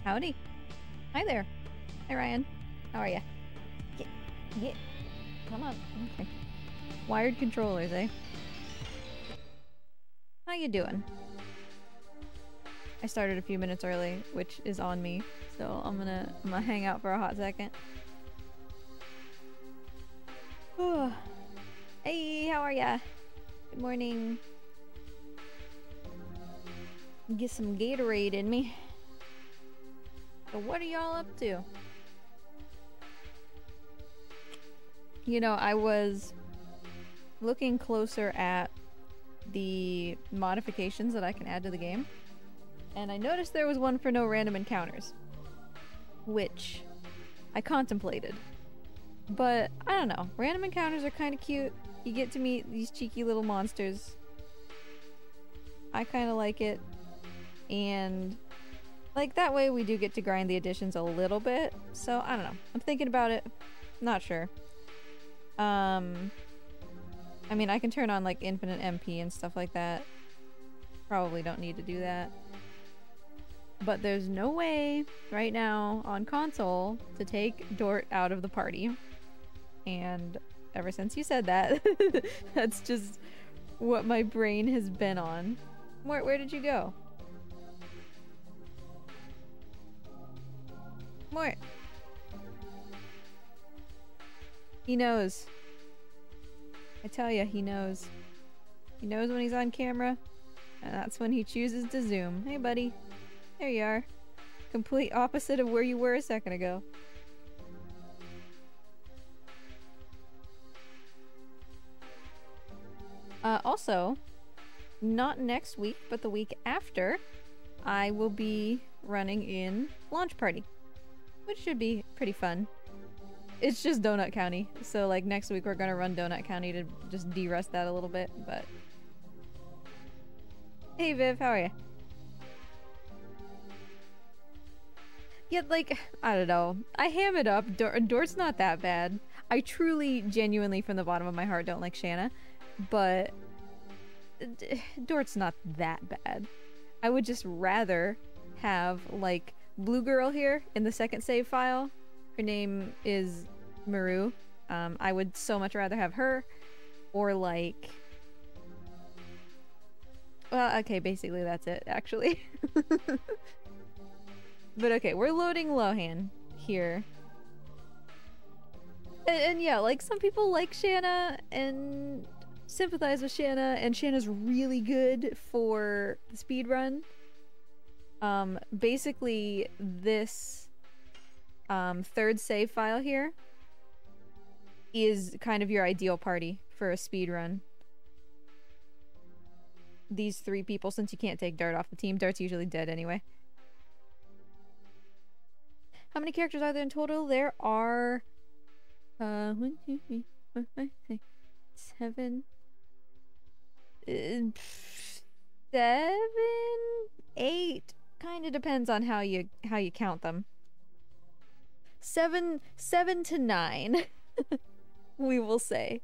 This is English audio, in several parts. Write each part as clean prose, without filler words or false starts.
Howdy. Hi there. Hi, Ryan. How are ya? Get. Come on. Okay. Wired controllers, eh? How you doing? I started a few minutes early, which is on me, so I'm gonna hang out for a hot second. Hey, how are ya? Good morning. Get some Gatorade in me. So what are y'all up to? You know, I was looking closer at the modifications that I can add to the game, and I noticed there was one for no random encounters, which I contemplated. But I don't know, random encounters are kind of cute. You get to meet these cheeky little monsters. I kind of like it, and like that way we do get to grind the additions a little bit. So I don't know, I'm thinking about it, not sure. I mean, I can turn on like infinite MP and stuff like that. Probably don't need to do that. But there's no way right now on console to take Dort out of the party. And ever since you said that, that's just what my brain has been on. Where did you go? Mort. He knows. I tell ya, he knows. He knows when he's on camera, and that's when he chooses to zoom. Hey, buddy. There you are. Complete opposite of where you were a second ago. Also, not next week, but the week after, I will be running in Launch Party, which should be pretty fun. It's just Donut County, so like next week we're gonna run Donut County to just de-rust that a little bit, but... Hey Viv, how are you? Yeah, like, I don't know. I ham it up. Dort's not that bad. I truly, genuinely, from the bottom of my heart, don't like Shanna, but... Dort's not that bad. I would just rather have, like, Blue Girl here in the second save file. Her name is Maru. I would so much rather have her, or like... Well, okay, basically that's it, actually. But okay, we're loading Lohan here. And yeah, like, some people like Shanna and sympathize with Shanna, and Shanna's really good for the speedrun. Basically, this third save file here is kind of your ideal party for a speedrun. These three people, since you can't take Dart off the team, Dart's usually dead anyway. How many characters are there in total? There are 1, 2, 3, 4, 5, 6, 7, 7, 8. Kind of depends on how you count them. 7 to 9. We will say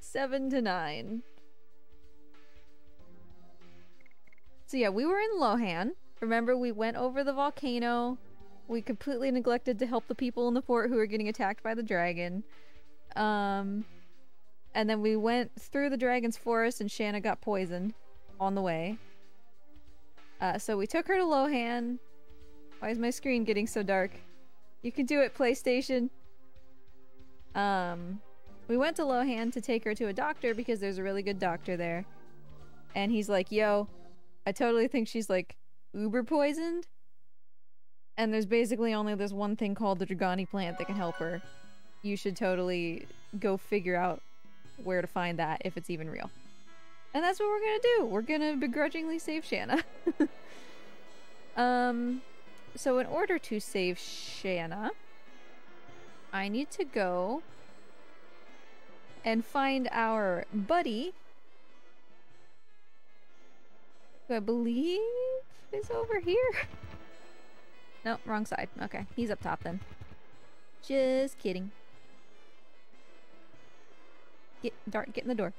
7 to 9. So yeah, we were in Lohan. Remember, we went over the volcano. We completely neglected to help the people in the fort who were getting attacked by the dragon. And then we went through the dragon's forest and Shanna got poisoned on the way. So we took her to Lohan. Why is my screen getting so dark? You can do it, PlayStation. We went to Lohan to take her to a doctor because there's a really good doctor there. And he's like, yo, I totally think she's like uber poisoned. And there's basically only this one thing called the Dragoni plant that can help her. You should totally go figure out where to find that, if it's even real. And that's what we're gonna do. We're gonna begrudgingly save Shanna. So in order to save Shanna, I need to go and find our buddy, who I believe is over here. No, wrong side. Okay, he's up top then. Just kidding. Dart, get in the door.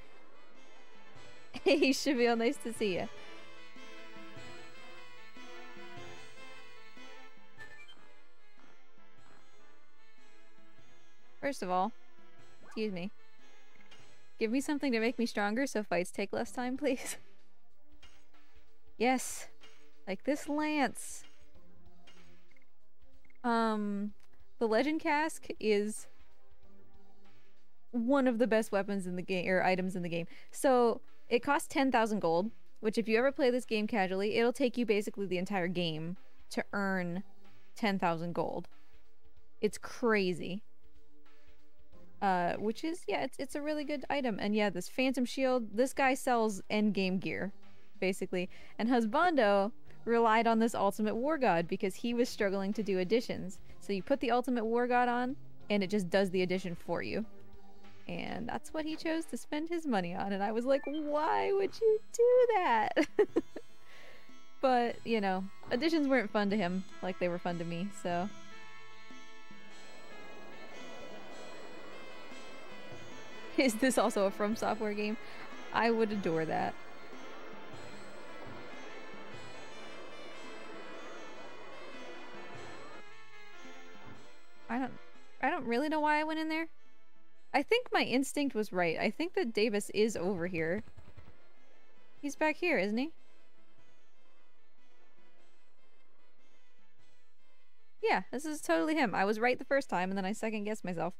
Hey, Shavil, nice to see you. First of all, excuse me. Give me something to make me stronger so fights take less time, please. Yes. Like this lance. The Legend Cask is one of the best weapons in the game, or items in the game. So, it costs 10,000 gold, which if you ever play this game casually, it'll take you basically the entire game to earn 10,000 gold. It's crazy. Which is, yeah, it's a really good item. And yeah, this Phantom Shield, this guy sells endgame gear, basically. And Husbando relied on this Ultimate War God because he was struggling to do additions. So you put the Ultimate War God on, and it just does the addition for you. And that's what he chose to spend his money on. And I was like, why would you do that? But, you know, additions weren't fun to him like they were fun to me, so... Is this also a From Software game? I would adore that. I don't really know why I went in there. I think my instinct was right. I think that Davis is over here. He's back here, isn't he? Yeah, this is totally him. I was right the first time, and then I second-guessed myself.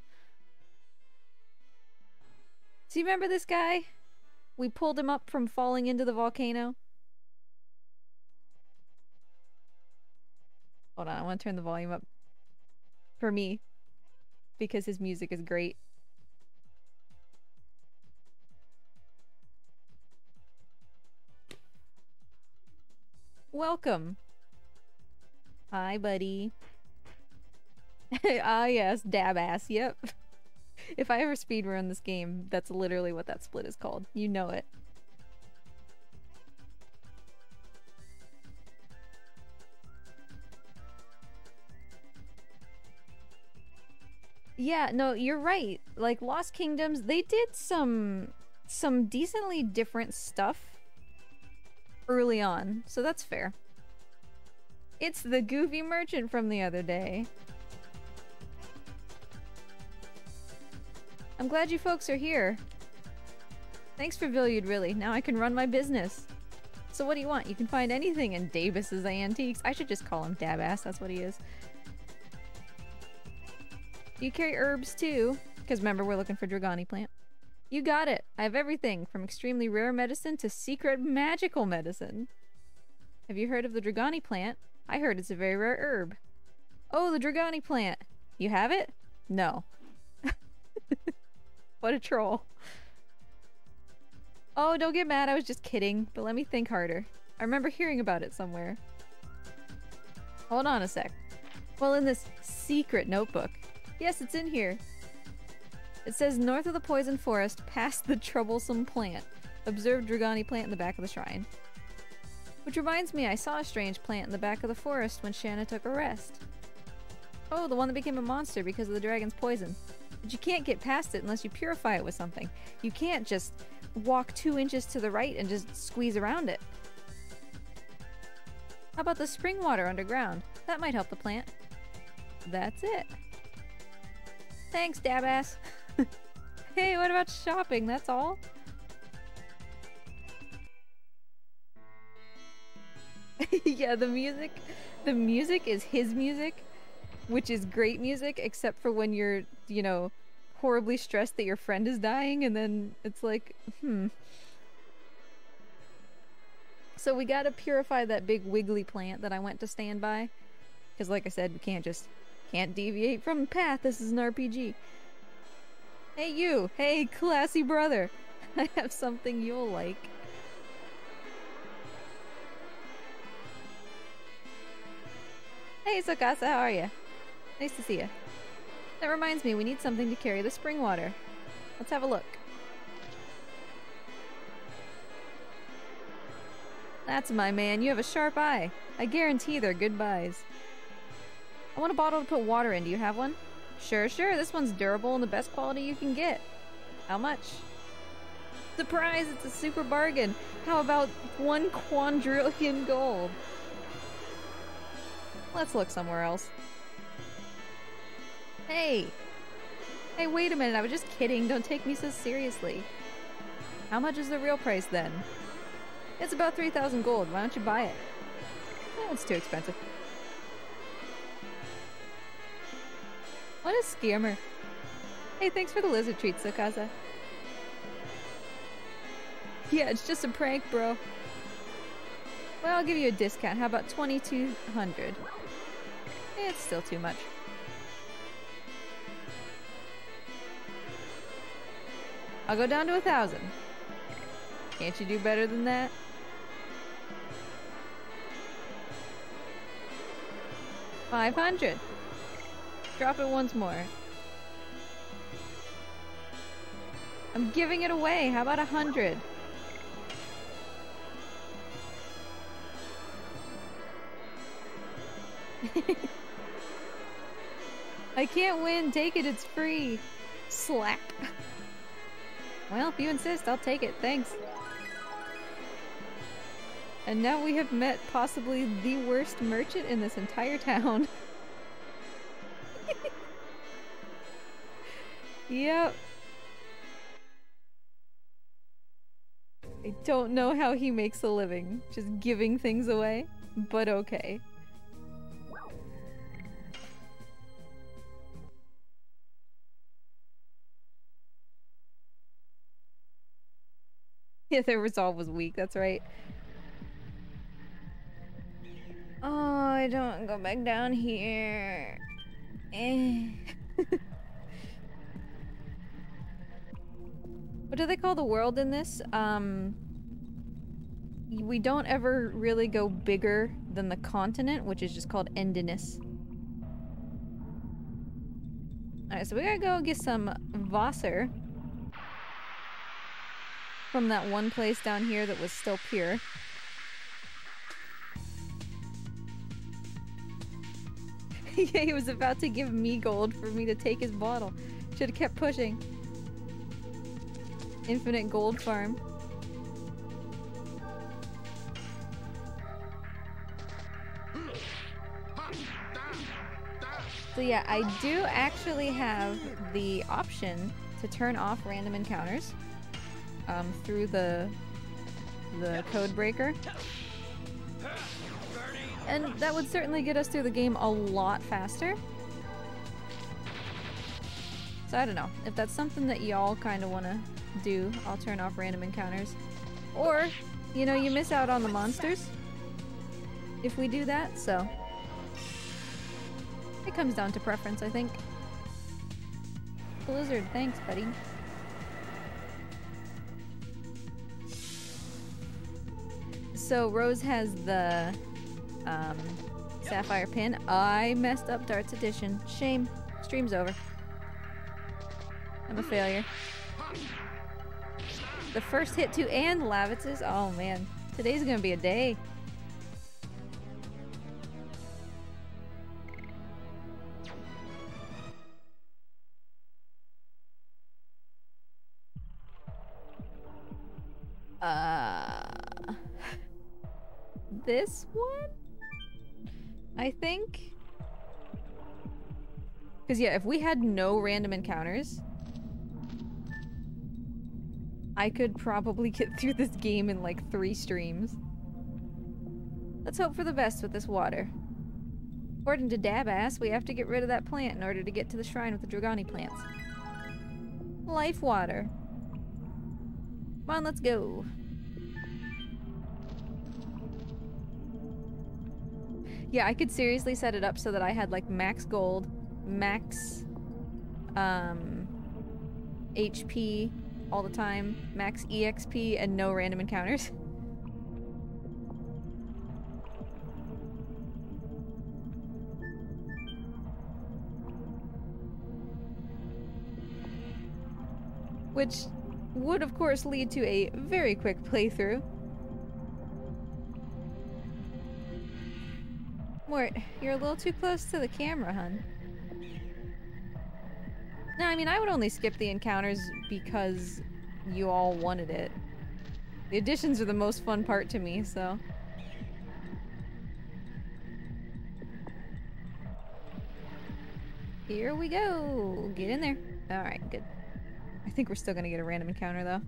Do you remember this guy? We pulled him up from falling into the volcano. Hold on, I want to turn the volume up. For me. Because his music is great. Welcome. Hi, buddy. Ah, yes, dab ass, yep. If I ever speedrun this game, that's literally what that split is called. You know it. Yeah, no, you're right. Like, Lost Kingdoms, they did some decently different stuff early on, so that's fair. It's the goofy merchant from the other day. I'm glad you folks are here. Thanks for Villiard, really. Now I can run my business. So what do you want? You can find anything in Davis's Antiques. I should just call him Dabass, that's what he is. Do you carry herbs too? Because remember, we're looking for Dragoni plant. You got it! I have everything, from extremely rare medicine to secret magical medicine. Have you heard of the Dragoni plant? I heard it's a very rare herb. Oh, the Dragoni plant! You have it? No. What a troll. Oh, don't get mad, I was just kidding, but let me think harder. I remember hearing about it somewhere. Hold on a sec. Well, in this secret notebook. Yes, it's in here. It says, north of the poison forest, past the troublesome plant. Observe Dragoni plant in the back of the shrine. Which reminds me, I saw a strange plant in the back of the forest when Shanna took a rest. Oh, the one that became a monster because of the dragon's poison. But you can't get past it unless you purify it with something. You can't just walk 2 inches to the right and just squeeze around it. How about the spring water underground? That might help the plant. That's it. Thanks, Dabass. Hey, what about shopping? That's all? Yeah, the music is his music, which is great music, except for when you're, you know, horribly stressed that your friend is dying, and then it's like, So we gotta purify that big wiggly plant that I went to stand by. Because like I said, we can't deviate from the path. This is an RPG. Hey you! Hey, classy brother! I have something you'll like. Hey Sokasa, how are you? Nice to see you. That reminds me, we need something to carry the spring water. Let's have a look. That's my man, you have a sharp eye. I guarantee they're good buys. I want a bottle to put water in, do you have one? Sure, this one's durable and the best quality you can get. How much? Surprise, it's a super bargain. How about 1 quadrillion gold? Let's look somewhere else. Hey! Hey, wait a minute, I was just kidding. Don't take me so seriously. How much is the real price then? It's about 3,000 gold. Why don't you buy it? Eh, it's too expensive. What a scammer. Hey, thanks for the lizard treat, Sukasa. Yeah, it's just a prank, bro. Well, I'll give you a discount. How about 2,200? It's still too much. I'll go down to 1,000. Can't you do better than that? $500. Drop it once more. I'm giving it away. How about 100? I can't win. Take it. It's free. Slack. Well, if you insist, I'll take it. Thanks. And now we have met possibly the worst merchant in this entire town. Yep. I don't know how he makes a living, just giving things away, but okay. Yeah, their resolve was weak, that's right. Oh, I don't go back down here. Eh. What do they call the world in this? We don't ever really go bigger than the continent, which is just called Endinus. Alright, so we gotta go get some Wasser from that one place down here that was still pure. Yeah, he was about to give me gold for me to take his bottle. Should have kept pushing. Infinite gold farm. So yeah, I do actually have the option to turn off random encounters through the code breaker. And that would certainly get us through the game a lot faster. So I don't know. If that's something that y'all kind of want to do, I'll turn off random encounters. Or, you know, you miss out on the monsters if we do that, so it comes down to preference, I think. Blizzard, thanks, buddy. So Rose has the sapphire pin. I messed up Darts Edition. Shame. Stream's over. I'm a failure. The first hit too, and Lavitz's. Oh man, today's gonna be a day. This one? I think. Because yeah, if we had no random encounters, I could probably get through this game in like 3 streams. Let's hope for the best with this water. According to Dabass, we have to get rid of that plant in order to get to the shrine with the Dragoni plants. Life water. Come on, let's go. Yeah, I could seriously set it up so that I had like max gold, max HP all the time, max EXP, and no random encounters. Which would of course lead to a very quick playthrough. Mort, you're a little too close to the camera, hun. No, I mean, I would only skip the encounters because you all wanted it. The additions are the most fun part to me, so... Here we go! Get in there. Alright, good. I think we're still gonna get a random encounter, though.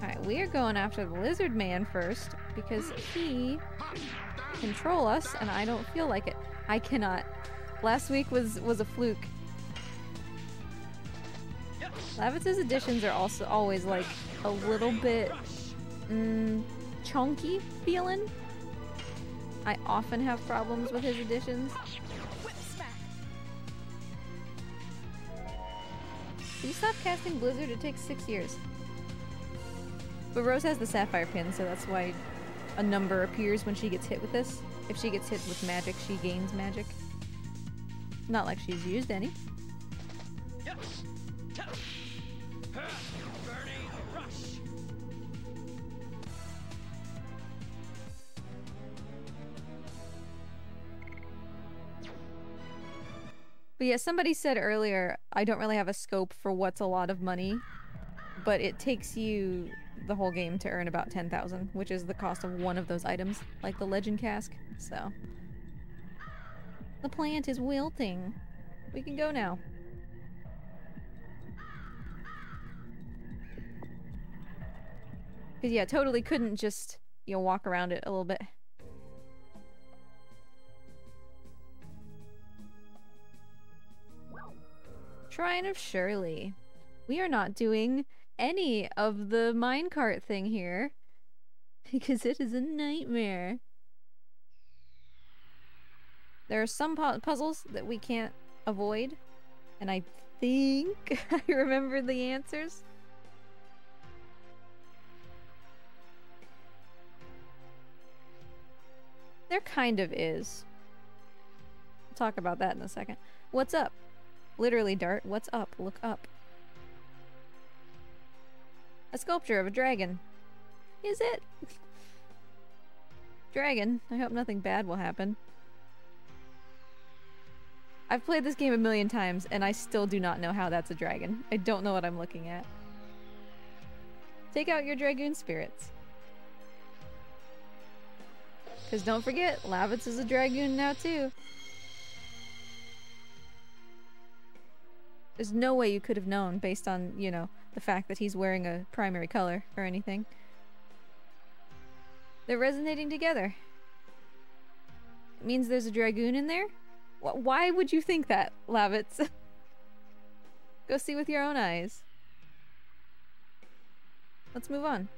Alright, we are going after the lizard man first, because he control us, and I don't feel like it. I cannot. Last week was a fluke. Lavitz's additions are also always like a little bit chunky feeling. I often have problems with his additions. Can you stop casting Blizzard? It takes 6 years. But Rose has the Sapphire pin, so that's why a number appears when she gets hit with this. If she gets hit with magic, she gains magic. Not like she's used any. But yeah, somebody said earlier, I don't really have a scope for what's a lot of money, but it takes you the whole game to earn about 10,000, which is the cost of one of those items, like the legend cask, so. The plant is wilting. We can go now. Cause yeah, totally couldn't just, you know, walk around it a little bit. Shrine of Shirley. We are not doing any of the minecart thing here because it is a nightmare. There are some puzzles that we can't avoid, and I think I remember the answers. There kind of is. We'll talk about that in a second. What's up? Literally, Dart. What's up? Look up. A sculpture of a dragon. Is it? Dragon. I hope nothing bad will happen. I've played this game a million times, and I still do not know how that's a dragon. I don't know what I'm looking at. Take out your Dragoon spirits. Because don't forget, Lavitz is a Dragoon now too. There's no way you could have known based on, you know, the fact that he's wearing a primary color or anything. They're resonating together. It means there's a Dragoon in there? Why would you think that, Lavitz? Go see with your own eyes. Let's move on.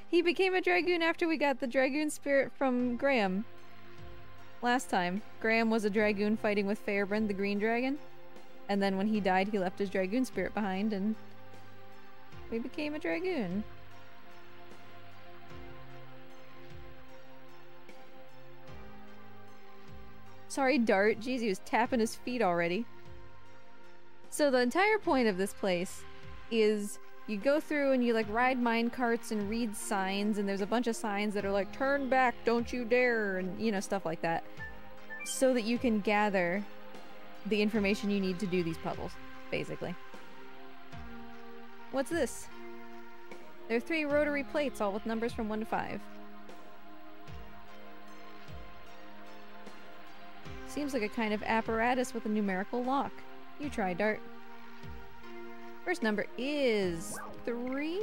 He became a Dragoon after we got the Dragoon spirit from Graham. Last time, Graham was a Dragoon fighting with Fairbrand, the green dragon. And then when he died, he left his Dragoon spirit behind, and we became a Dragoon. Sorry, Dart. Jeez, he was tapping his feet already. So the entire point of this place is you go through and you like ride mine carts and read signs, and there's a bunch of signs that are like, turn back, don't you dare, and you know, stuff like that. So that you can gather the information you need to do these puzzles, basically. What's this? There are 3 rotary plates, all with numbers from 1 to 5. Seems like a kind of apparatus with a numerical lock. You try, Dart. First number is 3.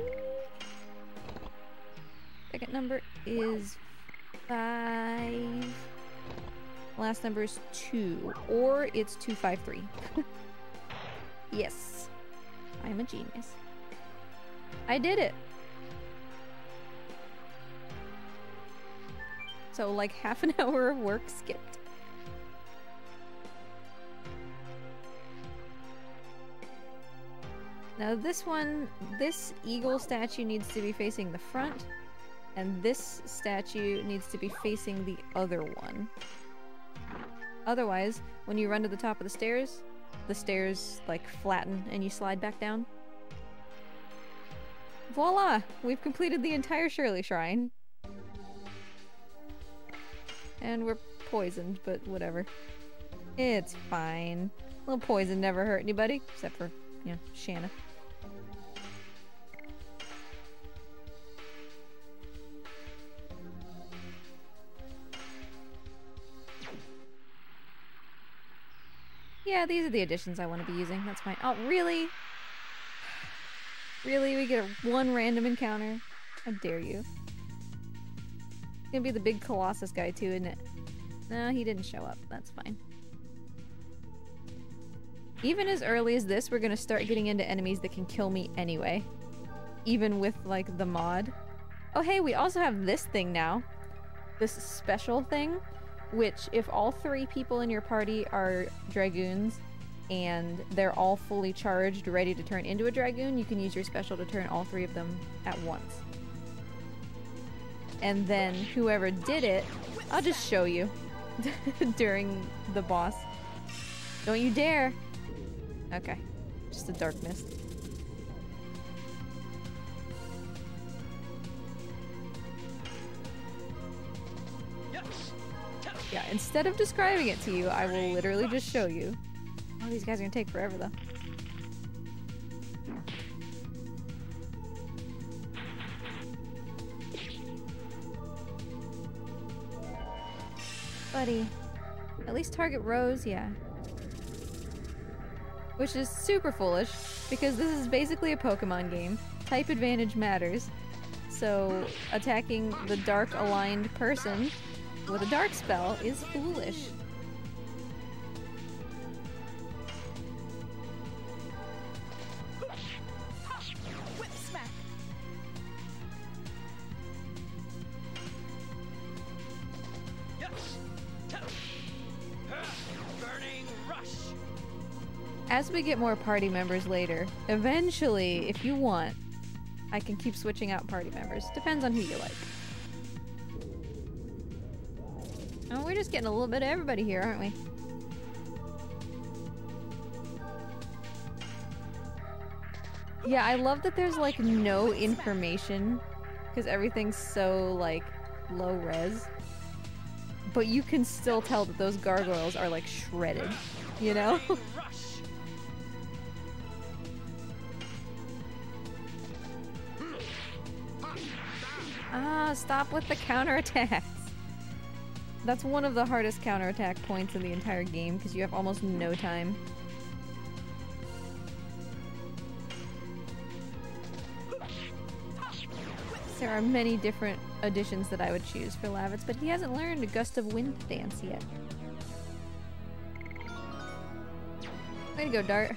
Second number is 5. Last number is 2. Or it's 253. Yes. I'm a genius. I did it! So like half an hour of work skipped. Now this one, this eagle statue needs to be facing the front, and this statue needs to be facing the other one. Otherwise, when you run to the top of the stairs like flatten and you slide back down. Voila! We've completed the entire Shirley Shrine. And we're poisoned, but whatever. It's fine. A little poison never hurt anybody, except for, you know, Shanna. Yeah, these are the additions I want to be using. That's fine. Oh, really? Really? We get one random encounter? How dare you? It's gonna be the big Colossus guy too, isn't it? No, he didn't show up. That's fine. Even as early as this, we're gonna start getting into enemies that can kill me anyway. Even with, like, the mod. Oh hey, we also have this thing now. This special thing. Which, if all 3 people in your party are Dragoons, and they're all fully charged, ready to turn into a Dragoon, you can use your special to turn all 3 of them at once. And then whoever did it, I'll just show you during the boss. Don't you dare! Okay, just a dark mist. Yeah, instead of describing it to you, I will literally just show you. Oh, these guys are gonna take forever, though. Buddy. At least target Rose, yeah. Which is super foolish, because this is basically a Pokemon game. Type advantage matters. So, attacking the dark-aligned person with a dark spell is foolish. Whip smack. Burning rush. As we get more party members later, eventually, if you want, I can keep switching out party members. Depends on who you like. Oh, we're just getting a little bit of everybody here, aren't we? Yeah, I love that there's like no information because everything's so like low res. But you can still tell that those gargoyles are like shredded, you know? Ah, stop with the counterattacks. That's one of the hardest counterattack points in the entire game because you have almost no time. There are many different additions that I would choose for Lavitz, but he hasn't learned a Gust of Wind dance yet. Way to go, Dart.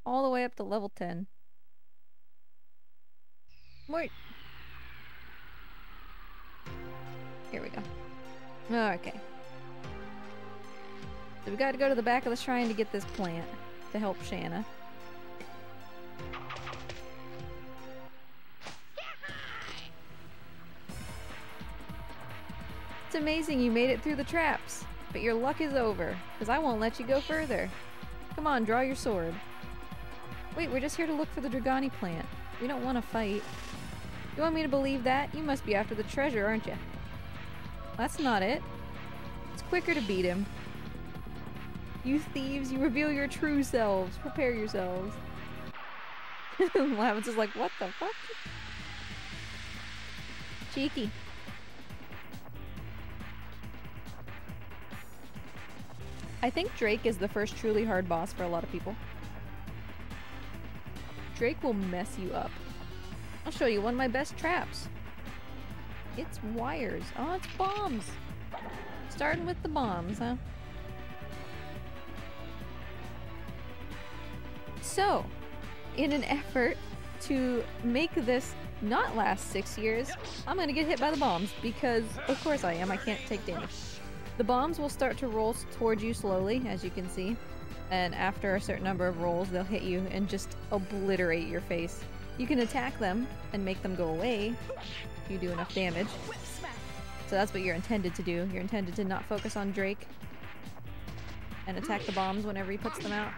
All the way up to level 10. Wait. Here we go. Okay. So we gotta go to the back of the shrine to get this plant to help Shanna. It's amazing you made it through the traps, but your luck is over, because I won't let you go further. Come on, draw your sword. Wait, we're just here to look for the Dragoni plant. We don't want to fight. You want me to believe that? You must be after the treasure, aren't you? That's not it. It's quicker to beat him. You thieves, you reveal your true selves. Prepare yourselves. Lavitz is like, what the fuck? Cheeky. I think Drake is the first truly hard boss for a lot of people. Drake will mess you up. I'll show you one of my best traps. It's wires. Oh, it's bombs. Starting with the bombs, huh? So, in an effort to make this not last 6 years, I'm gonna get hit by the bombs because, of course I am. I can't take damage. The bombs will start to roll towards you slowly, as you can see. And after a certain number of rolls, they'll hit you and just obliterate your face. You can attack them and make them go away if you do enough damage. So that's what you're intended to do. You're intended to not focus on Drake and attack the bombs whenever he puts them out.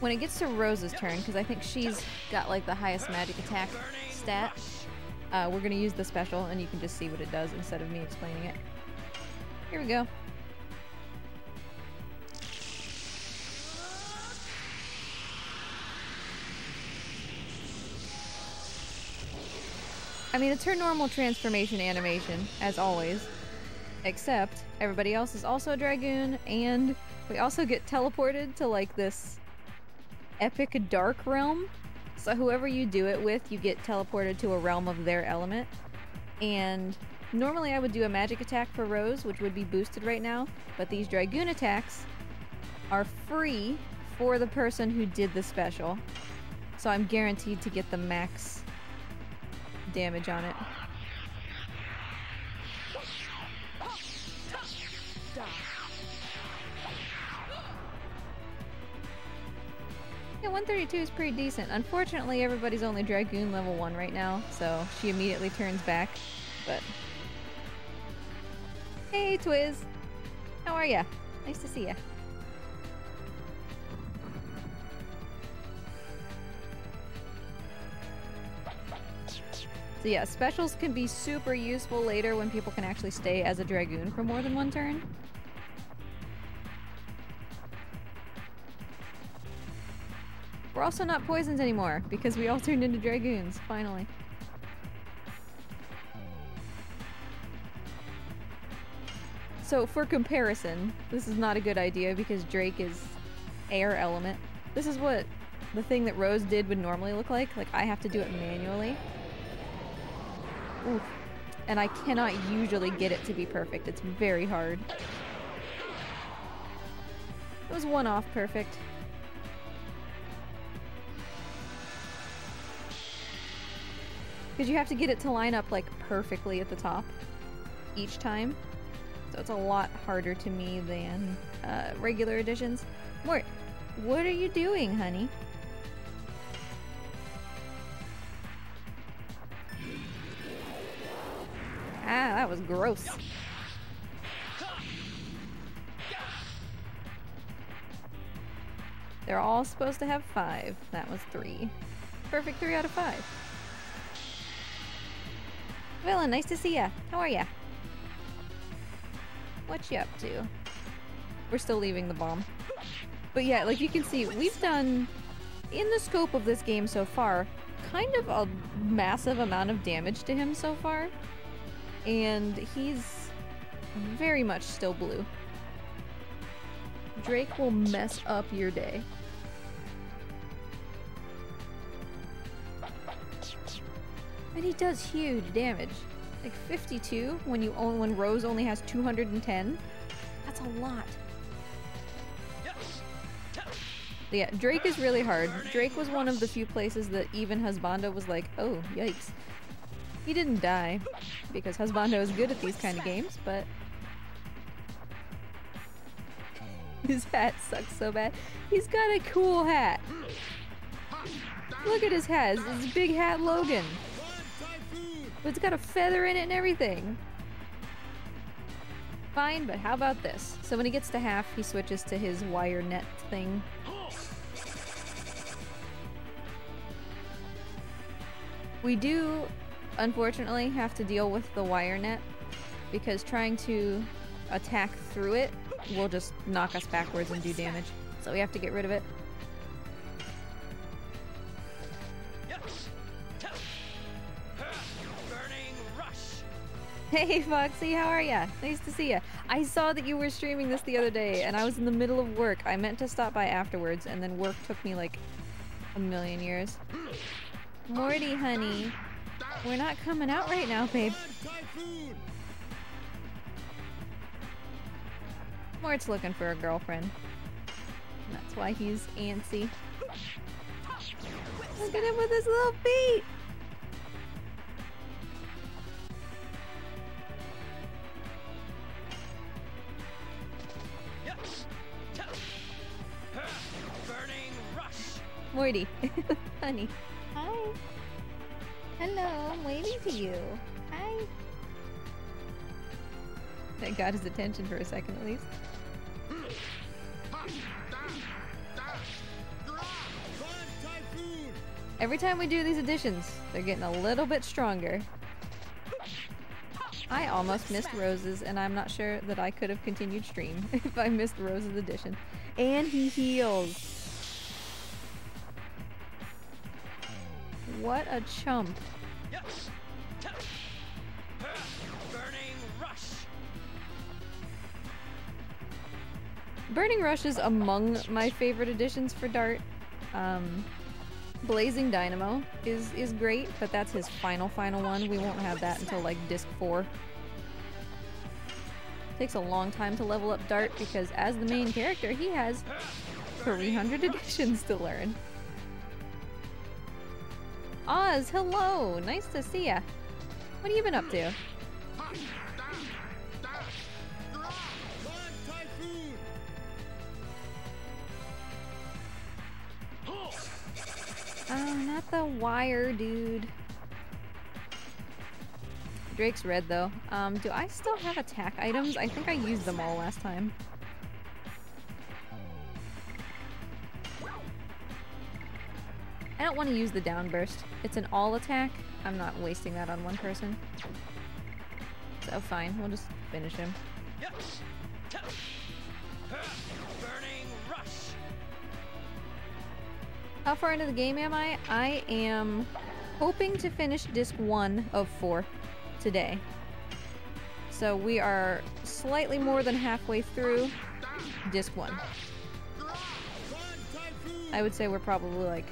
When it gets to Rose's turn, because I think she's got like the highest magic attack stat, we're gonna use the special and you can just see what it does instead of me explaining it. Here we go. I mean, it's her normal transformation animation, as always. Except, everybody else is also a Dragoon, and we also get teleported to, like, this epic dark realm. So whoever you do it with, you get teleported to a realm of their element. And normally I would do a magic attack for Rose, which would be boosted right now, but these Dragoon attacks are free for the person who did the special. So I'm guaranteed to get the max damage on it. Yeah, 132 is pretty decent. Unfortunately, everybody's only Dragoon level 1 right now, so she immediately turns back, but... Hey, Twiz! How are ya? Nice to see ya. So yeah, specials can be super useful later when people can actually stay as a Dragoon for more than one turn. We're also not poisons anymore, because we all turned into Dragoons, finally. So for comparison, this is not a good idea because Drake is air element. This is what the thing that Rose did would normally look like. Like, I have to do it manually. Oof. And I cannot usually get it to be perfect. It's very hard. It was one off perfect. Because you have to get it to line up like perfectly at the top each time. So it's a lot harder to me than regular editions. Mort, what are you doing, honey? Ah, that was gross. They're all supposed to have 5. That was 3. Perfect 3 out of 5. Villain, nice to see ya. How are ya? What you up to? We're still leaving the bomb. But yeah, like you can see, we've done, in the scope of this game so far, kind of a massive amount of damage to him so far. And he's very much still blue. Drake will mess up your day. And he does huge damage. Like 52 when Rose only has 210. That's a lot. But yeah, Drake is really hard. Drake was one of the few places that even Husbando was like, oh, yikes. He didn't die, because Husbando is good at these kind of games, but... His hat sucks so bad. He's got a cool hat. Look at his hat. It's his big hat Logan. But it's got a feather in it and everything. Fine, but how about this? So when he gets to half, he switches to his wire net thing. We do, unfortunately, have to deal with the wire net, because trying to attack through it will just knock us backwards and do damage. So we have to get rid of it. Hey Foxy, how are ya? Nice to see ya. I saw that you were streaming this the other day and I was in the middle of work. I meant to stop by afterwards and then work took me like a million years. Morty, honey. We're not coming out right now, babe. Mort's looking for a girlfriend. And that's why he's antsy. Look at him with his little feet! Morty. Honey. Hi. Hello, I'm waving to you. Hi. That got his attention for a second at least. Every time we do these additions, they're getting a little bit stronger. I almost missed Rose's, and I'm not sure that I could have continued stream if I missed Rose's addition. And he heals. What a chump. Burning rush. Burning Rush is among my favorite additions for Dart. Blazing Dynamo is great, but that's his final one. We won't have that until like disc 4. Takes a long time to level up Dart because as the main character, he has 300 additions to learn. Oz, hello! Nice to see ya. What have you been up to? Oh, not the wire, dude. Drake's red, though. Do I still have attack items? I think I used them all last time. I don't want to use the downburst. It's an all attack. I'm not wasting that on one person. So fine, we'll just finish him. Burning rush. How far into the game am I? I am hoping to finish disc 1 of 4 today. So we are slightly more than halfway through disc 1. I would say we're probably like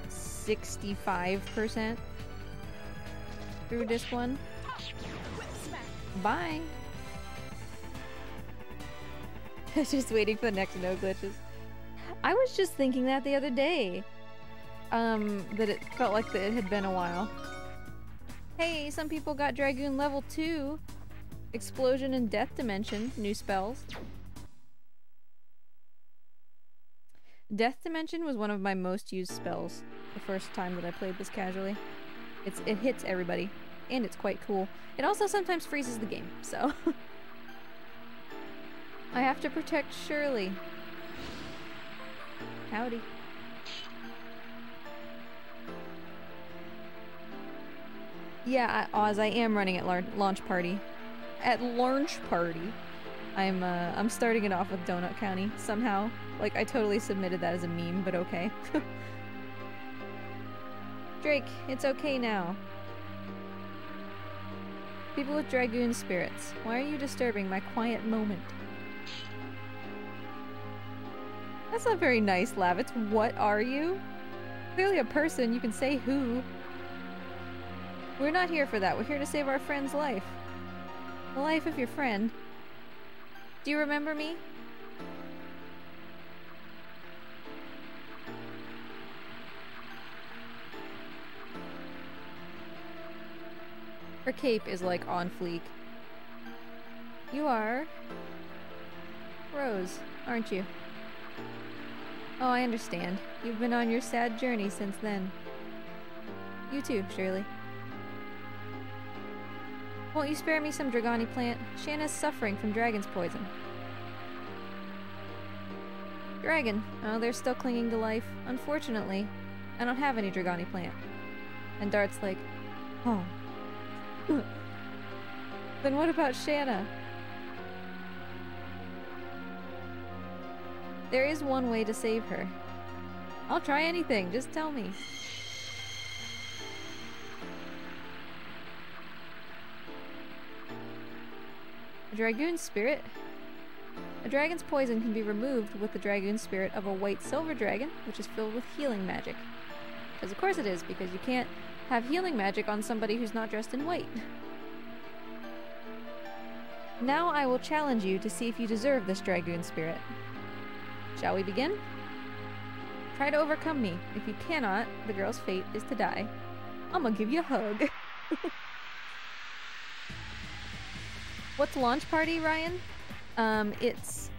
65% through disc 1. Bye! Just waiting for the next no glitches. I was just thinking that the other day. That it felt like that it had been a while. Hey, some people got Dragoon level 2. Explosion and Death Dimension, new spells. Death Dimension was one of my most used spells the first time that I played this casually. It hits everybody, and it's quite cool. It also sometimes freezes the game, so... I have to protect Shirley. Howdy. Yeah, Oz, I am running at launch party. At launch party. I'm starting it off with Donut County, somehow. Like, I totally submitted that as a meme, but okay. Drake, it's okay now. People with Dragoon spirits, why are you disturbing my quiet moment? That's not very nice, Lav. It's what are you? Clearly a person, you can say who. We're not here for that. We're here to save our friend's life. The life of your friend. Do you remember me? Her cape is like on fleek. You are... Rose, aren't you? Oh, I understand. You've been on your sad journey since then. You too, Shirley. Won't you spare me some Dragoni plant? Shanna's suffering from dragon's poison. Dragon. Oh, they're still clinging to life. Unfortunately, I don't have any Dragoni plant. And Dart's like, oh. Then what about Shanna? There is one way to save her. I'll try anything, just tell me. A Dragoon spirit? A dragon's poison can be removed with the Dragoon spirit of a white silver dragon, which is filled with healing magic. Because of course it is, because you can't have healing magic on somebody who's not dressed in white. Now I will challenge you to see if you deserve this Dragoon spirit. Shall we begin? Try to overcome me. If you cannot, the girl's fate is to die. I'm gonna give you a hug. What's launch party, Ryan? It's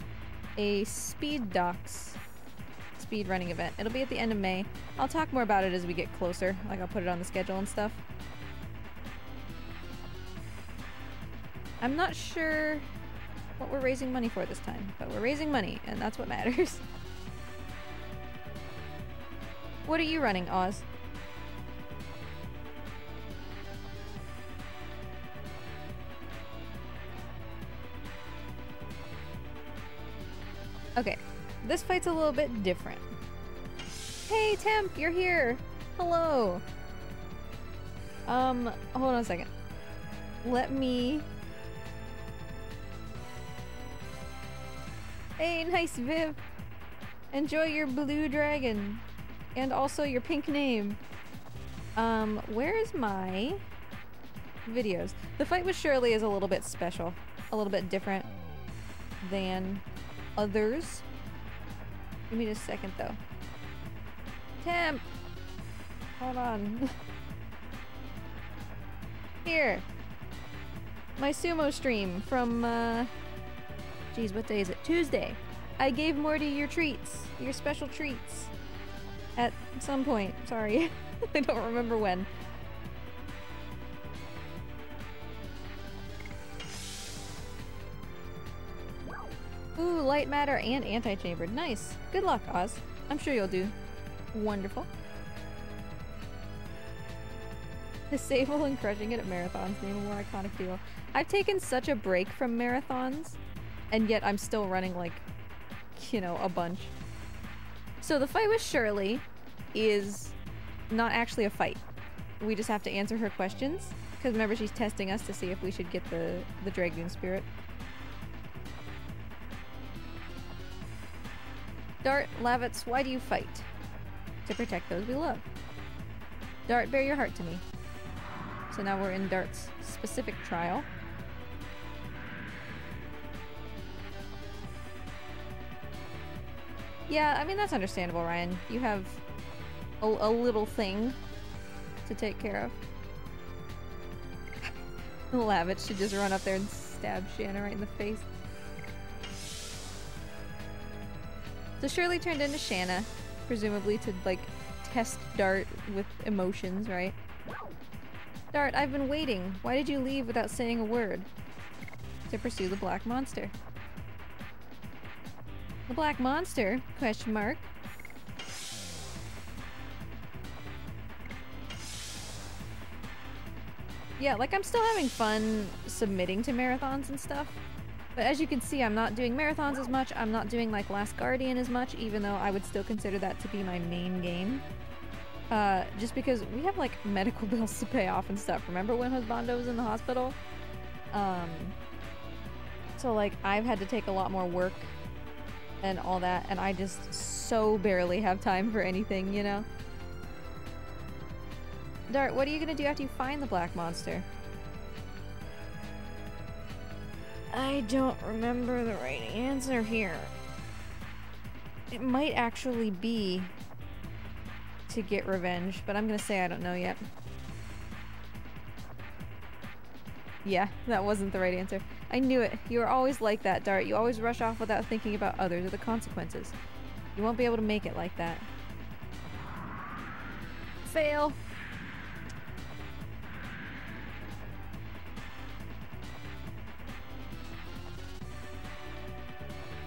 a speed docks speed running event. It'll be at the end of May. I'll talk more about it as we get closer. Like, I'll put it on the schedule and stuff. I'm not sure what we're raising money for this time, but we're raising money, and that's what matters. What are you running, Oz? Okay, this fight's a little bit different. Hey, Temp, you're here. Hello. Hold on a second. Let me... Hey, nice Viv. Enjoy your blue dragon. And also your pink name. Where's my videos? The fight with Shirley is a little bit special. A little bit different than others. Give me just a second though. Temp! Hold on. Here. My sumo stream from, geez, what day is it? Tuesday. I gave Morty your treats. Your special treats. At some point. Sorry. I don't remember when. Ooh, light matter and anti-chambered. Nice. Good luck, Oz. I'm sure you'll do wonderful. Disable and crushing it at marathons. Name a more iconic duo. I've taken such a break from marathons, and yet I'm still running, like, you know, a bunch. So the fight with Shirley is not actually a fight. We just have to answer her questions. Because remember, she's testing us to see if we should get the Dragoon spirit. Dart, Lavitz, why do you fight? To protect those we love. Dart, bear your heart to me. So now we're in Dart's specific trial. Yeah, I mean, that's understandable, Ryan. You have a little thing to take care of. Lavitz should just run up there and stab Shanna right in the face. So Shirley turned into Shanna, presumably to, like, test Dart with emotions, right? Dart, I've been waiting. Why did you leave without saying a word? To pursue the black monster. The black monster? Question mark. Yeah, like, I'm still having fun submitting to marathons and stuff. But as you can see, I'm not doing marathons as much. I'm not doing, like, Last Guardian as much, even though I would still consider that to be my main game. Just because we have, like, medical bills to pay off and stuff. Remember when Husbando was in the hospital? So, like, I've had to take a lot more work and all that, and I just so barely have time for anything, you know? Dart, what are you gonna do after you find the black monster? I don't remember the right answer here. It might actually be to get revenge, but I'm gonna say I don't know yet. Yeah, that wasn't the right answer. I knew it. You are always like that, Dart. You always rush off without thinking about others or the consequences. You won't be able to make it like that. Fail.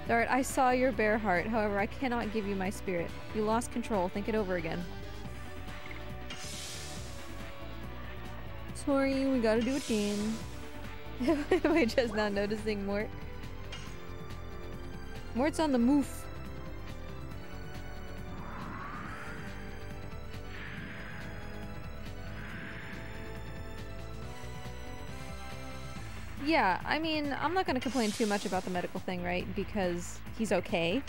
Dart, I saw your bare heart. However, I cannot give you my spirit. You lost control. Think it over again. Sorry, we gotta do it again. Am I just not noticing Mort? Mort's on the move. Yeah, I mean, I'm not gonna complain too much about the medical thing, right? Because he's okay.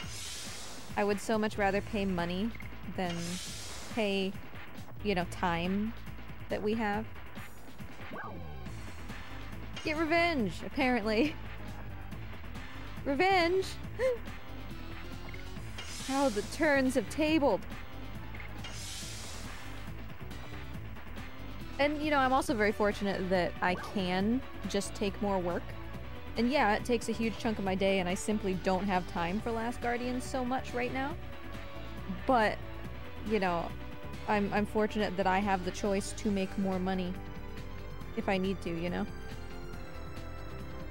I would so much rather pay money than pay, you know, time that we have. Get revenge, apparently. Revenge? How the turns have tabled. And, you know, I'm also very fortunate that I can just take more work. And yeah, it takes a huge chunk of my day and I simply don't have time for Last Guardian so much right now. But, you know, I'm fortunate that I have the choice to make more money if I need to, you know?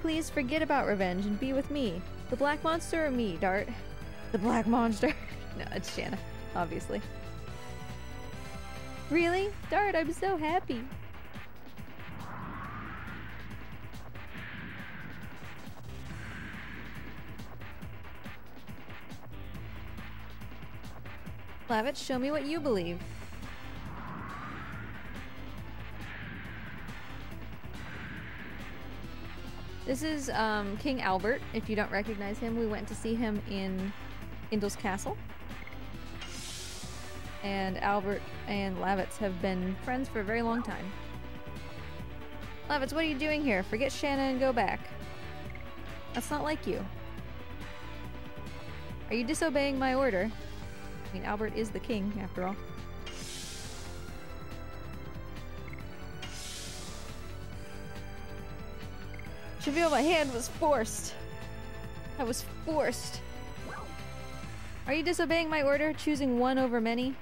Please forget about revenge and be with me. The black monster or me, Dart? The black monster. No, it's Shanna, obviously. Really? Dart, I'm so happy. Lavitch, show me what you believe. This is King Albert. If you don't recognize him, we went to see him in Indel's Castle. And Albert and Lavitz have been friends for a very long time. Lavitz, what are you doing here? Forget Shanna and go back. That's not like you. Are you disobeying my order? I mean, Albert is the king, after all. Should feel my hand was forced. I was forced. Are you disobeying my order, choosing one over many?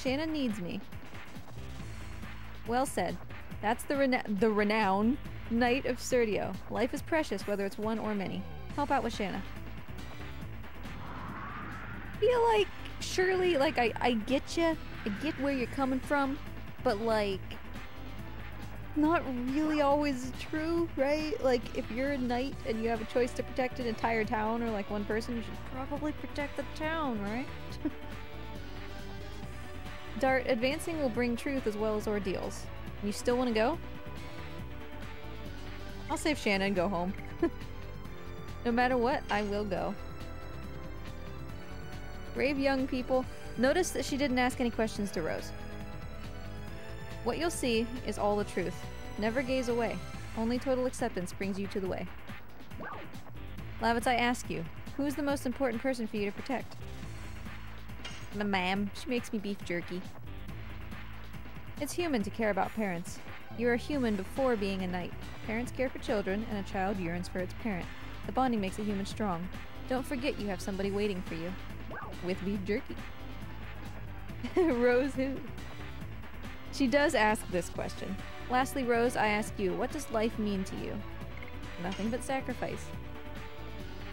Shanna needs me. Well said. That's the renowned Knight of Serdio. Life is precious, whether it's one or many. Help out with Shanna. I feel like, surely, like, I get ya. I get where you're coming from, but, like, not really always true, right? Like, if you're a knight and you have a choice to protect an entire town or, like, one person, you should probably protect the town, right? Dart, advancing will bring truth as well as ordeals. You still want to go? I'll save Shanna and go home. No matter what, I will go. Brave young people. Notice that she didn't ask any questions to Rose. What you'll see is all the truth. Never gaze away. Only total acceptance brings you to the way. Lavitz, I ask you, who is the most important person for you to protect? My ma'am. She makes me beef jerky. It's human to care about parents. You are human before being a knight. Parents care for children, and a child yearns for its parent. The bonding makes a human strong. Don't forget you have somebody waiting for you. With beef jerky. Rose who? She does ask this question. Lastly, Rose, I ask you, what does life mean to you? Nothing but sacrifice.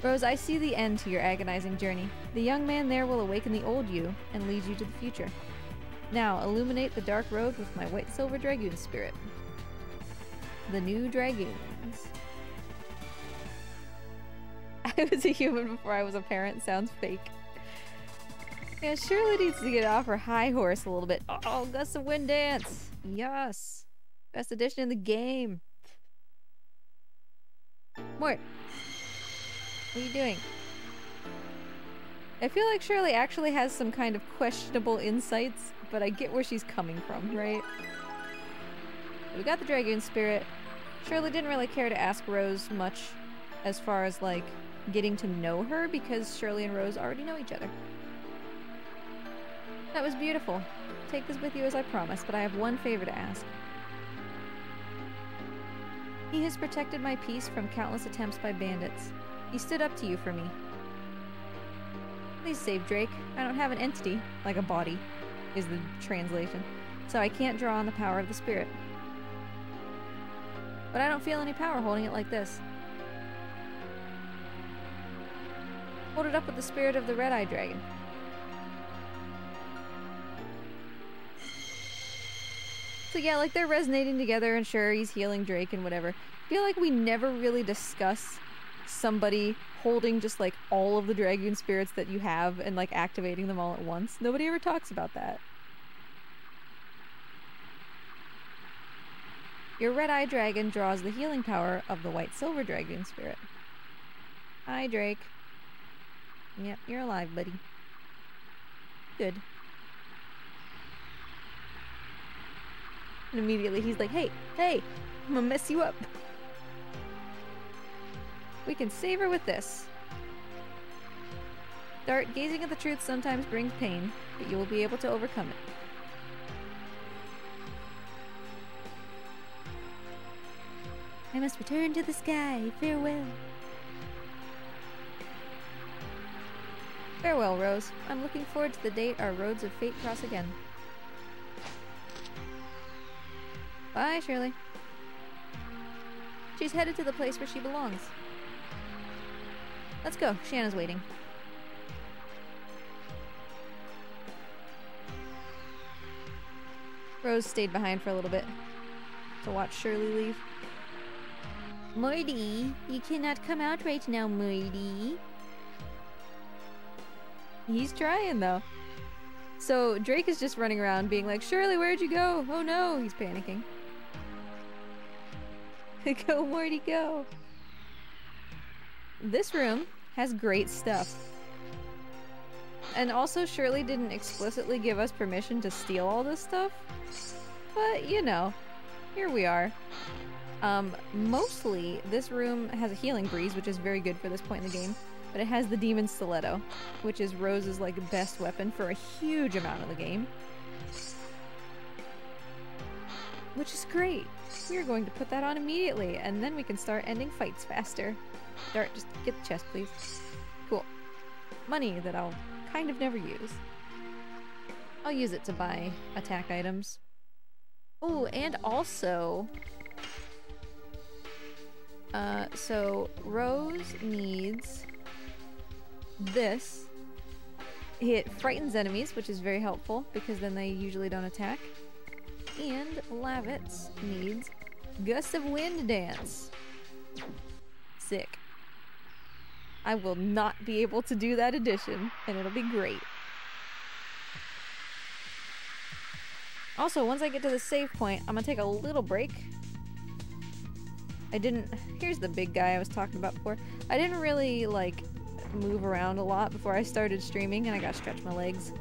Rose, I see the end to your agonizing journey. The young man there will awaken the old you and lead you to the future. Now, illuminate the dark road with my white silver Dragoon spirit. The new Dragoons. I was a human before I was a parent. Sounds fake. Yeah, Shirley needs to get off her high horse a little bit. Oh, Gust of Wind Dance! Yes! Best edition in the game! Mort! What are you doing? I feel like Shirley actually has some kind of questionable insights, but I get where she's coming from, right? We got the Dragoon spirit. Shirley didn't really care to ask Rose much as far as, like, getting to know her, because Shirley and Rose already know each other. That was beautiful. Take this with you as I promised, but I have one favor to ask. He has protected my peace from countless attempts by bandits. He stood up to you for me. Please save Drake. I don't have an entity, like a body, is the translation, so I can't draw on the power of the spirit. But I don't feel any power holding it like this. Hold it up with the spirit of the red-eyed dragon. So yeah, like, they're resonating together, and sure, he's healing Drake and whatever. I feel like we never really discuss somebody holding just, like, all of the Dragoon spirits that you have and, like, activating them all at once. Nobody ever talks about that. Your red-eyed dragon draws the healing power of the white silver Dragoon spirit. Hi, Drake. Yep, you're alive, buddy. Good. And immediately he's like, hey, I'm gonna mess you up. We can save her with this. Dart, gazing at the truth sometimes brings pain, but you will be able to overcome it. I must return to the sky. Farewell. Farewell, Rose. I'm looking forward to the date our roads of fate cross again. Bye, Shirley. She's headed to the place where she belongs. Let's go. Shanna's waiting. Rose stayed behind for a little bit to watch Shirley leave. Morty, you cannot come out right now, Morty. He's trying though. So Drake is just running around being like, Shirley, where'd you go? Oh no, he's panicking. Go, Morty, go. This room has great stuff. And also, Shirley didn't explicitly give us permission to steal all this stuff. But, you know, here we are. Mostly, this room has a healing breeze, which is very good for this point in the game. But it has the Demon Stiletto, which is Rose's, like, best weapon for a huge amount of the game. Which is great. We're going to put that on immediately, and then we can start ending fights faster. Dart, just get the chest, please. Cool. Money that I'll kind of never use. I'll use it to buy attack items. Oh, and also... so Rose needs this. It frightens enemies, which is very helpful, because then they usually don't attack. And Lavitz needs Gust of Wind Dance. Sick. I will not be able to do that addition, and it'll be great. Also, once I get to the save point, I'm gonna take a little break. Here's the big guy I was talking about before. I didn't really, like, move around a lot before I started streaming, and I gotta stretch my legs.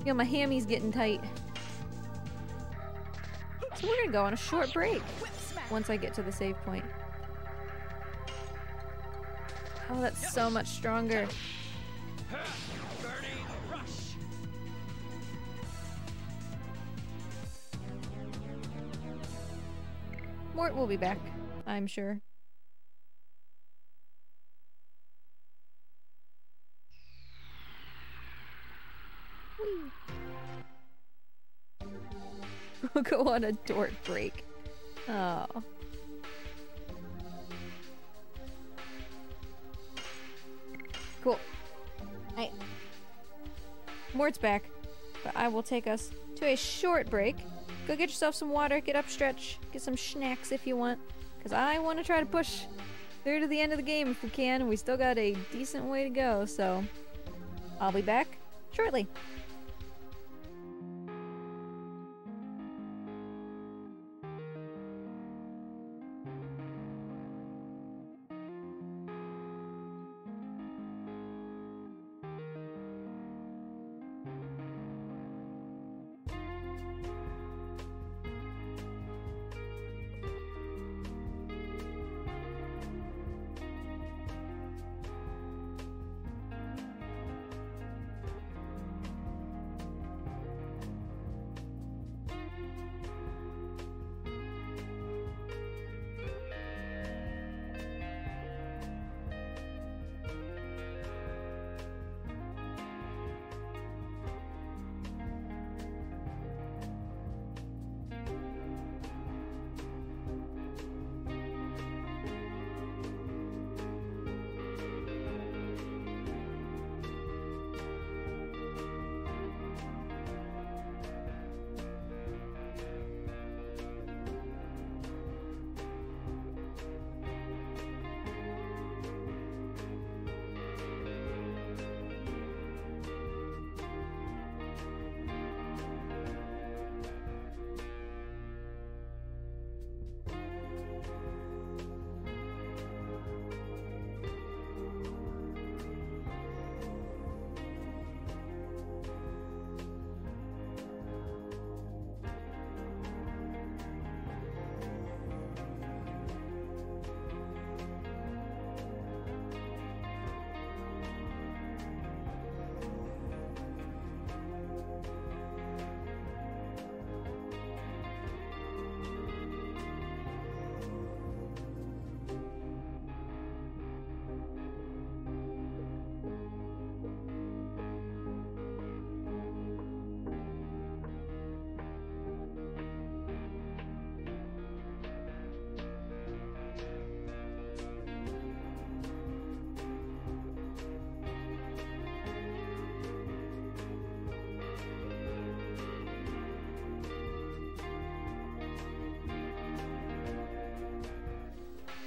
You know, my hammy's getting tight. So we're gonna go on a short break once I get to the save point. Oh, that's so much stronger. Burning rush. Mort will be back, I'm sure. Whee. We'll go on a Dort break. Oh. Cool. Hey. Mort's back, but I will take us to a short break. Go get yourself some water, get up, stretch, get some snacks if you want, because I want to try to push through to the end of the game if we can, and we still got a decent way to go, so I'll be back shortly.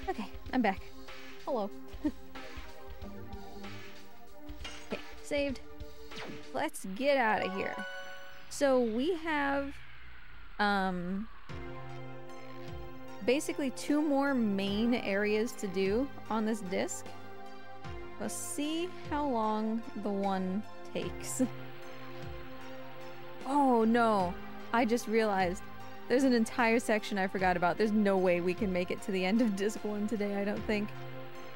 Okay, I'm back. Hello. Okay, saved. let's get out of here. So we have basically 2 more main areas to do on this disc. Let's see how long the one takes. Oh no, I just realized there's an entire section I forgot about. There's no way we can make it to the end of disc 1 today, I don't think.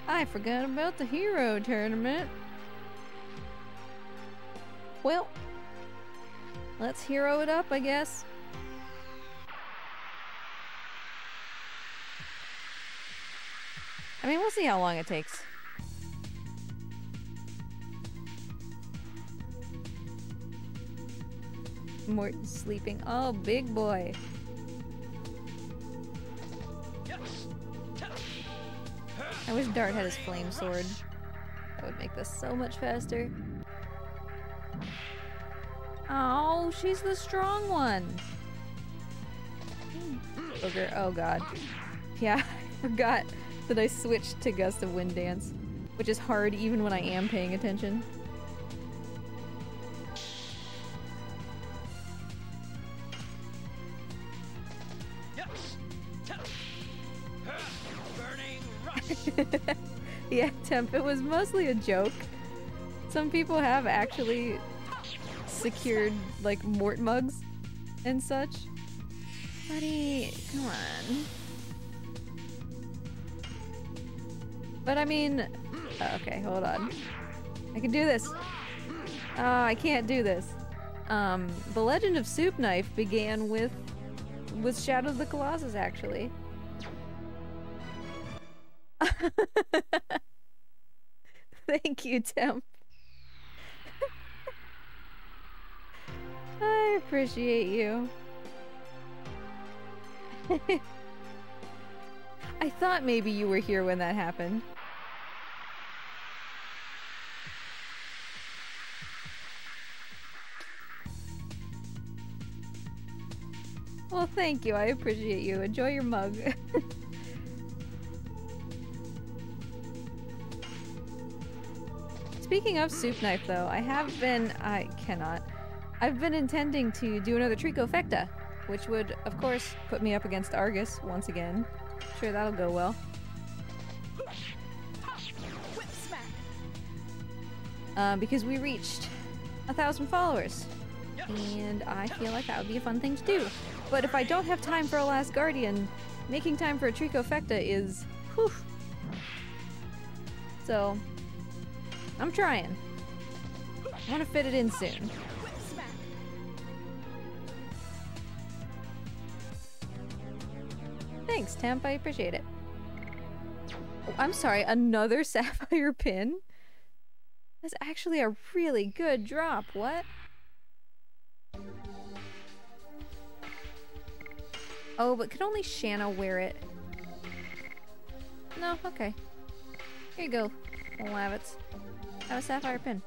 I forgot about the hero tournament. Well, let's hero it up, I guess. I mean, we'll see how long it takes. Morton's sleeping. Oh, big boy. I wish Dart had his flame sword. That would make this so much faster. Oh, she's the strong one. Booger. Oh god. Yeah, I forgot that I switched to Gust of Wind Dance, which is hard even when I am paying attention. Yeah, Temp, it was mostly a joke. Some people have actually secured, like, Mort mugs and such. Buddy, come on. But I mean... okay, hold on. I can do this! Oh, I can't do this. The Legend of Soup Knife began with Shadow of the Colossus, actually. Thank you, Temp. I appreciate you. I thought maybe you were here when that happened. Well, thank you. I appreciate you. Enjoy your mug. Speaking of Soup Knife, though, I've been intending to do another Tricofecta, which would, of course, put me up against Argus once again. Sure, that'll go well. Because we reached 1,000 followers, and I feel like that would be a fun thing to do. But if I don't have time for a Last Guardian, making time for a Tricofecta is, whew. So, I'm trying. I want to fit it in soon. Thanks, Temp. I appreciate it. Oh, I'm sorry, another sapphire pin? That's actually a really good drop. What? Oh, but could only Shanna wear it? No, okay. Here you go, Lavitz. Have a sapphire pin.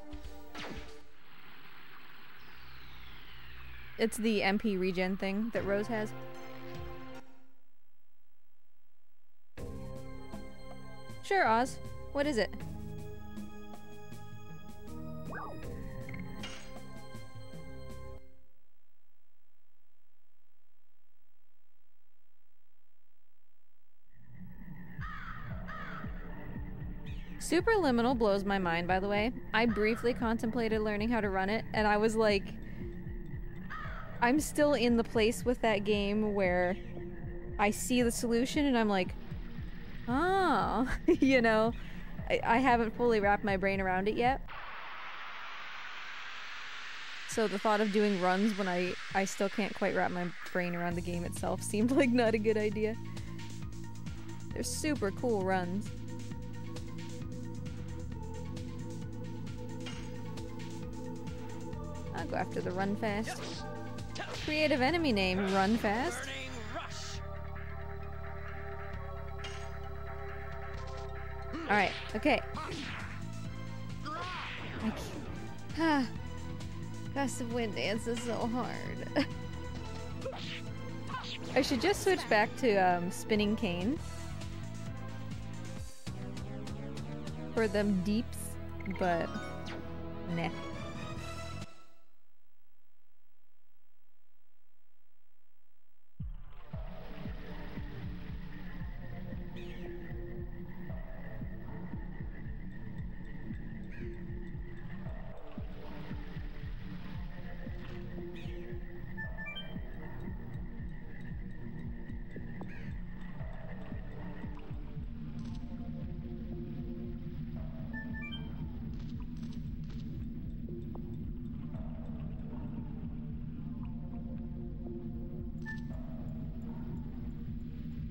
It's the MP regen thing that Rose has. Sure, Oz. What is it? Superliminal blows my mind, by the way. I briefly contemplated learning how to run it, and I was like... I'm still in the place with that game where I see the solution and I'm like, oh, you know, I haven't fully wrapped my brain around it yet. So the thought of doing runs when I still can't quite wrap my brain around the game itself seemed like not a good idea. They're super cool runs. I'll go after the run fast. Creative enemy name, run fast. Alright, okay. I can't. Gust of Wind Dance is so hard. I should just switch back to Spinning Cane for them deeps, but nah.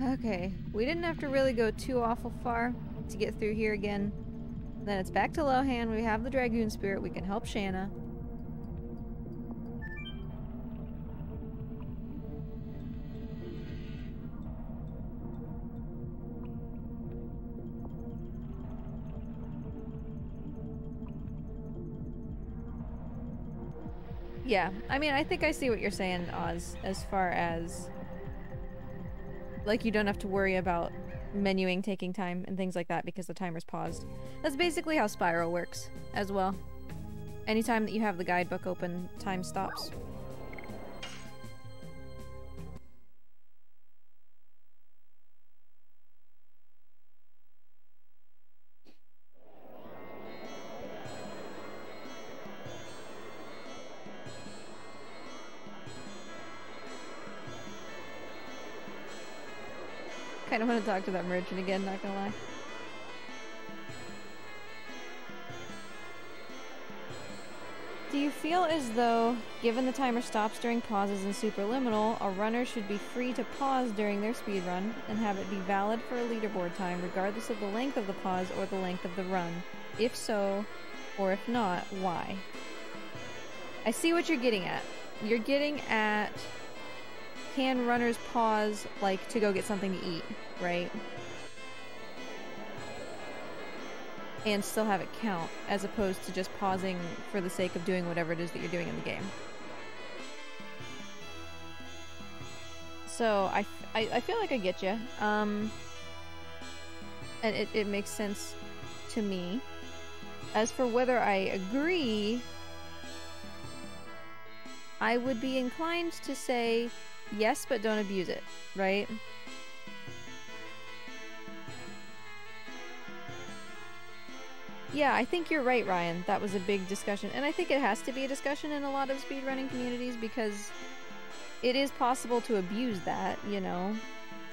Okay, we didn't have to really go too awful far to get through here again. Then it's back to Lohan. We have the Dragoon Spirit. We can help Shanna. Yeah, I mean, I think I see what you're saying, Oz, as far as... like, you don't have to worry about menuing taking time and things like that because the timer's paused. That's basically how Spiral works, as well. Anytime that you have the guidebook open, time stops. Kind of want to talk to that merchant again, not gonna lie. Do you feel as though, given the timer stops during pauses in Superliminal, a runner should be free to pause during their speedrun and have it be valid for a leaderboard time regardless of the length of the pause or the length of the run? If so, or if not, why? I see what you're getting at. You're getting at, can runners pause, like, to go get something to eat, right? And still have it count, as opposed to just pausing for the sake of doing whatever it is that you're doing in the game. So, I feel like I get you. And it makes sense to me. As for whether I agree, I would be inclined to say yes, but don't abuse it, right? Yeah, I think you're right, Ryan. That was a big discussion. And I think it has to be a discussion in a lot of speedrunning communities because it is possible to abuse that, you know?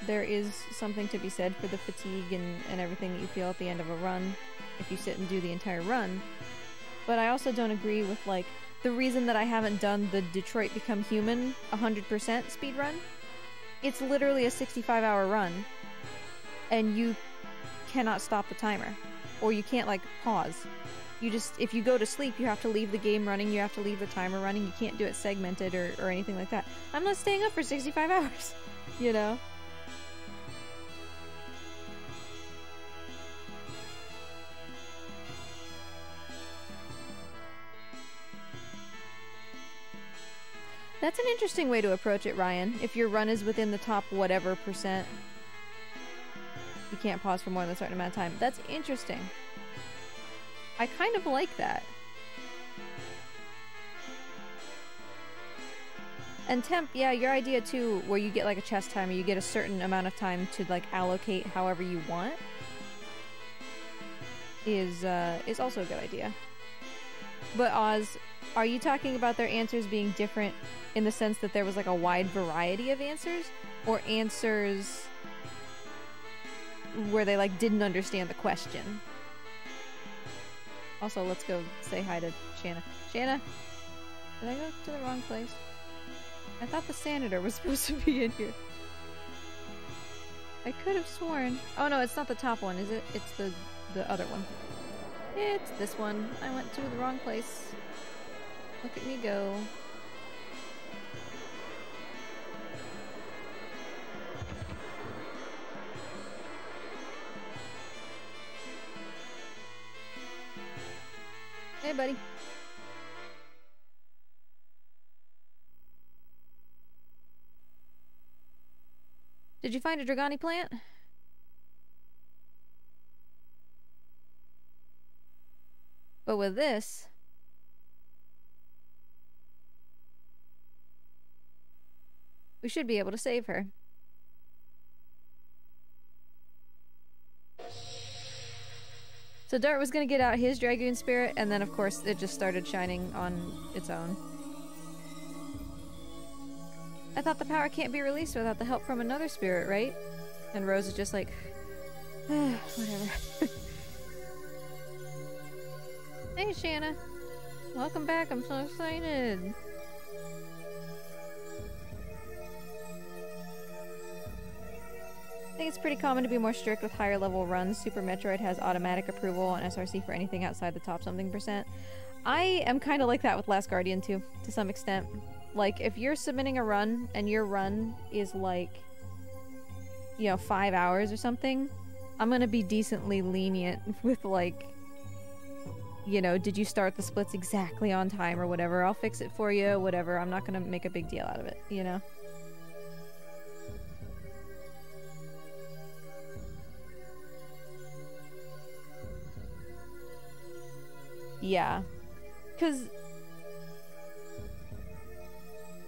There is something to be said for the fatigue and everything that you feel at the end of a run if you sit and do the entire run. But I also don't agree with, like, the reason that I haven't done the Detroit Become Human 100% speedrun. It's literally a 65-hour run, and you cannot stop the timer. Or you can't, like, pause. You just, if you go to sleep, you have to leave the game running, you have to leave the timer running, you can't do it segmented or anything like that. I'm not staying up for 65 hours, you know? That's an interesting way to approach it, Ryan. If your run is within the top whatever percent, you can't pause for more than a certain amount of time. That's interesting. I kind of like that. And Temp, yeah, your idea too, where you get like a chest timer, you get a certain amount of time to like allocate however you want, is also a good idea. But Oz, are you talking about their answers being different in the sense that there was like a wide variety of answers, or answers where they like didn't understand the question? Also, let's go say hi to Shanna. Shanna? Did I go to the wrong place? I thought the Senator was supposed to be in here. I could have sworn. Oh no, it's not the top one, is it? It's the other one. It's this one. I went to the wrong place. Look at me go. Hey, buddy. Did you find a Dragoni plant? But with this... we should be able to save her. So Dart was gonna get out his Dragoon Spirit, and then of course it just started shining on its own. I thought the power can't be released without the help from another spirit, right? And Rose is just like, whatever. Hey Shanna, welcome back, I'm so excited. think it's pretty common to be more strict with higher level runs. Super Metroid has automatic approval on SRC for anything outside the top something %. I am kind of like that with Last Guardian too, to some extent. Like, if you're submitting a run and your run is like, you know, 5 hours or something, I'm gonna be decently lenient with like, you know, did you start the splits exactly on time or whatever? I'll fix it for you, whatever. I'm not gonna make a big deal out of it, you know? Yeah. Because,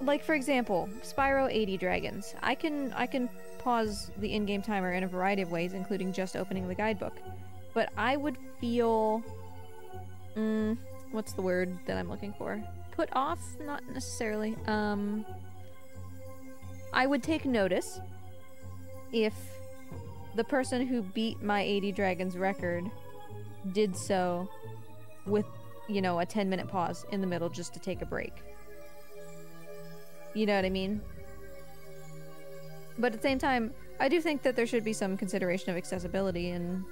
like, for example, Spyro 80 Dragons. I can pause the in-game timer in a variety of ways, including just opening the guidebook. But I would feel... what's the word that I'm looking for? Put off? Not necessarily. I would take notice if the person who beat my 80 Dragons record did so with, you know, a 10-minute pause in the middle just to take a break. You know what I mean? But at the same time, I do think that there should be some consideration of accessibility, and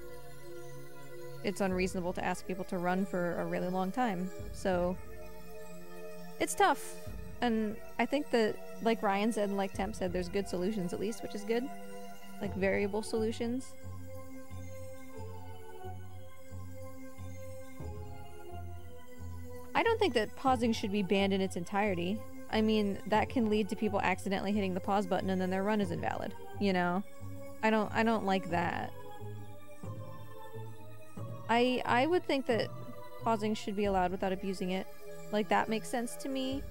it's unreasonable to ask people to run for a really long time. So it's tough. And I think that, like Ryan said and like Temp said, there's good solutions at least, which is good. Like variable solutions. I don't think that pausing should be banned in its entirety. I mean, that can lead to people accidentally hitting the pause button and then their run is invalid, you know? I don't like that. I would think that pausing should be allowed without abusing it. Like, that makes sense to me.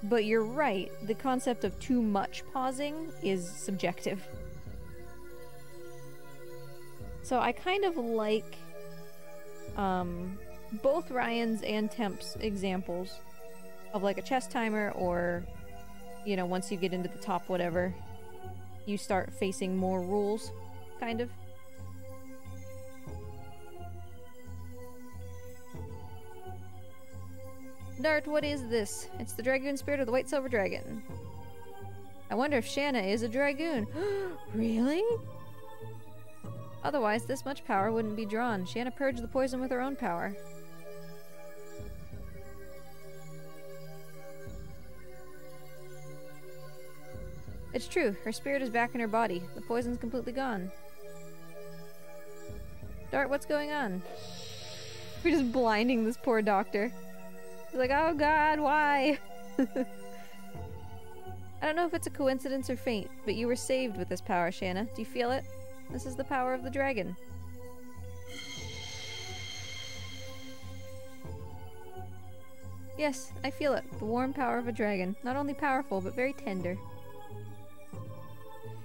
But you're right, the concept of too much pausing is subjective. So I kind of like both Ryan's and Temp's examples of like a chess timer, or, you know, once you get into the top whatever, you start facing more rules, kind of. Dart, what is this? It's the Dragoon spirit of the White Silver Dragon. I wonder if Shanna is a Dragoon. Really? Otherwise, this much power wouldn't be drawn. Shanna purged the poison with her own power. It's true. Her spirit is back in her body. The poison's completely gone. Dart, what's going on? We're just blinding this poor doctor. He's like, oh god, why? I don't know if it's a coincidence or fate, but you were saved with this power, Shanna. Do you feel it? This is the power of the dragon. Yes, I feel it. The warm power of a dragon. Not only powerful, but very tender.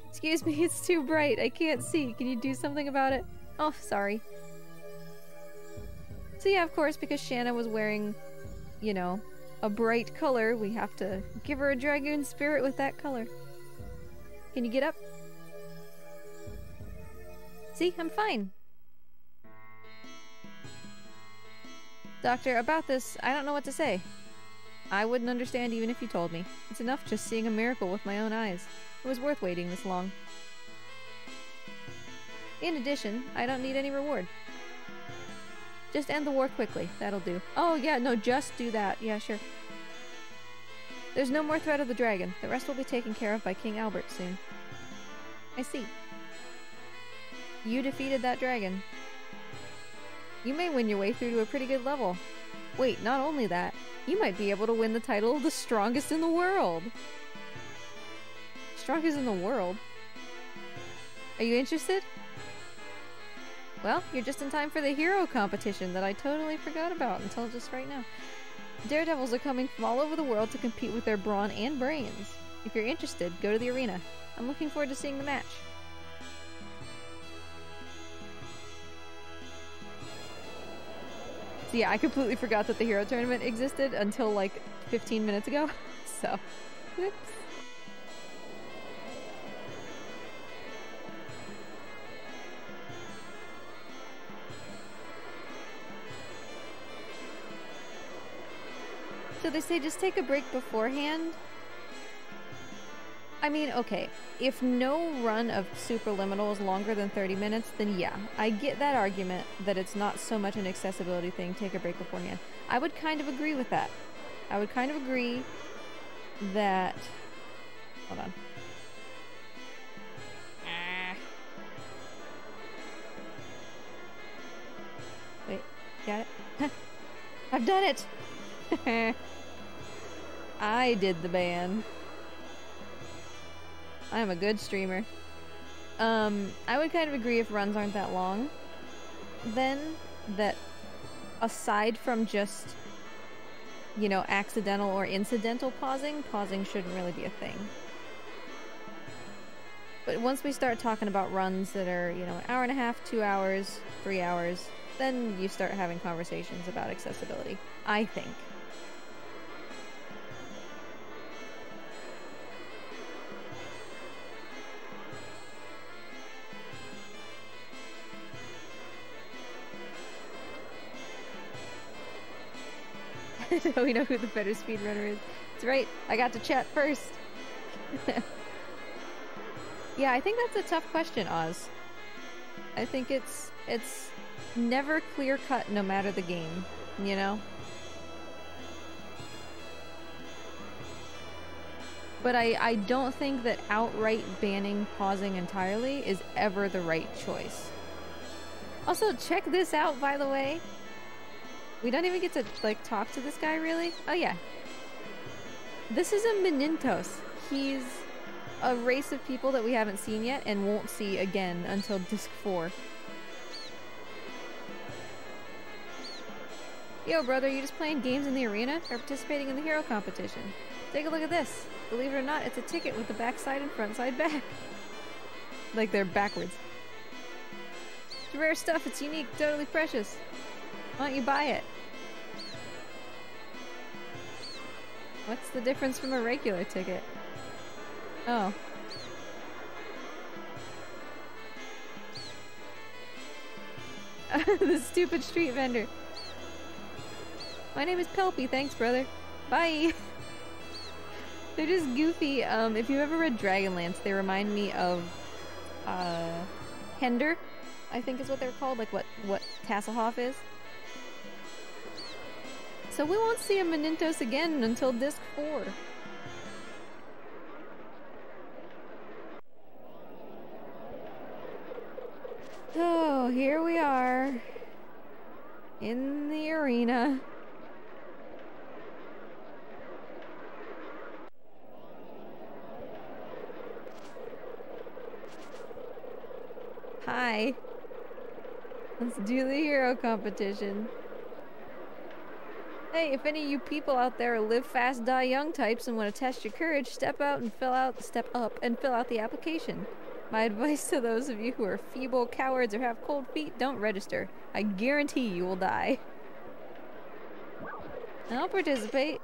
Excuse me, it's too bright. I can't see. Can you do something about it? Oh, sorry. So yeah, of course, because Shanna was wearing, you know, a bright color, we have to give her a Dragoon spirit with that color. Can you get up? See, I'm fine. Doctor, about this, I don't know what to say. I wouldn't understand even if you told me. It's enough just seeing a miracle with my own eyes. It was worth waiting this long. In addition, I don't need any reward. Just end the war quickly. That'll do. Oh, yeah, no, just do that. Yeah, sure. There's no more threat of the dragon. The rest will be taken care of by King Albert soon. I see. You defeated that dragon. You may win your way through to a pretty good level. Wait, not only that, you might be able to win the title of the strongest in the world. Strongest in the world? Are you interested? Well, you're just in time for the hero competition that I totally forgot about until just right now. Daredevils are coming from all over the world to compete with their brawn and brains. If you're interested, go to the arena. I'm looking forward to seeing the match. So yeah, I completely forgot that the hero tournament existed until like 15 minutes ago. So, whoops. So they say just take a break beforehand. I mean, okay, if no run of Superliminal is longer than 30 minutes, then yeah, I get that argument that it's not so much an accessibility thing, take a break beforehand. I would kind of agree with that. I would kind of agree that... Hold on. Wait, got it? I've done it! I did the ban. I'm a good streamer. I would kind of agree if runs aren't that long, then that aside from just, you know, accidental or incidental pausing shouldn't really be a thing. But once we start talking about runs that are, you know, an hour and a half, 2 hours, 3 hours, then you start having conversations about accessibility, I think. We know who the better speedrunner is. That's right, I got to chat first. Yeah, I think that's a tough question, Oz. I think it's never clear-cut no matter the game, you know? But I don't think that outright banning pausing entirely is ever the right choice. Also, check this out, by the way. We don't even get to, like, talk to this guy, really? Oh, yeah. This is a Menintos. He's a race of people that we haven't seen yet and won't see again until Disc 4. Yo, brother, you just playing games in the arena or participating in the hero competition? Take a look at this. Believe it or not, it's a ticket with the backside and front side back. Like they're backwards. It's rare stuff, it's unique, totally precious. Why don't you buy it? What's the difference from a regular ticket? Oh. The stupid street vendor. My name is Pelpy, thanks brother. Bye! They're just goofy. If you've ever read Dragonlance, they remind me of, Hender, I think is what they're called, like what Tasselhoff is. So we won't see a Menintos again until Disc 4. Oh, here we are. In the arena. Hi. Let's do the hero competition. Hey, if any of you people out there are live fast, die young types and want to test your courage, step up and fill out the application. My advice to those of you who are feeble, cowards, or have cold feet, don't register. I guarantee you will die. I'll participate.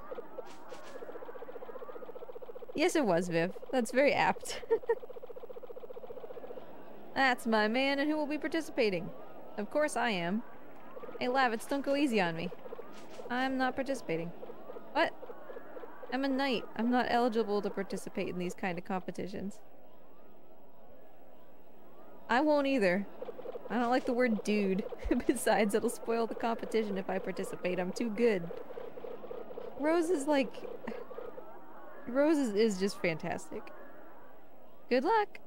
Yes, it was, Viv. That's very apt. That's my man, and who will be participating? Of course I am. Hey, Lavitz, don't go easy on me. I'm not participating. What? I'm a knight. I'm not eligible to participate in these kind of competitions. I won't either. I don't like the word dude. Besides, it'll spoil the competition if I participate. I'm too good. Rose is like... Rose is just fantastic. Good luck.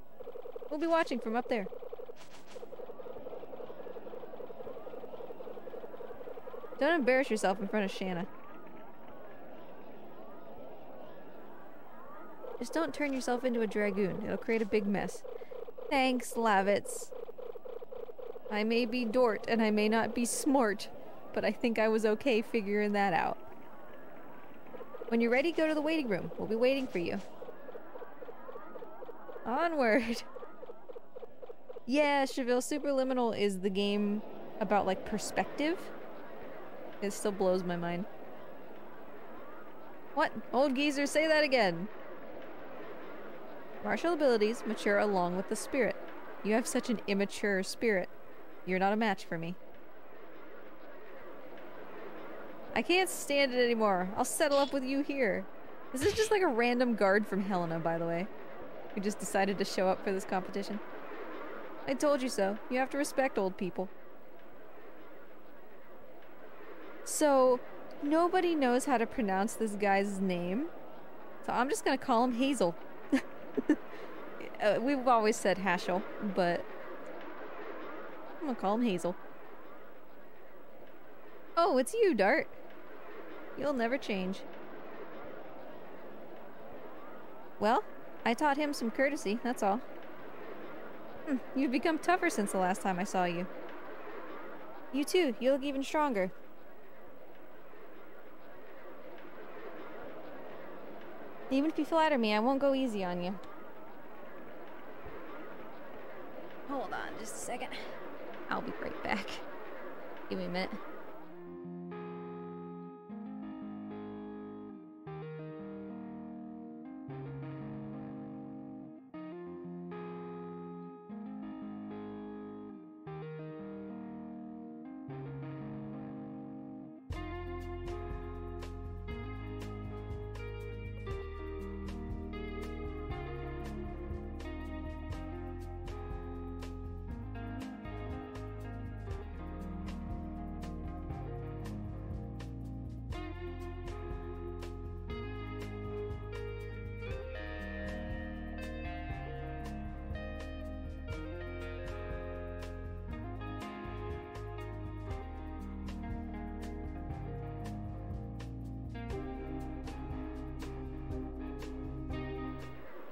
We'll be watching from up there. Don't embarrass yourself in front of Shanna. Just don't turn yourself into a Dragoon. It'll create a big mess. Thanks, Lavitz. I may be Dort and I may not be smart, but I think I was okay figuring that out. When you're ready, go to the waiting room. We'll be waiting for you. Onward! Yeah, Cheville, Superliminal is the game about, like, perspective. It still blows my mind. What? Old geezer, say that again! Martial abilities mature along with the spirit. You have such an immature spirit. You're not a match for me. I can't stand it anymore. I'll settle up with you here. This is just like a random guard from Helena, by the way. who just decided to show up for this competition. I told you so. You have to respect old people. So, nobody knows how to pronounce this guy's name. So I'm just gonna call him Hazel. We've always said Hashel, but I'm gonna call him Hazel. Oh, it's you, Dart. You'll never change. Well, I taught him some courtesy, that's all. You've become tougher since the last time I saw you. You too, you look even stronger. Even if you flatter me, I won't go easy on you. Hold on just a second. I'll be right back. Give me a minute.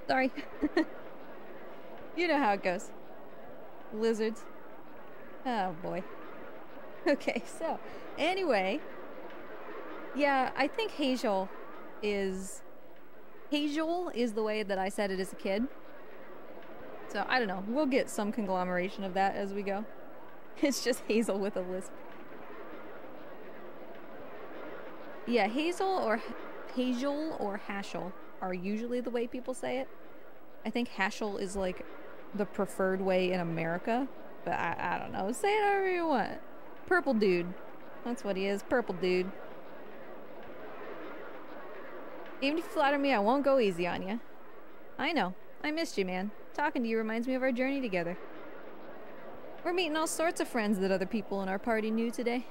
Sorry. You know how it goes. Lizards. Oh boy. Okay, so anyway, yeah, I think Hazel is the way that I said it as a kid. So I don't know. We'll get some conglomeration of that as we go. It's just Hazel with a lisp. Yeah, Hazel or Hashel are usually the way people say it. I think Hashel is like the preferred way in America, but I don't know. Say it however you want. Purple dude. That's what he is. Purple dude. Even if you flatter me, I won't go easy on you. I know. I missed you, man. Talking to you reminds me of our journey together. We're meeting all sorts of friends that other people in our party knew today.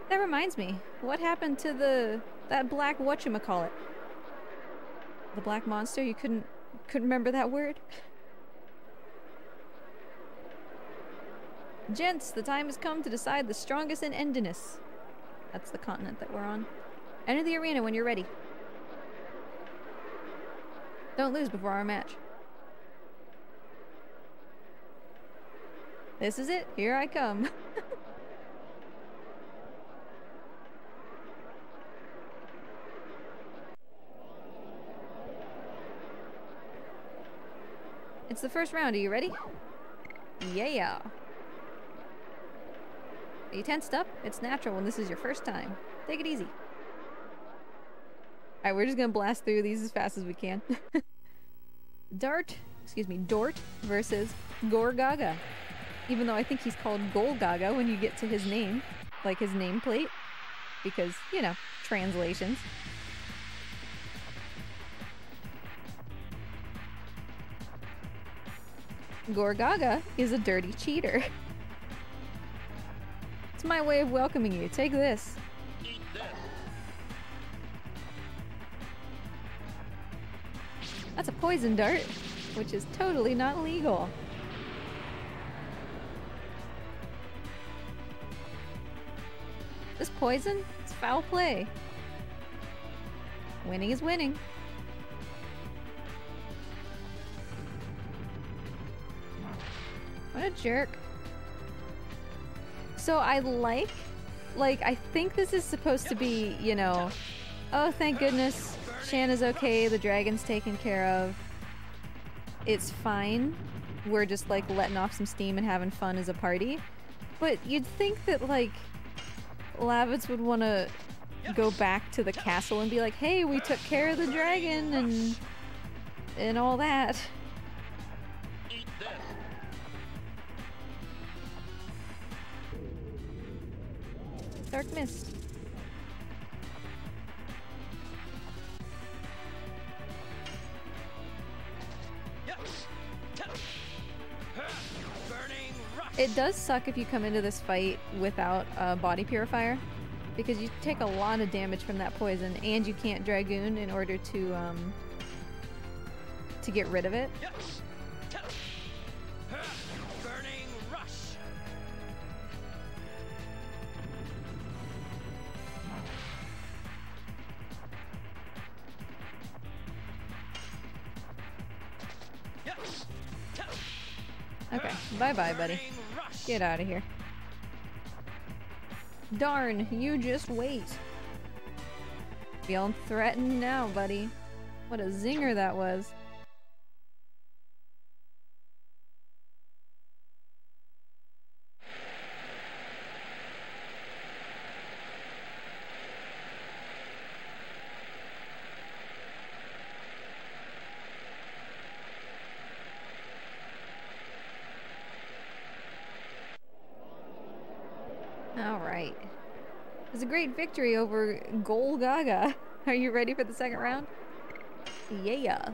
That reminds me. What happened to that black whatchamacallit? The black monster? You couldn't remember that word? Gents, the time has come to decide the strongest in Endinus. That's the continent that we're on. Enter the arena when you're ready. Don't lose before our match. This is it. Here I come. It's the first round. Are you ready? Yeah. Are you tensed up? It's natural when this is your first time. Take it easy. Alright, we're just gonna blast through these as fast as we can. Dort versus Gorgaga. Even though I think he's called Golgaga when you get to his name. Like his nameplate. Because, you know, translations. Gorgaga is a dirty cheater. It's my way of welcoming you. Take this. Eat this. That's a poison dart, which is totally not legal. This poison? It's foul play. Winning is winning. What a jerk. So I like, I think this is supposed to be, you know, oh, thank goodness, Shanna's okay, the dragon's taken care of. It's fine. We're just, like, letting off some steam and having fun as a party. But you'd think that, like, Lavitz would want to go back to the castle and be like, hey, we took care of the dragon and all that. Eat this. Dark Mist. It does suck if you come into this fight without a body purifier, because you take a lot of damage from that poison, and you can't Dragoon in order to get rid of it. Burning rush. Okay, bye-bye, buddy. Burning rush. Get out of here. Darn, you just wait. Feeling threatened now, buddy. What a zinger that was. Alright. It was a great victory over Gol Gaga. Are you ready for the second round? Yeah.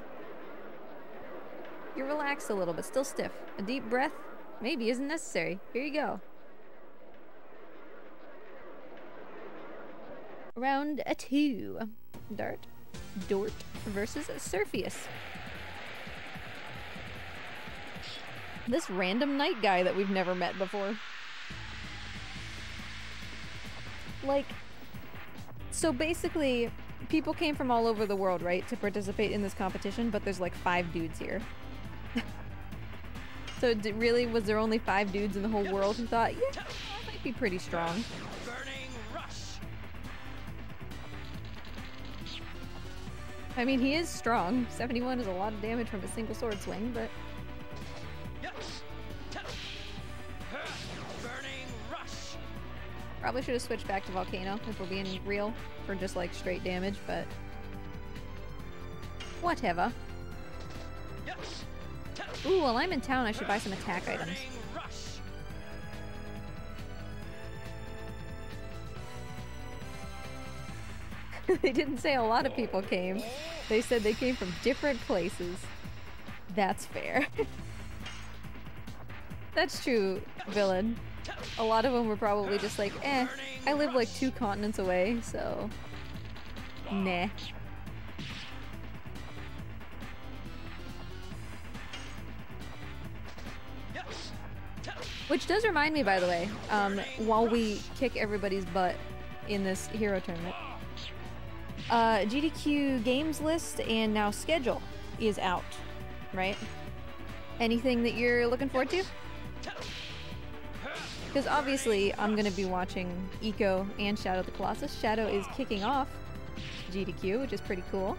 You're relaxed a little, but still stiff. A deep breath maybe isn't necessary. Here you go. Round 2. Dort versus Surfius. This random knight guy that we've never met before. Like, so basically, people came from all over the world, right, to participate in this competition, but there's like 5 dudes here. So really, was there only 5 dudes in the whole world who thought, yeah, that might be pretty strong? Burning rush. I mean, he is strong. 71 is a lot of damage from a single sword swing, but... Burning rush. Probably should have switched back to Volcano, if we're being real, for just like straight damage, but... whatever. Ooh, while I'm in town, I should buy some attack items. Burning rush. They didn't say a lot of people came. They said they came from different places. That's fair. That's true, villain. A lot of them were probably just like, eh, I live like 2 continents away, so... nah. Which does remind me, by the way, while we kick everybody's butt in this hero tournament, GDQ games list and now schedule is out, right? Anything that you're looking forward to? Because obviously I'm going to be watching Eco and Shadow the Colossus. Shadow is kicking off GDQ, which is pretty cool.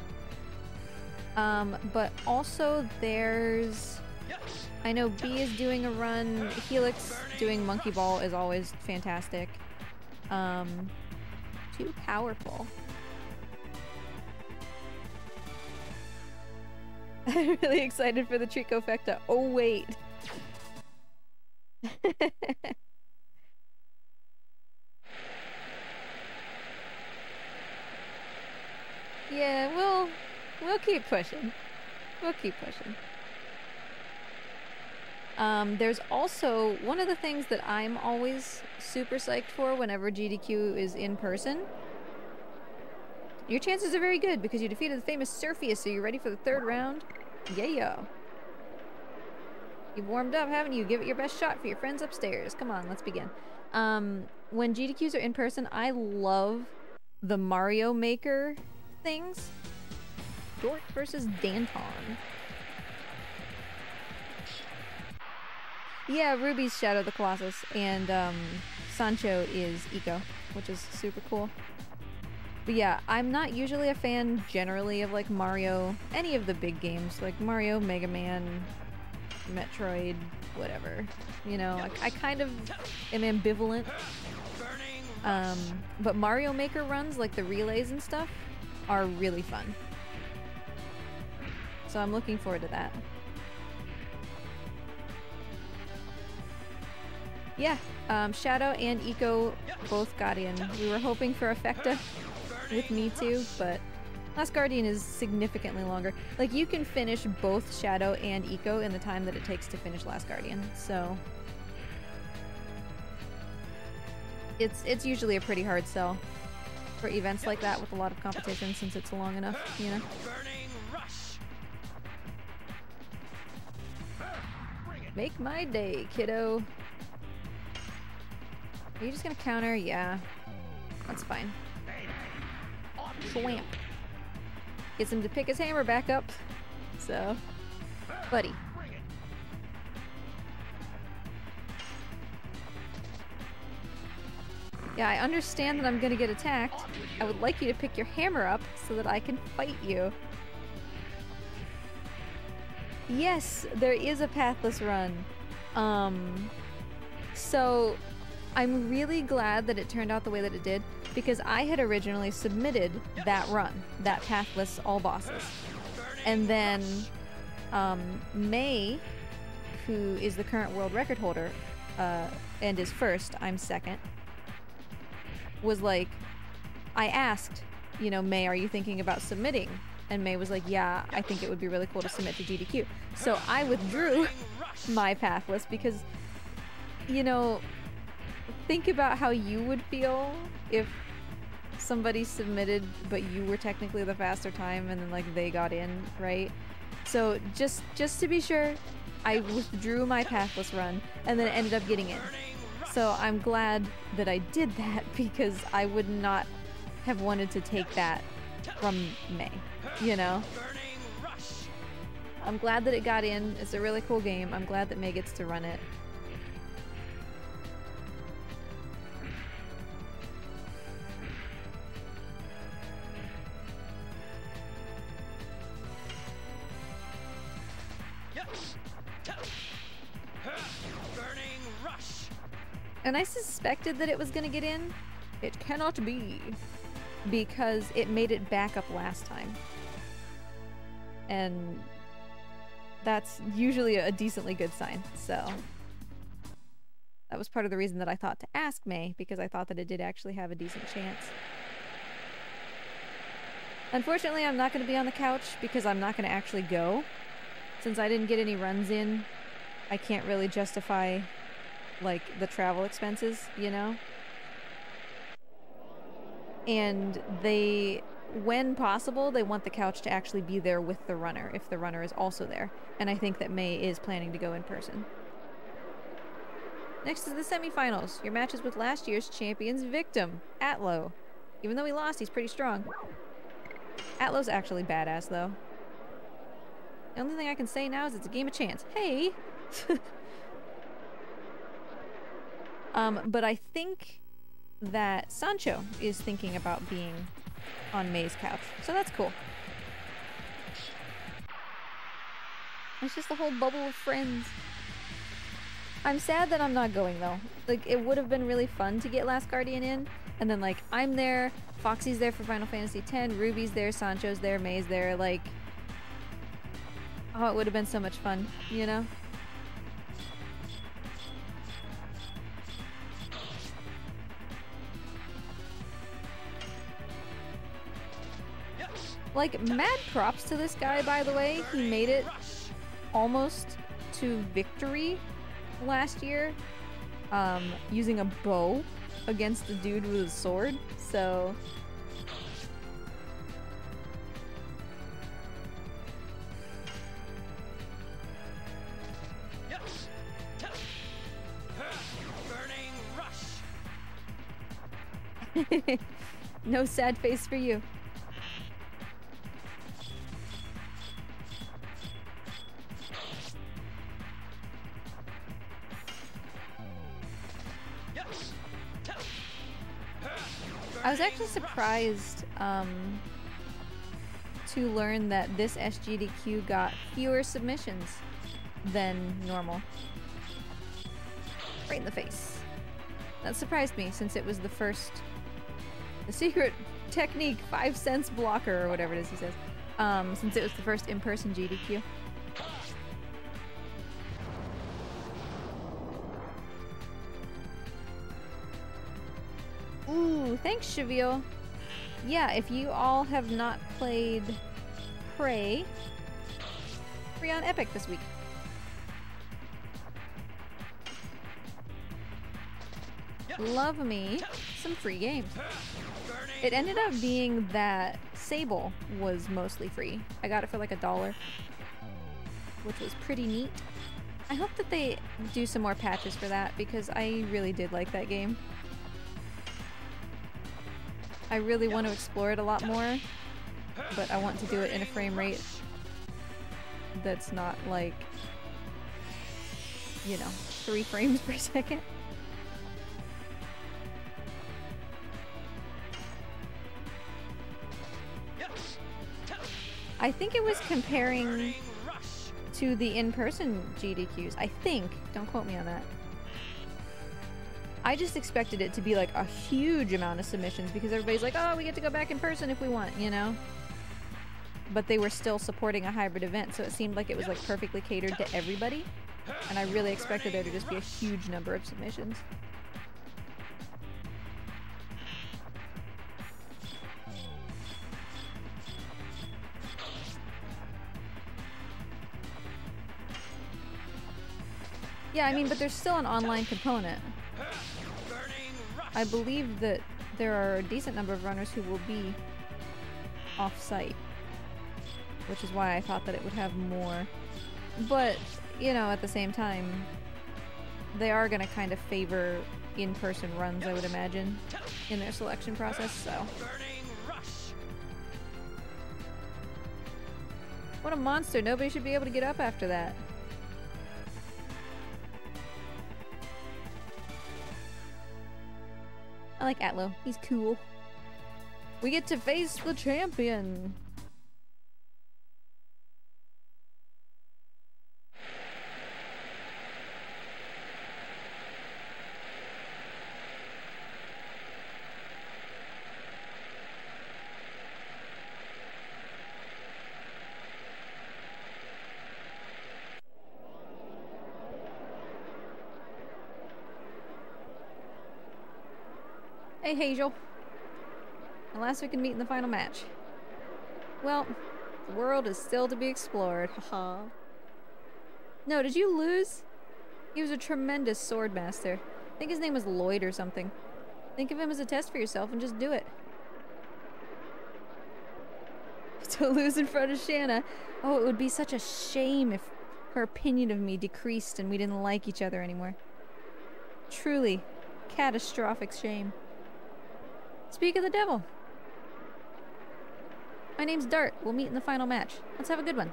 But also there's... I know B is doing a run. Helix doing Monkey Ball is always fantastic. Too powerful. I'm really excited for the Tricofecta. Oh, wait. Yeah, we'll keep pushing. We'll keep pushing. There's also one of the things that I'm always super psyched for whenever GDQ is in person. Your chances are very good because you defeated the famous Surfius, so you're ready for the 3rd round? Yeah. You've warmed up, haven't you? Give it your best shot for your friends upstairs. Come on, let's begin. When GDQs are in person, I love the Mario Maker things. Dort versus Danton. Yeah, Ruby's Shadow the Colossus, and Sancho is Eco, which is super cool. But yeah, I'm not usually a fan generally of like Mario, any of the big games, like Mario, Mega Man, Metroid, whatever. You know, I kind of am ambivalent. But Mario Maker runs, like the relays and stuff, are really fun. So I'm looking forward to that. Yeah, Shadow and Eco both got in. We were hoping for Effecta with me too, but Last Guardian is significantly longer. Like, you can finish both Shadow and Eco in the time that it takes to finish Last Guardian, so It's usually a pretty hard sell for events like that with a lot of competition since it's long enough, you know? Burning rush. Make my day, kiddo. Are you just gonna counter? Yeah. That's fine. Swamp. Gets him to pick his hammer back up. So, buddy. Yeah, I understand that I'm gonna get attacked. I would like you to pick your hammer up so that I can fight you. Yes, there is a pathless run. So I'm really glad that it turned out the way that it did because I had originally submitted that run, that pathless all bosses. And then May, who is the current world record holder and is first, I'm second, was like, I asked, you know, May, are you thinking about submitting? And May was like, yeah, I think it would be really cool to submit to GDQ. So I withdrew my pathless because, you know, think about how you would feel if somebody submitted but you were technically the faster time and then like they got in, right? So just to be sure, I withdrew my pathless run and then ended up getting in. So I'm glad that I did that because I would not have wanted to take that from May, you know? I'm glad that it got in. It's a really cool game. I'm glad that May gets to run it. Burning rush. And I suspected that it was gonna get in. It cannot be. Because it made it back up last time. And that's usually a decently good sign, so. That was part of the reason that I thought to ask May, because I thought that it did actually have a decent chance. Unfortunately, I'm not going to be on the couch because I'm not going to actually go. Since I didn't get any runs in, I can't really justify, like, the travel expenses, you know? And they, when possible, they want the couch to actually be there with the runner, if the runner is also there. And I think that May is planning to go in person. Next is the semifinals. Your matches with last year's champions Victim, Atlo. Even though he lost, he's pretty strong. Atlo's actually badass, though. The only thing I can say now is it's a game of chance. Hey! But I think that Sancho is thinking about being on May's couch. So that's cool. It's just a whole bubble of friends. I'm sad that I'm not going, though. Like, it would have been really fun to get Last Guardian in. And then, like, I'm there, Foxy's there for Final Fantasy X, Ruby's there, Sancho's there, May's there, like... Oh, it would have been so much fun, you know? Like, mad props to this guy, by the way. He made it almost to victory last year, using a bow against a dude with a sword, so... Burning rush. No sad face for you. I was actually surprised to learn that this SGDQ got fewer submissions than normal. Right in the face. That surprised me since it was the first... The secret technique 5 cents blocker or whatever it is he says. Since it was the first in-person GDQ. Ooh, thanks, Shavil. Yeah, if you all have not played Prey, free on Epic this week. love me some free games. Burning It ended up being that Sable was mostly free. I got it for like $1, which was pretty neat. I hope that they do some more patches for that because I really did like that game. I really want to explore it a lot more, but I want to do it in a frame rate that's not like, you know, 3 frames per second. I think it was comparing Burning rush. to the in-person GDQs. I think. Don't quote me on that. I just expected it to be like a huge amount of submissions because everybody's like, oh, we get to go back in person if we want, you know? But they were still supporting a hybrid event, so it seemed like it was like perfectly catered to everybody. And I really expected there to just be a huge number of submissions. Yeah, I mean, but there's still an online component. Burning rush. I believe that there are a decent number of runners who will be off-site, which is why I thought that it would have more. But, you know, at the same time, they are going to kind of favor in-person runs, I would imagine, in their selection process, so. Burning rush. What a monster. Nobody should be able to get up after that. I like Atlo. He's cool. We get to face the champion. Hey, Hazel. Unless we can meet in the final match. Well, the world is still to be explored. Haha. No, did you lose? He was a tremendous sword master. I think his name was Lloyd or something. Think of him as a test for yourself and just do it. To lose in front of Shanna. Oh, it would be such a shame if her opinion of me decreased and we didn't like each other anymore. Truly, catastrophic shame. Speak of the devil. My name's Dart. We'll meet in the final match. Let's have a good one.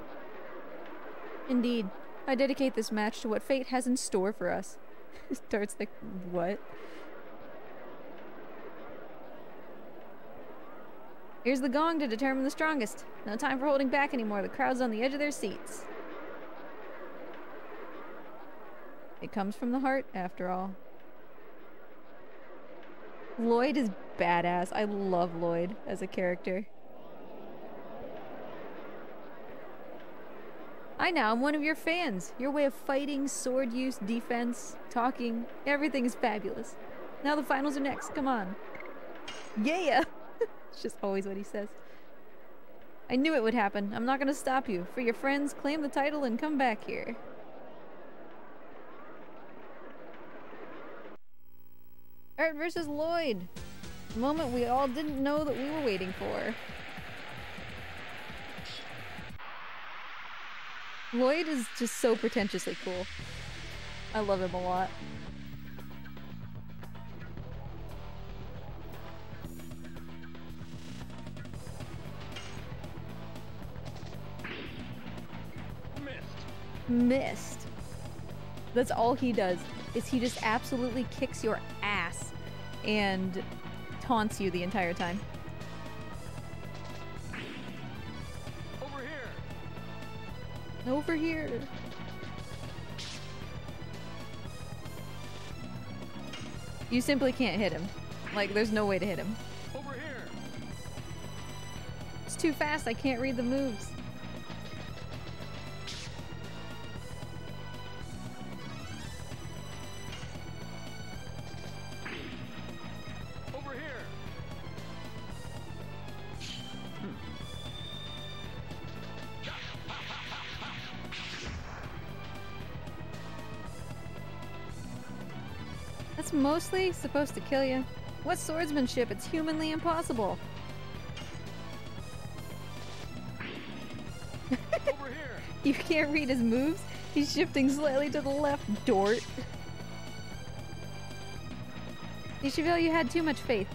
Indeed. I dedicate this match to what fate has in store for us. Dart's like, what? Here's the gong to determine the strongest. No time for holding back anymore. The crowd's on the edge of their seats. It comes from the heart, after all. Lloyd is badass. I love Lloyd as a character. I know, I'm one of your fans. Your way of fighting, sword use, defense, talking, everything is fabulous. Now the finals are next, come on. Yeah! It's just always what he says. I knew it would happen. I'm not gonna stop you. For your friends, claim the title and come back here. Art versus Lloyd. The moment we all didn't know that we were waiting for. Lloyd is just so pretentiously cool. I love him a lot. Missed. That's all he does, is he just absolutely kicks your ass and taunts you the entire time. Over here. Over here. You simply can't hit him. Like, there's no way to hit him. Over here. It's too fast, I can't read the moves. Over here. That's mostly supposed to kill you. What swordsmanship? It's humanly impossible. Over here. You can't read his moves? He's shifting slightly to the left, Dort. Ishivel, you had too much faith.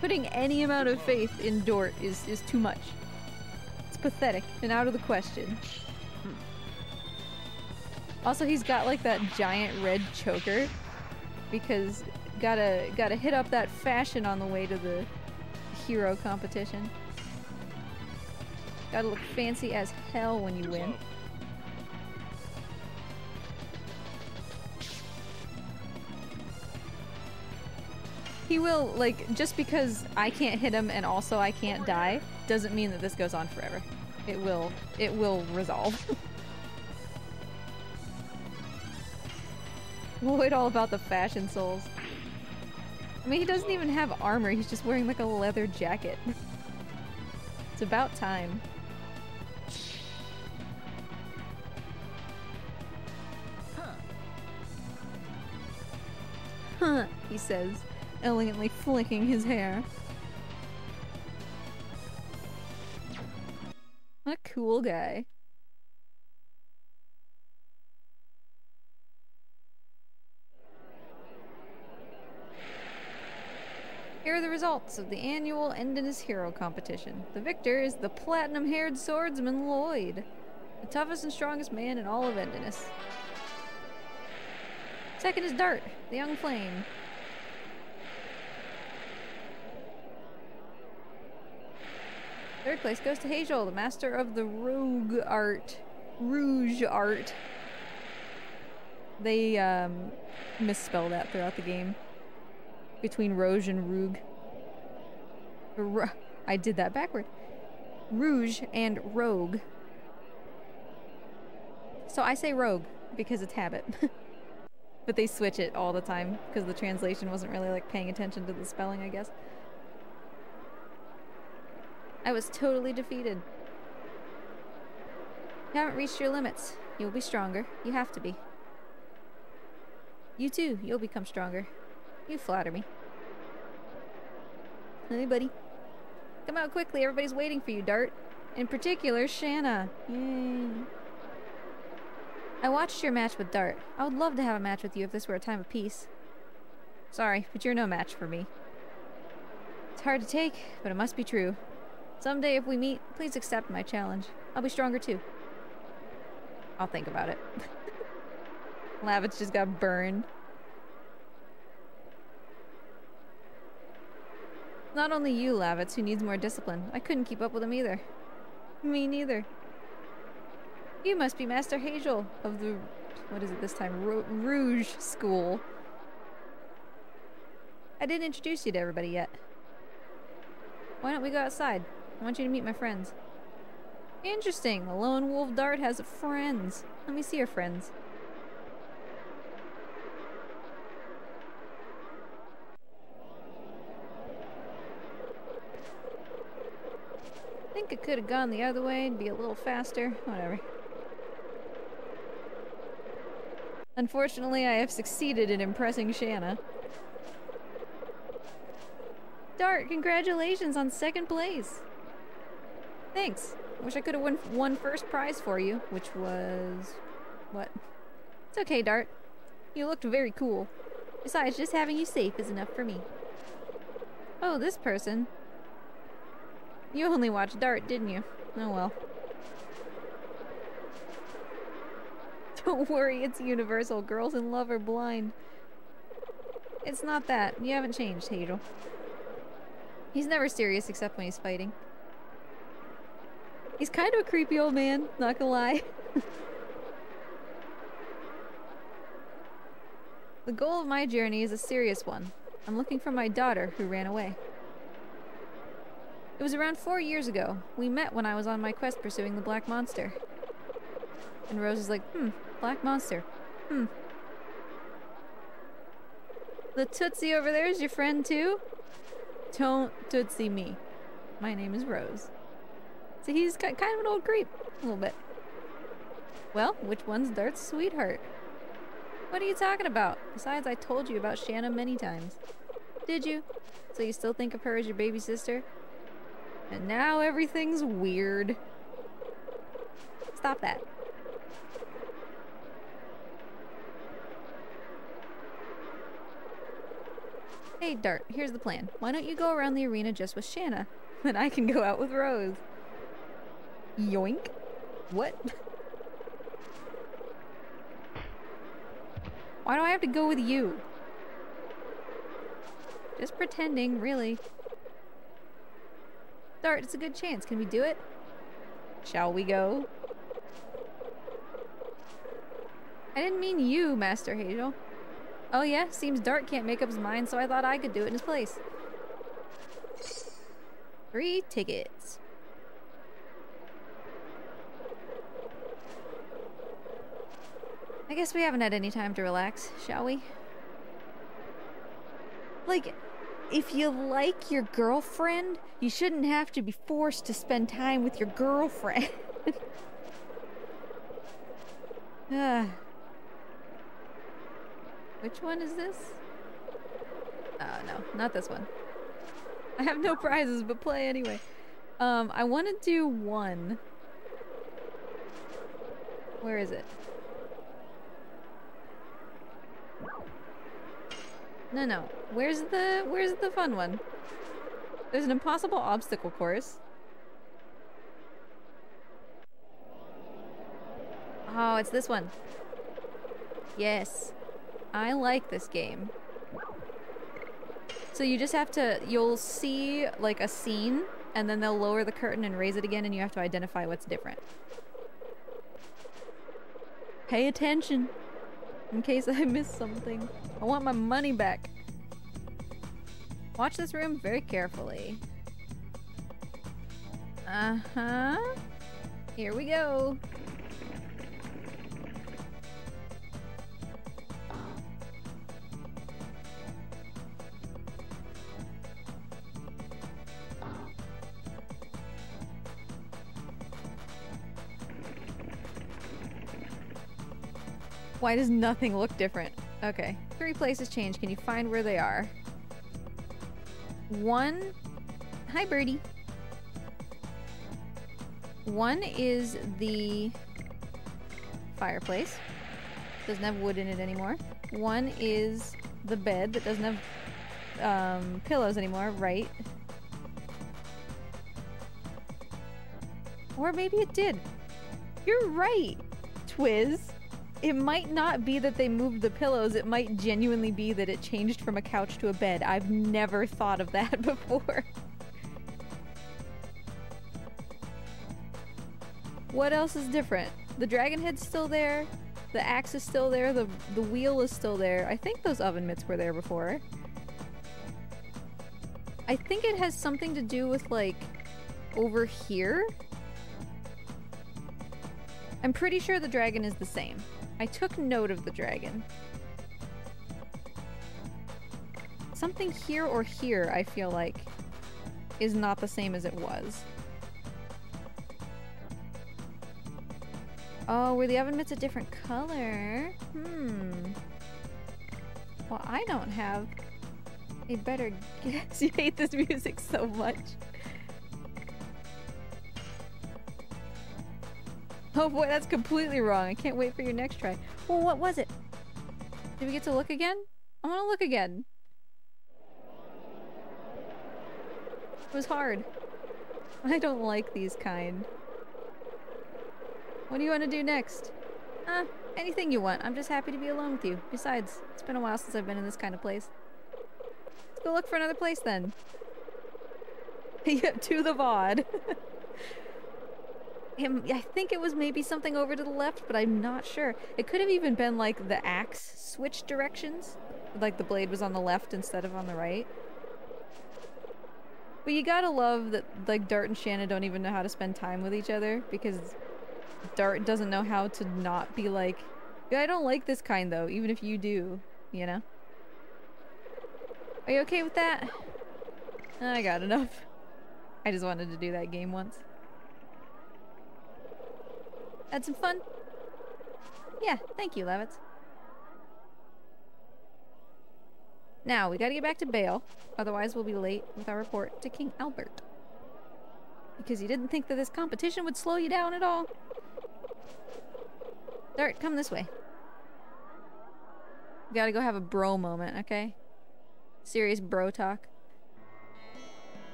Putting any amount of faith in Dort is too much. It's pathetic and out of the question. Also, he's got like that giant red choker because gotta hit up that fashion on the way to the hero competition. Gotta look fancy as hell when you win. He will, like, just because I can't hit him and also I can't die, doesn't mean that this goes on forever. It will resolve. Lloyd all about the fashion souls. I mean, he doesn't even have armor, he's just wearing like a leather jacket. It's about time. Huh, he says, elegantly flicking his hair. What a cool guy. Here are the results of the annual Endiness Hero Competition. The victor is the platinum-haired swordsman Lloyd, the toughest and strongest man in all of Endiness. Second is Dart, the young flame. Third place goes to Hazel, the master of the Rouge art. They misspell that throughout the game. Between Rouge and Rogue. I did that backward. Rouge and Rogue. So I say Rogue because it's habit. But they switch it all the time because the translation wasn't really like paying attention to the spelling, I guess. I was totally defeated. You haven't reached your limits. You'll be stronger. You have to be. You too, you'll become stronger. You flatter me. Hey, buddy. Come out quickly, everybody's waiting for you, Dart. In particular, Shanna. Yay. I watched your match with Dart. I would love to have a match with you if this were a time of peace. Sorry, but you're no match for me. It's hard to take, but it must be true. Someday if we meet, please accept my challenge. I'll be stronger too. I'll think about it. Lavitz just got burned. Not only you, Lavitz, who needs more discipline. I couldn't keep up with him either. Me neither. You must be Master Hazel of the... what is it this time? Rouge School. I didn't introduce you to everybody yet. Why don't we go outside? I want you to meet my friends. Interesting. The lone wolf Dart has friends. Let me see your friends. I think I could have gone the other way and be a little faster. Whatever. Unfortunately, I have succeeded in impressing Shanna. Dart, congratulations on second place. Thanks. I wish I could have won first prize for you, which was... what? It's okay, Dart. You looked very cool. Besides, just having you safe is enough for me. Oh, this person. You only watched Dart, didn't you? Oh well. Don't worry, it's universal. Girls in love are blind. It's not that. You haven't changed, Hazel. He's never serious except when he's fighting. He's kind of a creepy old man, not gonna lie. The goal of my journey is a serious one. I'm looking for my daughter who ran away. It was around 4 years ago. We met when I was on my quest pursuing the Black Monster. And Rose is like, Black Monster. The Tootsie over there is your friend too? Don't Tootsie me. My name is Rose. So he's kind of an old creep. A little bit. Well, which one's Dart's sweetheart? What are you talking about? Besides, I told you about Shanna many times. Did you? So you still think of her as your baby sister? And now everything's weird. Stop that. Hey, Dart, here's the plan. Why don't you go around the arena just with Shanna? Then I can go out with Rose. Yoink. What? Why do I have to go with you? Just pretending, really. Dart, it's a good chance. Can we do it? Shall we go? I didn't mean you, Master Hazel. Oh yeah? Seems Dart can't make up his mind, so I thought I could do it in his place. 3 tickets. I guess we haven't had any time to relax, shall we? Like, if you like your girlfriend, you shouldn't have to be forced to spend time with your girlfriend. Which one is this? Oh, no, not this one. I have no prizes, but play anyway. I want to do one. Where is it? No. Where's the fun one? There's an impossible obstacle course. Oh, it's this one. Yes. I like this game. So you just have to, you'll see like a scene and then they'll lower the curtain and raise it again and you have to identify what's different. Pay attention in case I miss something. I want my money back. Watch this room very carefully. Uh-huh. Here we go. Why does nothing look different? Okay. 3 places change. Can you find where they are? 1... Hi, birdie. 1 is the fireplace. Doesn't have wood in it anymore. 1 is the bed that doesn't have pillows anymore, right? Or maybe it did. You're right, Twiz. It might not be that they moved the pillows, it might genuinely be that it changed from a couch to a bed. I've never thought of that before. What else is different? The dragon head's still there, the axe is still there, the wheel is still there. I think those oven mitts were there before. I think it has something to do with, like, over here? I'm pretty sure the dragon is the same. I took note of the dragon. Something here or here, I feel like, is not the same as it was. Oh, were the oven mitts a different color? Well, I don't have a better guess. You hate this music so much. Oh boy, that's completely wrong. I can't wait for your next try. Well, what was it? Did we get to look again? I want to look again. It was hard. I don't like these kind. What do you want to do next? Anything you want. I'm just happy to be alone with you. Besides, it's been a while since I've been in this kind of place. Let's go look for another place then. Yep, to the VOD. I think it was maybe something over to the left, but I'm not sure. It could have even been like the axe switched directions. Like the blade was on the left instead of on the right. But you gotta love that like Dart and Shanna don't even know how to spend time with each other, because Dart doesn't know how to not be like, yeah, I don't like this kind though, even if you do, you know? Are you okay with that? I got enough. I just wanted to do that game once. Had some fun? Yeah, thank you, Levitz. Now, we gotta get back to Bale, otherwise we'll be late with our report to King Albert. Because you didn't think that this competition would slow you down at all. Dart, come this way. We gotta go have a bro moment, okay? Serious bro talk.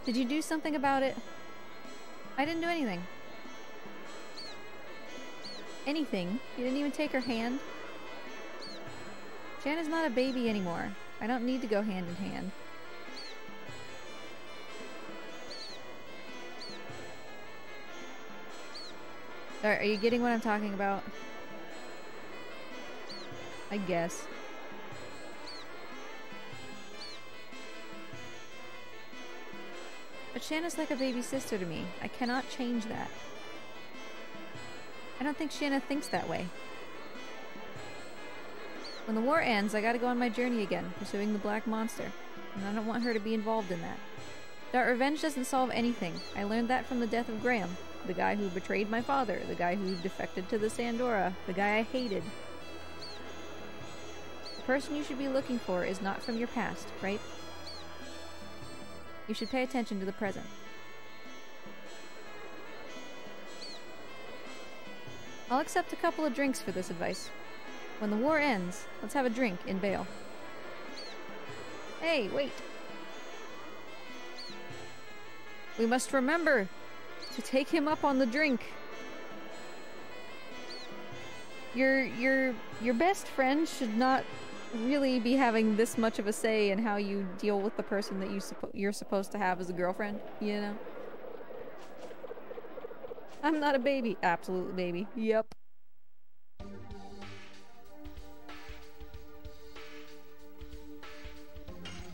Did you do something about it? I didn't do anything. Anything? You didn't even take her hand? Shanna's not a baby anymore. I don't need to go hand in hand. Are you getting what I'm talking about? I guess. But Shanna's like a baby sister to me. I cannot change that. I don't think Shanna thinks that way. When the war ends, I gotta go on my journey again, pursuing the Black Monster. And I don't want her to be involved in that. That revenge doesn't solve anything. I learned that from the death of Graham. The guy who betrayed my father. The guy who defected to the Sandora. The guy I hated. The person you should be looking for is not from your past, right? You should pay attention to the present. I'll accept a couple of drinks for this advice. When the war ends, let's have a drink in Bale. Hey, wait! We must remember to take him up on the drink. Your best friend should not really be having this much of a say in how you deal with the person that you're supposed to have as a girlfriend, you know? I'm not a baby. Absolute baby. Yep.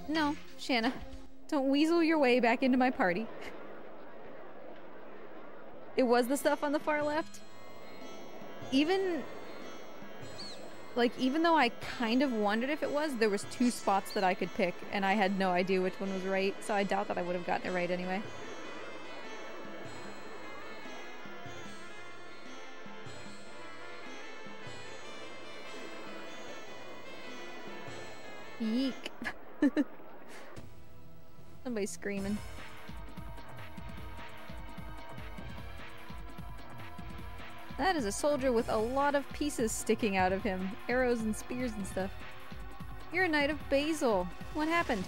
No, Shanna. Don't weasel your way back into my party. It was the stuff on the far left. Even though I kind of wondered if it was, there was 2 spots that I could pick, and I had no idea which one was right, so I doubt that I would have gotten it right anyway. Yeek. Somebody's screaming. That is a soldier with a lot of pieces sticking out of him. Arrows and spears and stuff. You're a knight of Basil. What happened?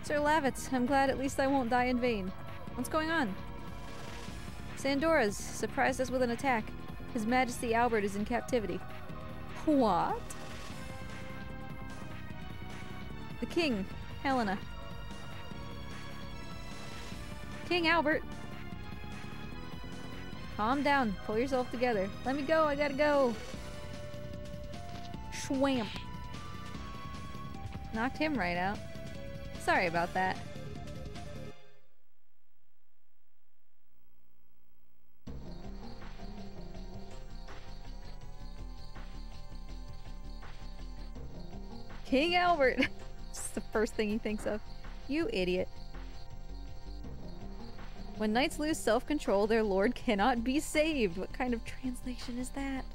Sir Lavitz, I'm glad at least I won't die in vain. What's going on? Sandora's surprised us with an attack. His Majesty Albert is in captivity. What? The king, Helena. King Albert! Calm down. Pull yourself together. Let me go. I gotta go. Schwamp. Knocked him right out. Sorry about that. King Albert! It's the first thing he thinks of. You idiot. When knights lose self-control, their lord cannot be saved. What kind of translation is that?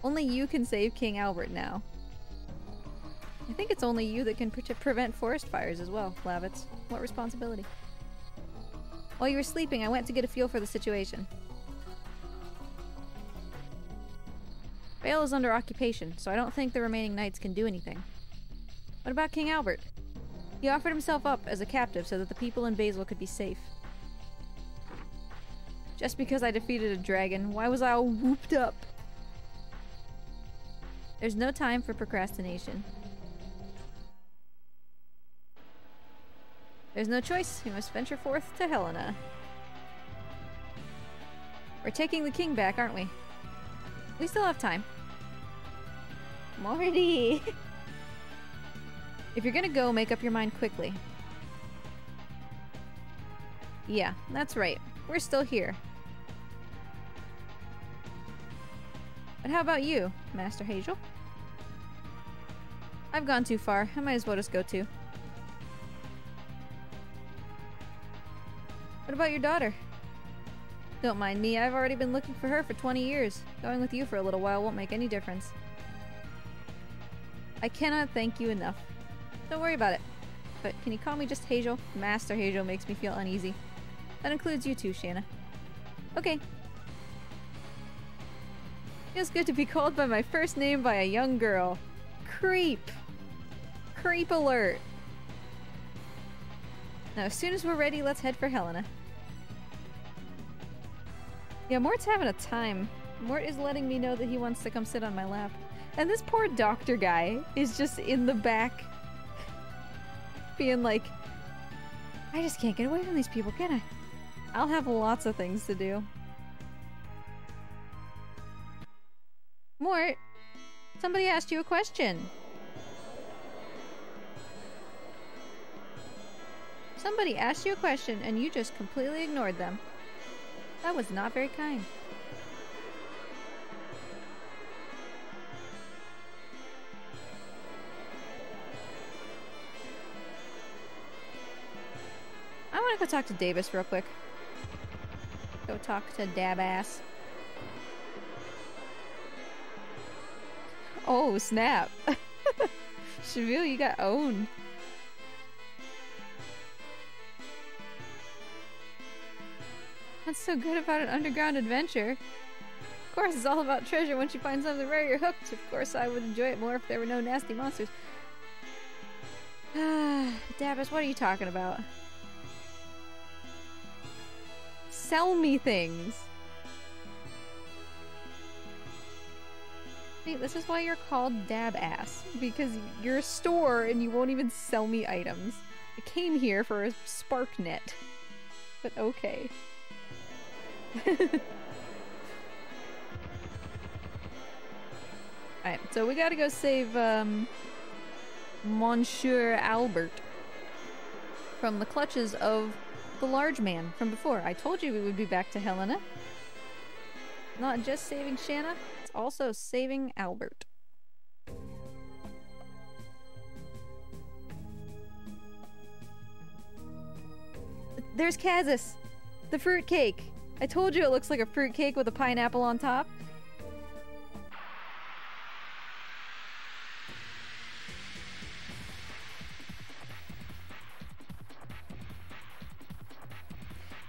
Only you can save King Albert now. I think it's only you that can prevent forest fires as well, Lavitz. What responsibility? While you were sleeping, I went to get a feel for the situation. Vale is under occupation, so I don't think the remaining knights can do anything. What about King Albert? He offered himself up as a captive so that the people in Basil could be safe. Just because I defeated a dragon, why was I all whooped up? There's no time for procrastination. There's no choice. We must venture forth to Helena. We're taking the king back, aren't we? We still have time. Morty! If you're gonna go, make up your mind quickly. Yeah, that's right. We're still here. But how about you, Master Hazel? I've gone too far. I might as well just go too. What about your daughter? Don't mind me, I've already been looking for her for 20 years. Going with you for a little while won't make any difference. I cannot thank you enough. Don't worry about it. But can you call me just Hazel? Master Hazel makes me feel uneasy. That includes you too, Shanna. Okay. Feels good to be called by my first name by a young girl. Creep. Creep alert. Now, as soon as we're ready, let's head for Helena. Yeah, Mort's having a time. Mort is letting me know that he wants to come sit on my lap. And this poor doctor guy is just in the back being like, I just can't get away from these people, can I? I'll have lots of things to do. Mort, somebody asked you a question. Somebody asked you a question and you just completely ignored them. That was not very kind. I want to go talk to Davis real quick. Go talk to Dabass. Oh, snap. Shavil, you got owned. What's so good about an underground adventure? Of course, it's all about treasure. Once you find something rare, you're hooked. Of course, I would enjoy it more if there were no nasty monsters. Davis, what are you talking about? Sell me things. Hey, this is why you're called Dabass. Because you're a store and you won't even sell me items. I came here for a spark net. But okay. Alright, so we gotta go save Monsieur Albert from the clutches of the large man from before. I told you we would be back to Helena. Not just saving Shanna, it's also saving Albert. There's Kazis! The fruitcake! I told you it looks like a fruitcake with a pineapple on top.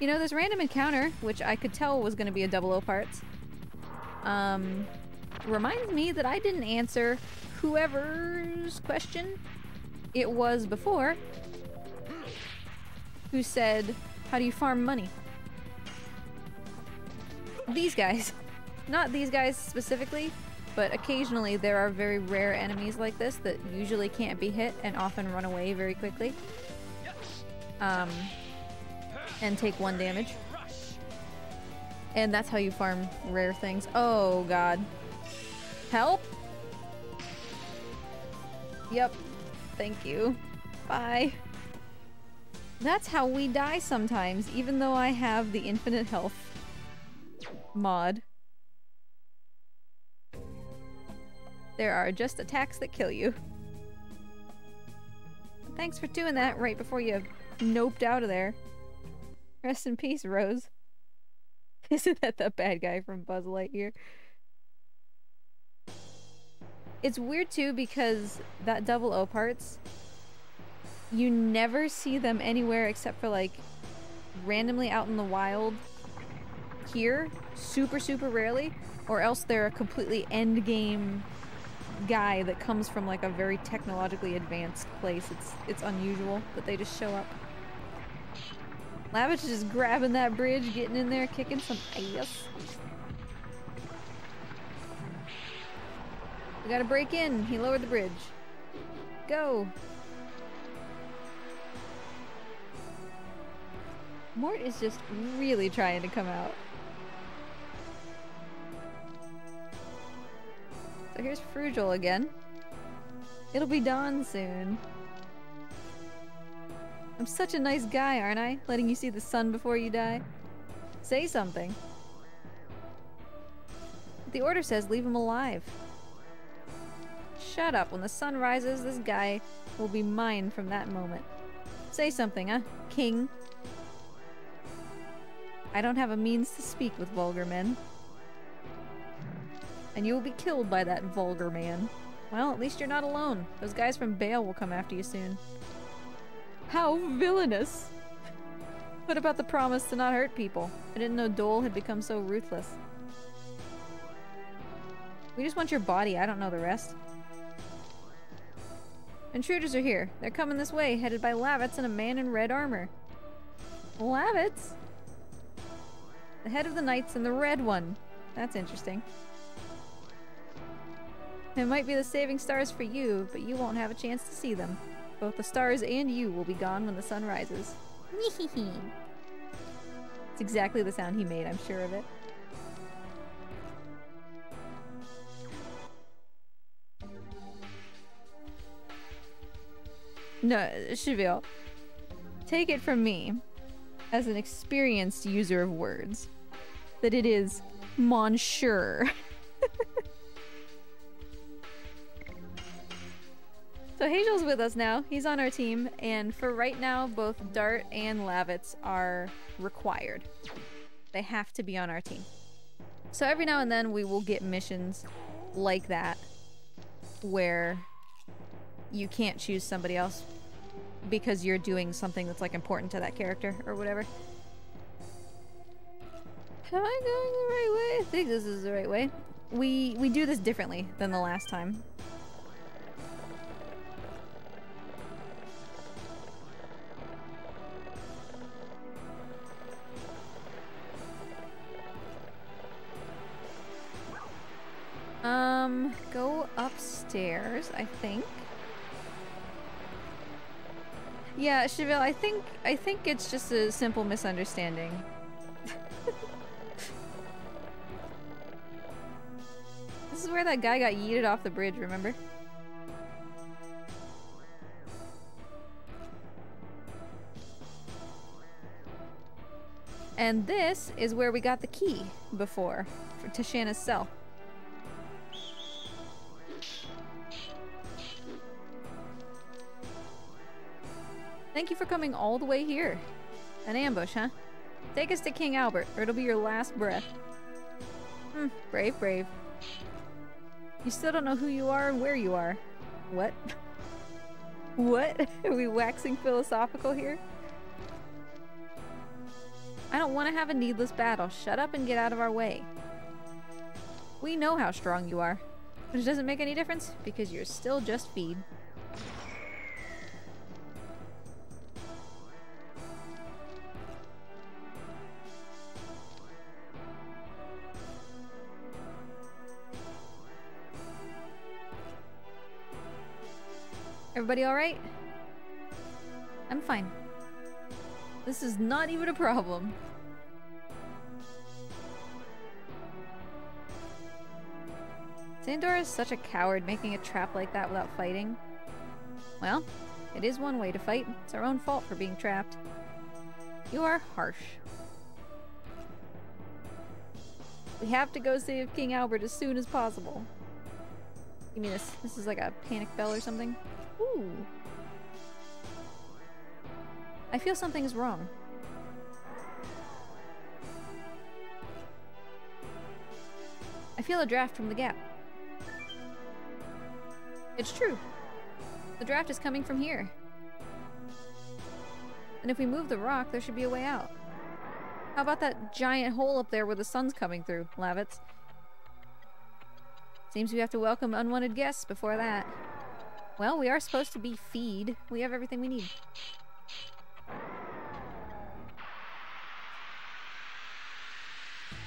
You know, this random encounter, which I could tell was going to be a 00 parts, reminds me that I didn't answer whoever's question it was before, who said, how do you farm money? These guys. Not these guys specifically, but occasionally there are very rare enemies like this that usually can't be hit and often run away very quickly. And take 1 damage. And that's how you farm rare things. Oh god. Help? Yep. Thank you. Bye. That's how we die sometimes, even though I have the infinite health mod. There are just attacks that kill you. Thanks for doing that right before you noped out of there. Rest in peace, Rose. Isn't that the bad guy from Buzz Lightyear? It's weird too because that 00 parts, you never see them anywhere except for like randomly out in the wild here, super rarely, or else they're a completely endgame guy that comes from like a very technologically advanced place. It's unusual that they just show up. Lavish is just grabbing that bridge, getting in there, kicking some ass. We gotta break in. He lowered the bridge. Go! Mort is just really trying to come out. So here's Frugel again. It'll be dawn soon. I'm such a nice guy, aren't I? Letting you see the sun before you die. Say something. The order says leave him alive. Shut up. When the sun rises, this guy will be mine from that moment. Say something, huh, King? I don't have a means to speak with vulgar men. And you will be killed by that vulgar man. Well, at least you're not alone. Those guys from Bale will come after you soon. How villainous! What about the promise to not hurt people? I didn't know Dole had become so ruthless. We just want your body, I don't know the rest. Intruders are here. They're coming this way, headed by Lavitz and a man in red armor. Lavitz? The head of the knights and the red one. That's interesting. It might be the saving stars for you, but you won't have a chance to see them. Both the stars and you will be gone when the sun rises. It's exactly the sound he made, I'm sure of it. No, Cheville. Take it from me, as an experienced user of words, that it is Monsieur. So Hazel's with us now. He's on our team, and for right now, both Dart and Lavitz are required. They have to be on our team. So every now and then we will get missions like that, where you can't choose somebody else because you're doing something that's like important to that character or whatever. Am I going the right way? I think this is the right way. We do this differently than the last time. Go upstairs, I think. Yeah, Chevelle, I think it's just a simple misunderstanding. This is where that guy got yeeted off the bridge, remember? And this is where we got the key before, to Shanna's cell. Thank you for coming all the way here. An ambush, huh? Take us to King Albert, or it'll be your last breath. Brave, brave. You still don't know who you are and where you are. What? What? Are we waxing philosophical here? I don't want to have a needless battle. Shut up and get out of our way. We know how strong you are, which doesn't make any difference because you're still just feed. Everybody alright? I'm fine. This is not even a problem. Sandor is such a coward making a trap like that without fighting. Well, it is one way to fight. It's our own fault for being trapped. You are harsh. We have to go save King Albert as soon as possible. Give me this. This is like a panic bell or something. Ooh. I feel something is wrong. I feel a draft from the gap. It's true. The draft is coming from here. And if we move the rock, there should be a way out. How about that giant hole up there where the sun's coming through, Lavitz? Seems we have to welcome unwanted guests before that. Well, we are supposed to be feed. We have everything we need.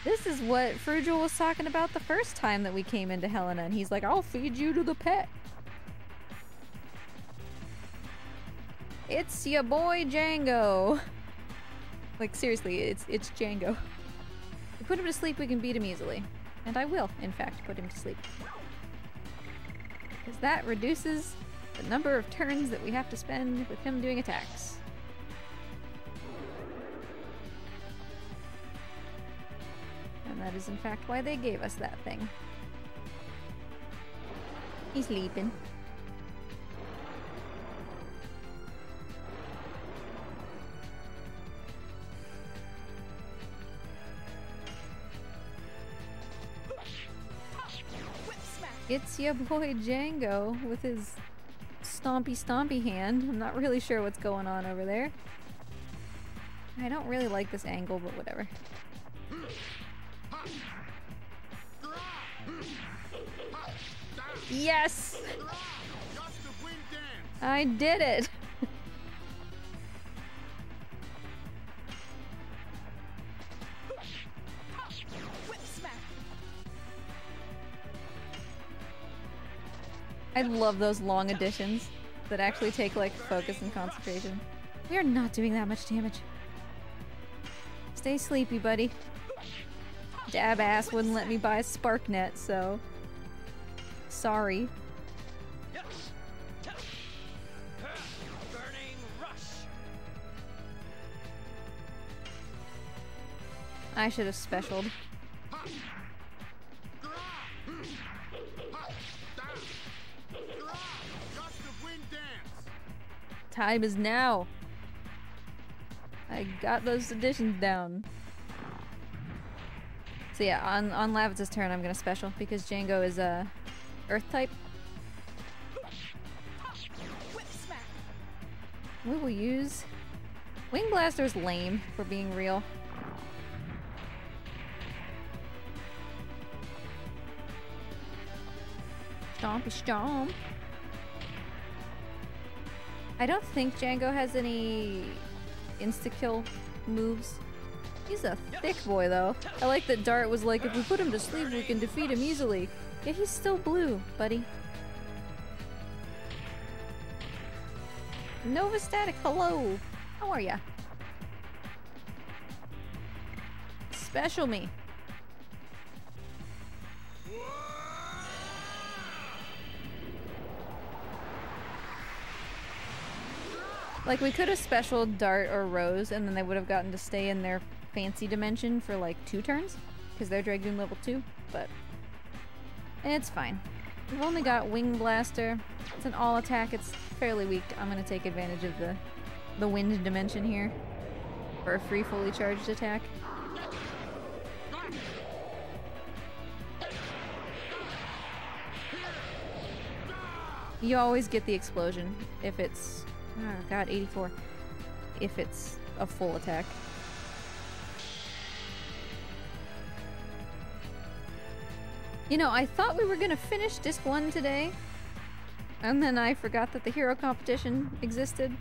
This is what Frugel was talking about the first time that we came into Helena, and he's like, I'll feed you to the pet. It's your boy Django. Like, seriously, it's Django. If we put him to sleep, we can beat him easily. And I will, in fact, put him to sleep. Because that reduces the number of turns that we have to spend with him doing attacks. And that is in fact why they gave us that thing. He's sleeping. It's your boy Django with his stompy stompy hand. I'm not really sure what's going on over there. I don't really like this angle, but whatever. Yes! I did it! I love those long additions that actually take like focus and concentration. We are not doing that much damage. Stay sleepy, buddy. Dab ass wouldn't let me buy a spark net, so sorry. Burning rush. I should have specialed. Time is now. I got those additions down. So yeah, on Lavitz's turn, I'm gonna special because Django is a Earth type. We will use Wing Blaster's lame, for being real. Stompy stomp. I don't think Django has any insta-kill moves. He's a thick boy, though. I like that Dart was like, if we put him to sleep, we can defeat him easily. Yeah, he's still blue, buddy. Nova Static, hello! How are ya? Special me. Like, we could have specialed Dart or Rose, and then they would have gotten to stay in their fancy dimension for like 2 turns, because they're Dragoon level 2, but it's fine. We've only got Wing Blaster. It's an all attack, it's fairly weak. I'm gonna take advantage of the wind dimension here for a free fully charged attack. You always get the explosion if it's, oh god, 84. If it's a full attack. You know, I thought we were gonna finish Disc 1 today, and then I forgot that the hero competition existed.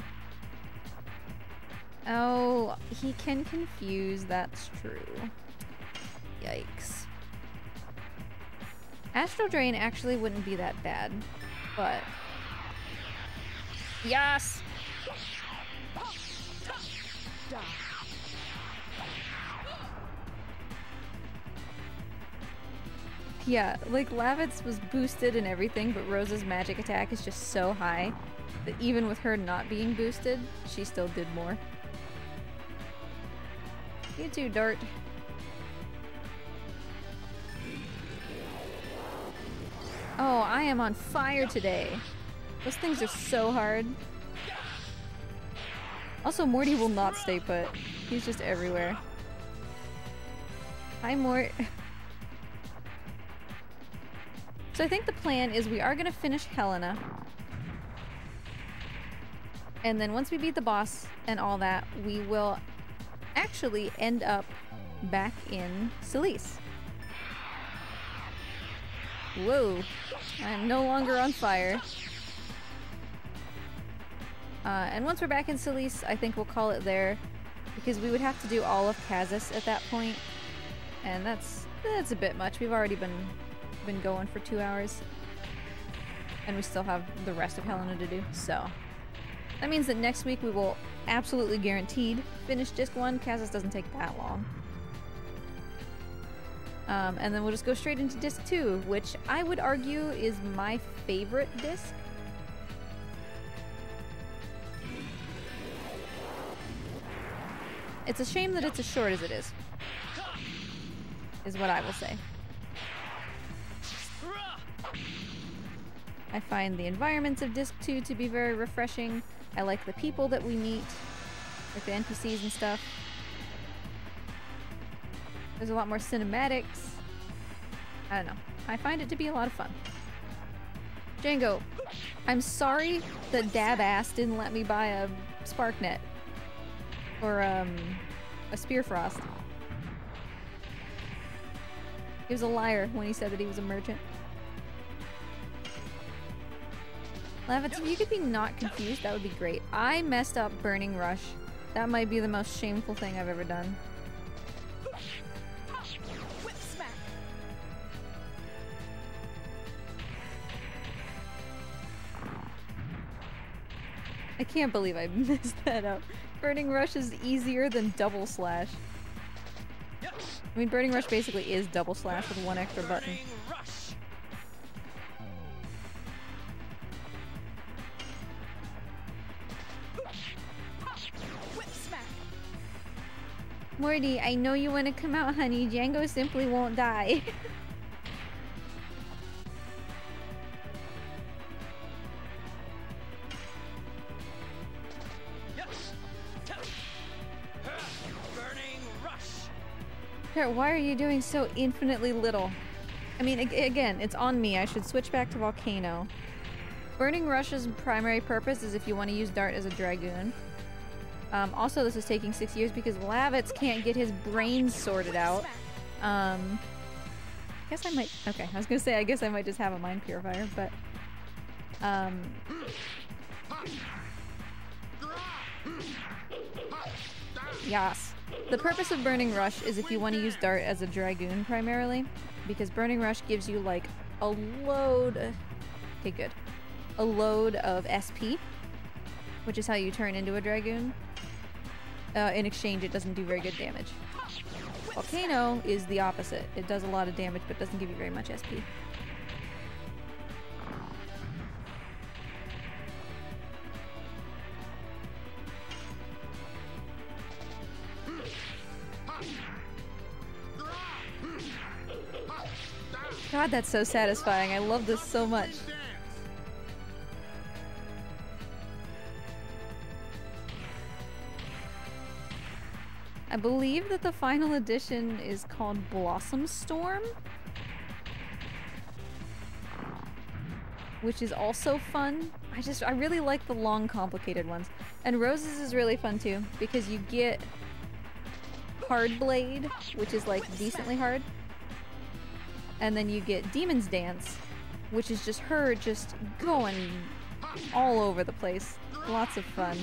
Oh, he can confuse, that's true. Yikes. Astral Drain actually wouldn't be that bad, but... Yes! Yeah, like Lavitz was boosted and everything, but Rose's magic attack is just so high that even with her not being boosted, she still did more. You too, Dart. Oh, I am on fire today. Those things are so hard. Also, Morty will not stay put. He's just everywhere. Hi, Mort. So I think the plan is we are going to finish Helena. And then once we beat the boss and all that, we will actually end up back in Silice. Whoa. I'm no longer on fire. And once we're back in Silice, I think we'll call it there. Because we would have to do all of Kazis at that point. And that's a bit much. We've already been going for 2 hours. And we still have the rest of Helena to do, so. That means that next week we will absolutely guaranteed finish Disc 1. Kazis doesn't take that long. And then we'll just go straight into Disc 2, which I would argue is my favorite disc. It's a shame that it's as short as it is what I will say. I find the environments of Disc 2 to be very refreshing. I like the people that we meet, like the NPCs and stuff. There's a lot more cinematics. I don't know. I find it to be a lot of fun. Django, I'm sorry that Dab Ass didn't let me buy a Sparknet. Or, a Spear Frost. He was a liar when he said that he was a merchant. Lavitz, if you could be not confused, that would be great. I messed up Burning Rush. That might be the most shameful thing I've ever done. Whip smack. I can't believe I messed that up. Burning Rush is easier than Double Slash. I mean, Burning Rush basically is Double Slash with one extra button. Burning rush. Whip smack. Morty, I know you want to come out, honey. Django simply won't die. Yes. Burning rush. Kurt, why are you doing so infinitely little? I mean, again, it's on me. I should switch back to Volcano. Burning Rush's primary purpose is if you want to use Dart as a Dragoon. Also, this is taking 6 years because Lavitz can't get his brains sorted out. I guess I might... Okay, I was gonna say I guess I might just have a Mind Purifier, but... Yas. The purpose of Burning Rush is if you want to use Dart as a Dragoon primarily, because Burning Rush gives you like a load... Okay, good. A load of SP, which is how you turn into a Dragoon. In exchange, it doesn't do very good damage. Volcano is the opposite. It does a lot of damage, but doesn't give you very much SP. God, that's so satisfying. I love this so much. I believe that the final edition is called Blossom Storm, which is also fun. I really like the long, complicated ones. And Roses is really fun too, because you get Hard Blade, which is like decently hard. And then you get Demon's Dance, which is just her just going all over the place. Lots of fun.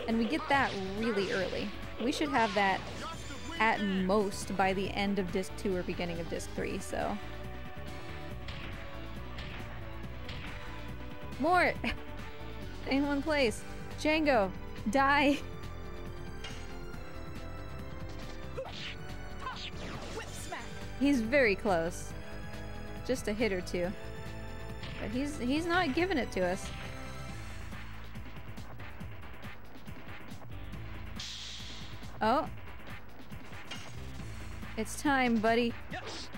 And we get that really early. We should have that at most by the end of Disc 2 or beginning of Disc 3, so... Mort! Stay in one place. Django! Die! He's very close. Just a hit or two. But he's not giving it to us. Oh. It's time, buddy. Yes.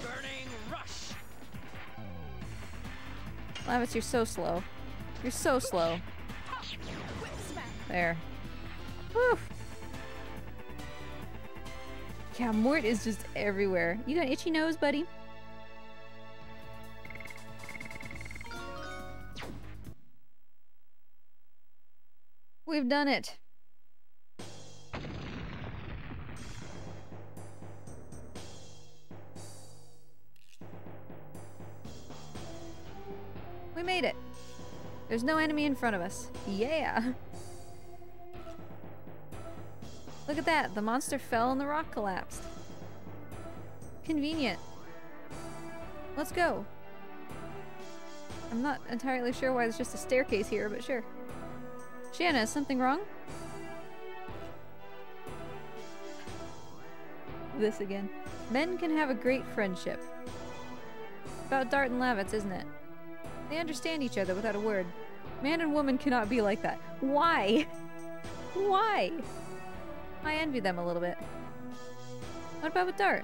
Burning rush. Lavitz, you're so slow. You're so slow. There. Whew. Yeah, Mort is just everywhere. You got an itchy nose, buddy? We've done it. We made it. There's no enemy in front of us. Yeah. Look at that. The monster fell and the rock collapsed. Convenient. Let's go. I'm not entirely sure why there's just a staircase here, but sure. Shanna, is something wrong? This again. Men can have a great friendship. About Dart and Lavitz, isn't it? They understand each other without a word. Man and woman cannot be like that. Why? Why? I envy them a little bit. What about with Dart?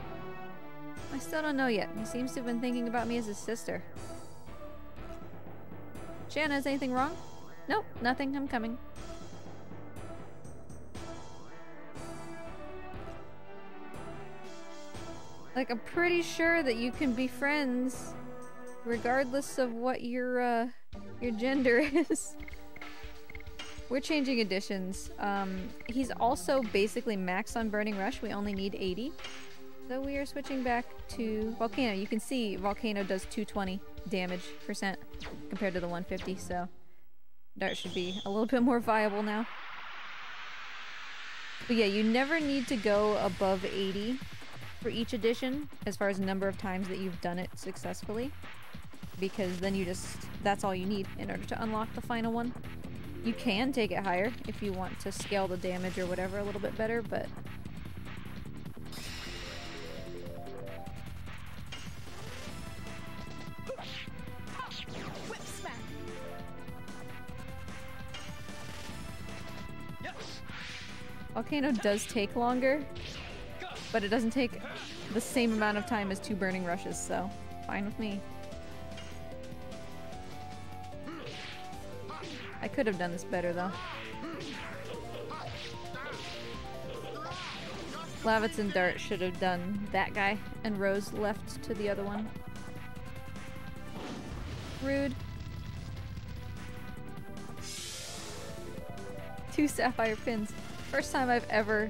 I still don't know yet. He seems to have been thinking about me as his sister. Shanna, is anything wrong? Nope, nothing. I'm coming. Like, I'm pretty sure that you can be friends regardless of what your gender is. We're changing additions. He's also basically maxed on Burning Rush. We only need 80. So we are switching back to Volcano. You can see Volcano does 220 damage percent compared to the 150, so Dart should be a little bit more viable now. But yeah, you never need to go above 80 for each edition as far as number of times that you've done it successfully, because then you just, that's all you need in order to unlock the final one. You can take it higher if you want to scale the damage or whatever a little bit better, but Whip smack. Volcano does take longer, but it doesn't take the same amount of time as 2 Burning Rushes, so fine with me. I could have done this better though. Lavitz and Dart should have done that guy, and Rose left to the other one. Rude. 2 sapphire pins. First time I've ever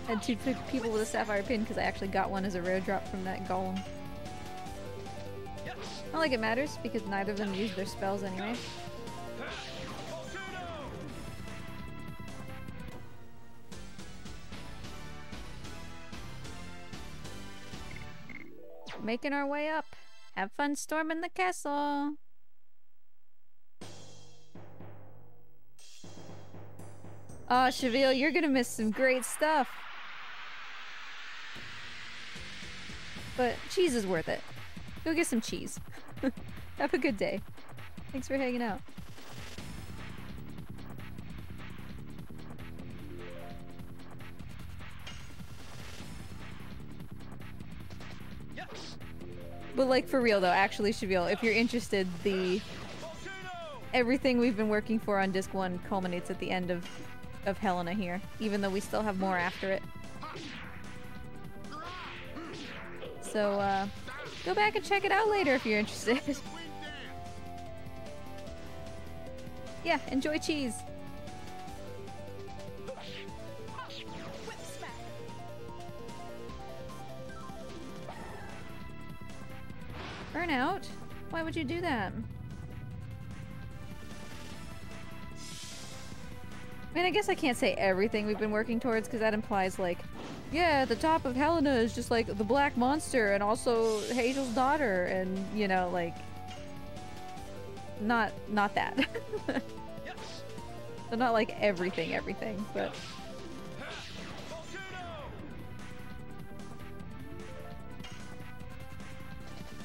had 2 people with a sapphire pin, because I actually got one as a rare drop from that golem. Not like it matters, because neither of them use their spells anyway. Making our way up. Have fun storming the castle. Oh, Cheville, you're gonna miss some great stuff. But cheese is worth it. Go get some cheese. Have a good day. Thanks for hanging out. But like for real though, actually Cheville, if you're interested, everything we've been working for on Disc 1 culminates at the end of Helena here, even though we still have more after it. So go back and check it out later if you're interested. Yeah, enjoy cheese. Whip smack. Burnout? Why would you do that? I mean, I guess I can't say everything we've been working towards, because that implies, like, yeah, the top of Helena is just, like, the Black Monster, and also Hazel's daughter, and, you know, like... Not that. So not, like, everything, but...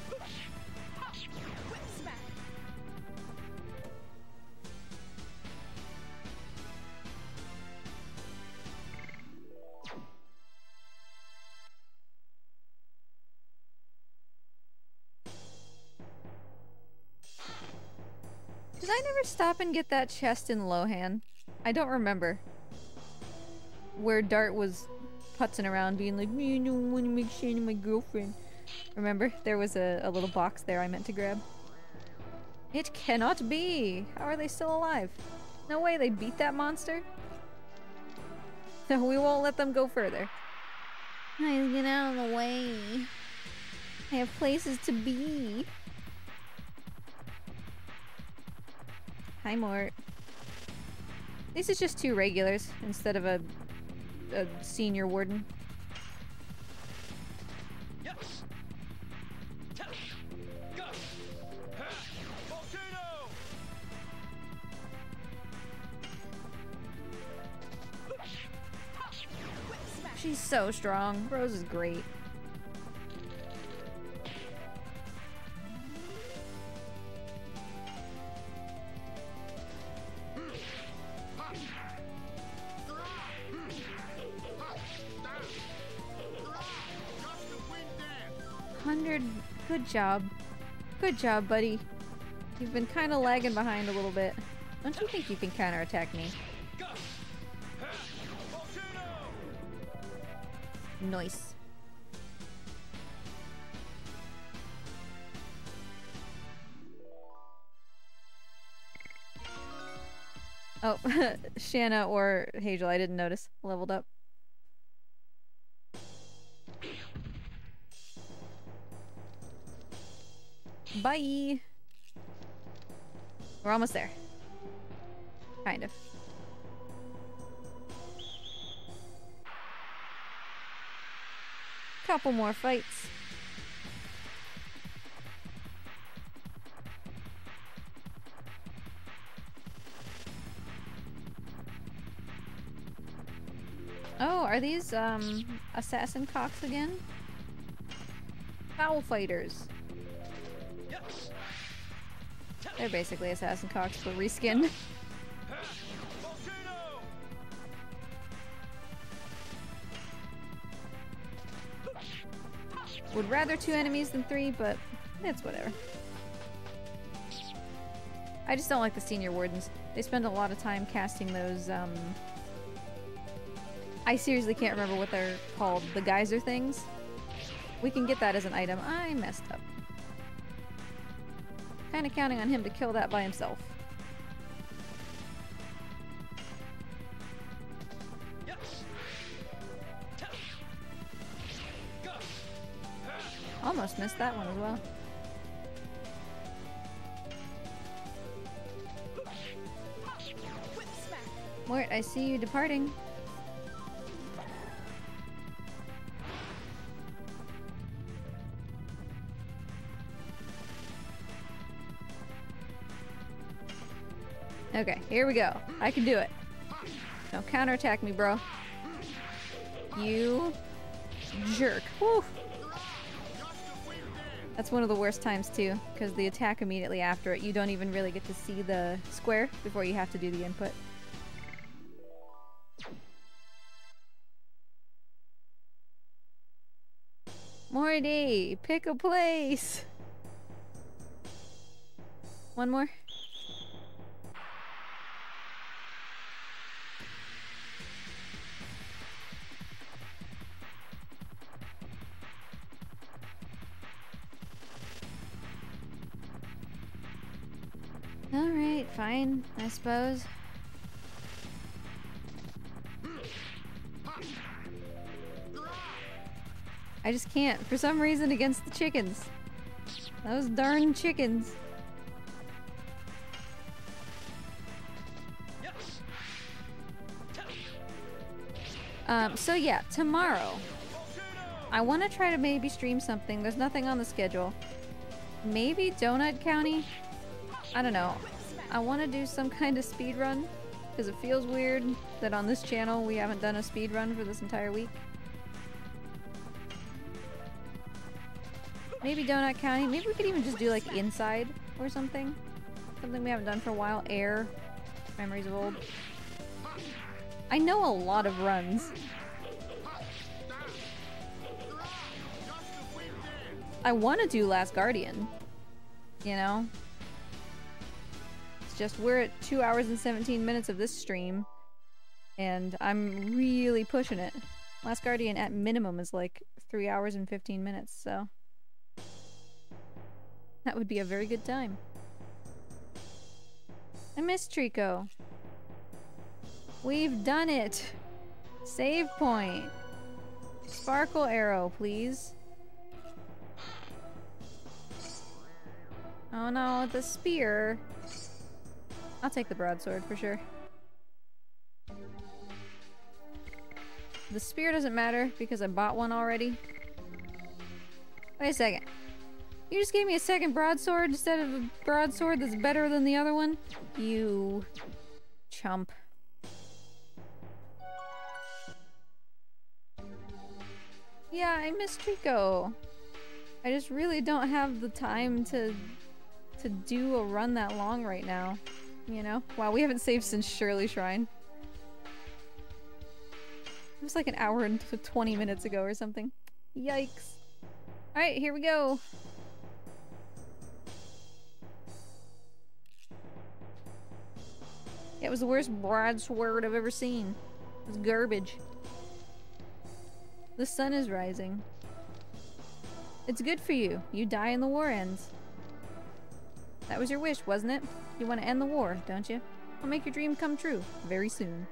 Whip smack. Did I never stop and get that chest in Lohan? I don't remember. Where Dart was putzing around being like, me, I don't want to make Shayna my girlfriend. Remember? There was a little box there I meant to grab. It cannot be! How are they still alive? No way they beat that monster? No, we won't let them go further. Guys, get out of the way. I have places to be. Hi, Mort. This is just 2 regulars instead of a senior warden. She's so strong. Rose is great. Good job. Good job, buddy. You've been kind of lagging behind a little bit. Don't you think you can counterattack me? Nice. Oh, Shanna or Hazel, I didn't notice. Leveled up. Bye! We're almost there. Kind of. Couple more fights. Oh, are these, assassin cocks again? Foul fighters. They're basically assassin cocks for reskin. Would rather 2 enemies than 3, but it's whatever. I just don't like the senior wardens. They spend a lot of time casting those, I seriously can't remember what they're called. The geyser things? We can get that as an item. I messed up. Kinda counting on him to kill that by himself. Almost missed that one as well. Mort, I see you departing. Okay, here we go. I can do it. Don't counterattack me, bro. You jerk. Whew. That's one of the worst times too, because the attack immediately after it, you don't even really get to see the square before you have to do the input. Morty, pick a place! One more? Alright, fine, I suppose. I just can't, for some reason, against the chickens. Those darn chickens. So yeah, tomorrow. I want to try to maybe stream something. There's nothing on the schedule. Maybe Donut County? I don't know. I want to do some kind of speed run because it feels weird that on this channel we haven't done a speed run for this entire week. Maybe Donut County. Maybe we could even just do like Inside or something. Something we haven't done for a while. Air. Memories of old. I know a lot of runs. I want to do Last Guardian. You know? It's just we're at 2 hours and 17 minutes of this stream. And I'm really pushing it. Last Guardian at minimum is like 3 hours and 15 minutes, so... that would be a very good time. I miss Trico. We've done it! Save point! Sparkle arrow, please. Oh no, the spear. I'll take the broadsword for sure. The spear doesn't matter because I bought one already. Wait a second. You just gave me a second broadsword instead of a broadsword that's better than the other one? You chump. Yeah, I miss Trico. I just really don't have the time to do a run that long right now. You know? Wow, we haven't saved since Shirley Shrine. It was like an hour and 20 minutes ago or something. Yikes. Alright, here we go. It was the worst broadsword I've ever seen. It was garbage. The sun is rising. It's good for you. You die and the war ends. That was your wish, wasn't it? You want to end the war, don't you? I'll make your dream come true very soon.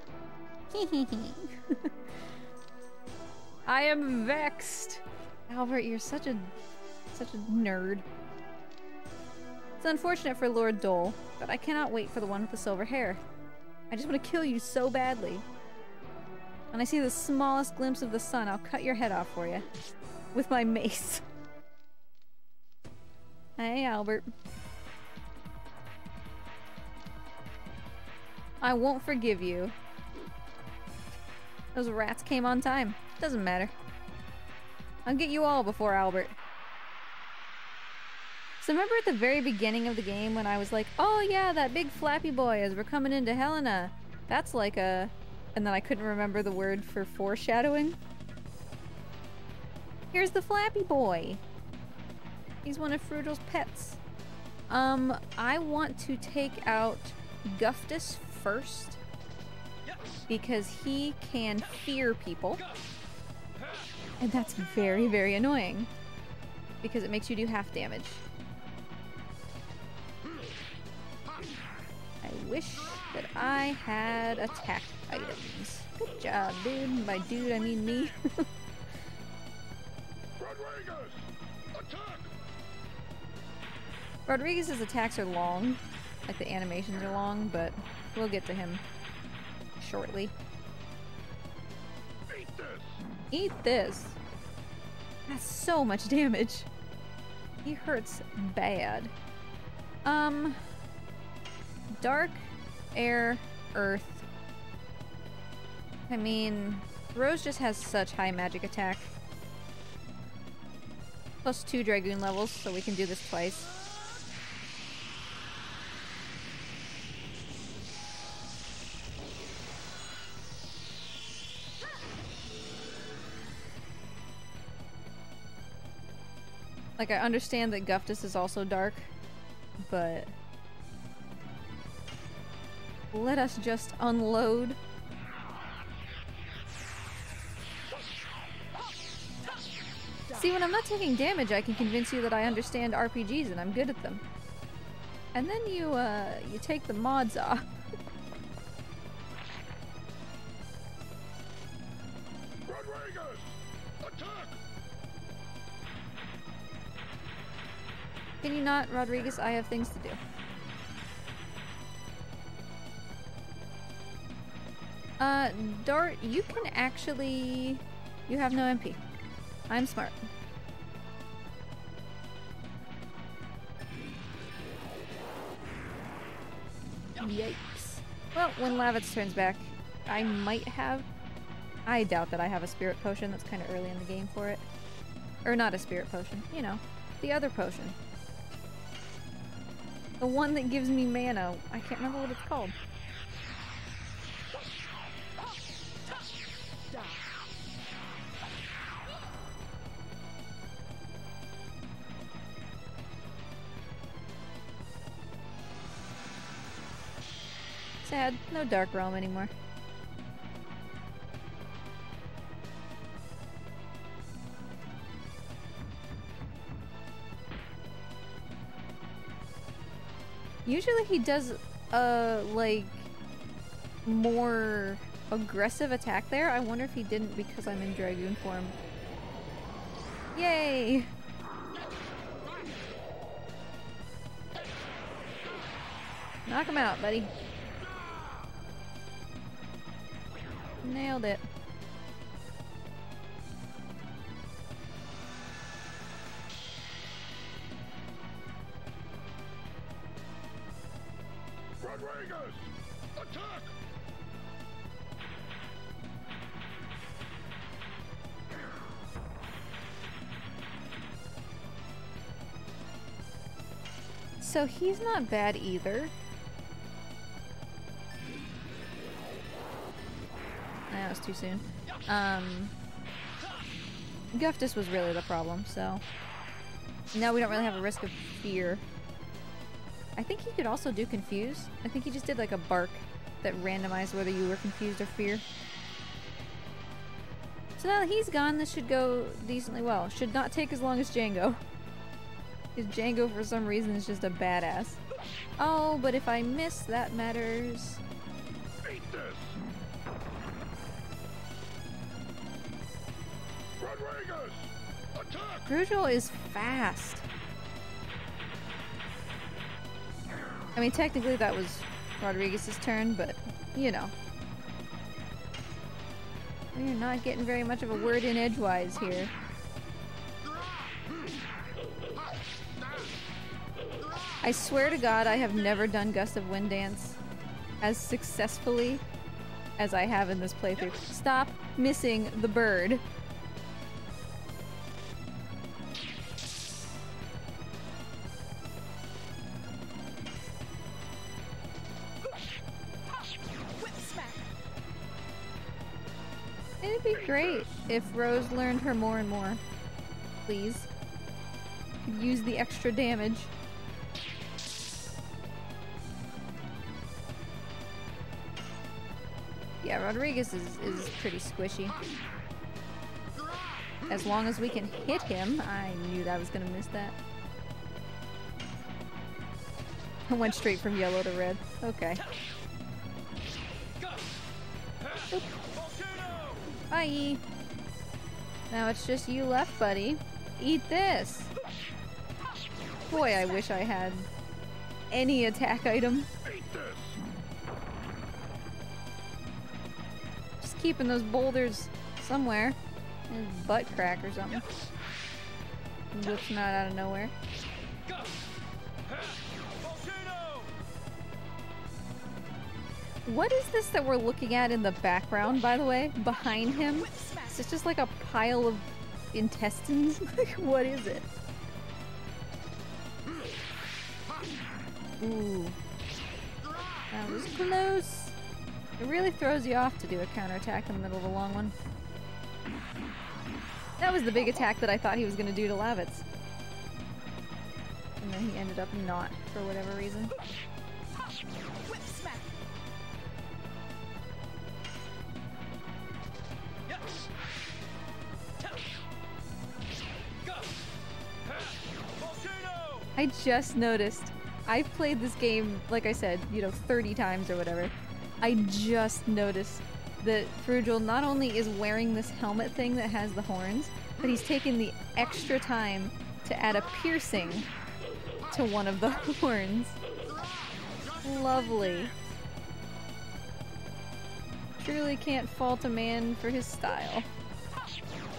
I am vexed. Albert, you're such a nerd. It's unfortunate for Lord Dole, but I cannot wait for the one with the silver hair. I just want to kill you so badly. When I see the smallest glimpse of the sun, I'll cut your head off for you. With my mace. Hey, Albert. I won't forgive you. Those rats came on time. Doesn't matter. I'll get you all before Albert. So remember at the very beginning of the game when I was like, oh yeah, that big flappy boy as we're coming into Helena. That's like a... And then I couldn't remember the word for foreshadowing. Here's the flappy boy. He's one of Frugal's pets. I want to take out Guftus first. Because he can fear people. And that's very, very annoying. Because it makes you do half damage. I wish that I had attack items. Good job, dude. By dude, I mean me. Rodriguez's attacks are long. Like the animations are long, but we'll get to him shortly. Eat this! Eat this! That's so much damage. He hurts bad. Dark, air, earth. I mean, Rose just has such high magic attack. Plus 2 Dragoon levels, so we can do this twice. Like, I understand that Guftus is also dark, but let us just unload. See, when I'm not taking damage, I can convince you that I understand RPGs and I'm good at them. And then you take the mods off. Rodriguez! Attack! Can you not, Rodriguez? I have things to do. Dart, you can actually... You have no MP. I'm smart. Yikes. Well, when Lavitz turns back, I might have... I doubt that I have a spirit potion. That's kind of early in the game for it. Or not a spirit potion. You know, the other potion. The one that gives me mana. I can't remember what it's called. Sad. No Dark Realm anymore. Usually he does like more aggressive attack there. I wonder if he didn't because I'm in Dragoon form. Yay! Knock him out, buddy. Nailed it. Rodriguez! Attack! So he's not bad either. That was too soon. Guftus was really the problem, so... Now we don't really have a risk of fear. I think he could also do confuse. I think he just did like a bark that randomized whether you were confused or fear. So now that he's gone, this should go decently well. Should not take as long as Django. Because Django, for some reason, is just a badass. Oh, but if I miss, that matters. Eat this! Rodriguez! Attack! Virgil is fast. I mean, technically that was Rodriguez's turn, but, you know. We're not getting very much of a word in edgewise here. I swear to God, I have never done Gust of Wind Dance as successfully as I have in this playthrough. Stop missing the bird. Whip smack. It'd be great if Rose learned her more and more. Please. Could use the extra damage. Yeah, Rodriguez is pretty squishy. As long as we can hit him, I knew that I was gonna miss that. I went straight from yellow to red. Okay. Oop. Bye! Now it's just you left, buddy. Eat this! Boy, I wish I had any attack item. Eat this! Just keeping those boulders somewhere. His butt crack or something. Whips him out of nowhere. What is this that we're looking at in the background, by the way? Behind him? Whip smack. Is it just like a pile of intestines? Like, what is it? Ooh. That was close. It really throws you off to do a counterattack in the middle of a long one. That was the big attack that I thought he was going to do to Lavitz. And then he ended up not, for whatever reason. Whip smack. I just noticed. I've played this game, like I said, you know, 30 times or whatever. I just noticed that Virgil not only is wearing this helmet thing that has the horns, but he's taken the extra time to add a piercing to one of the horns. Lovely. Truly can't fault a man for his style.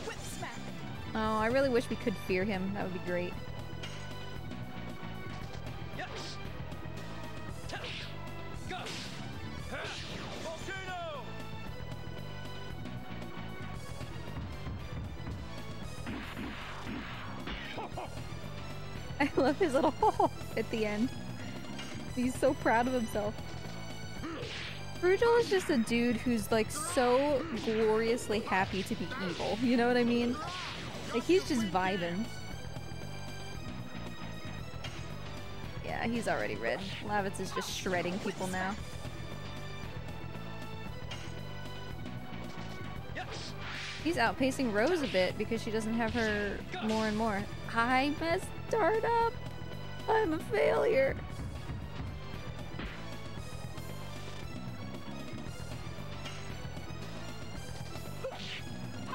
Whip smack. Oh, I really wish we could fear him. That would be great. I love his little at the end. He's so proud of himself. Virgil is just a dude who's like so gloriously happy to be evil. You know what I mean? Like he's just vibing. Yeah, he's already red. Lavitz is just shredding people now. He's outpacing Rose a bit because she doesn't have her more and more. I messed up. I'm a failure.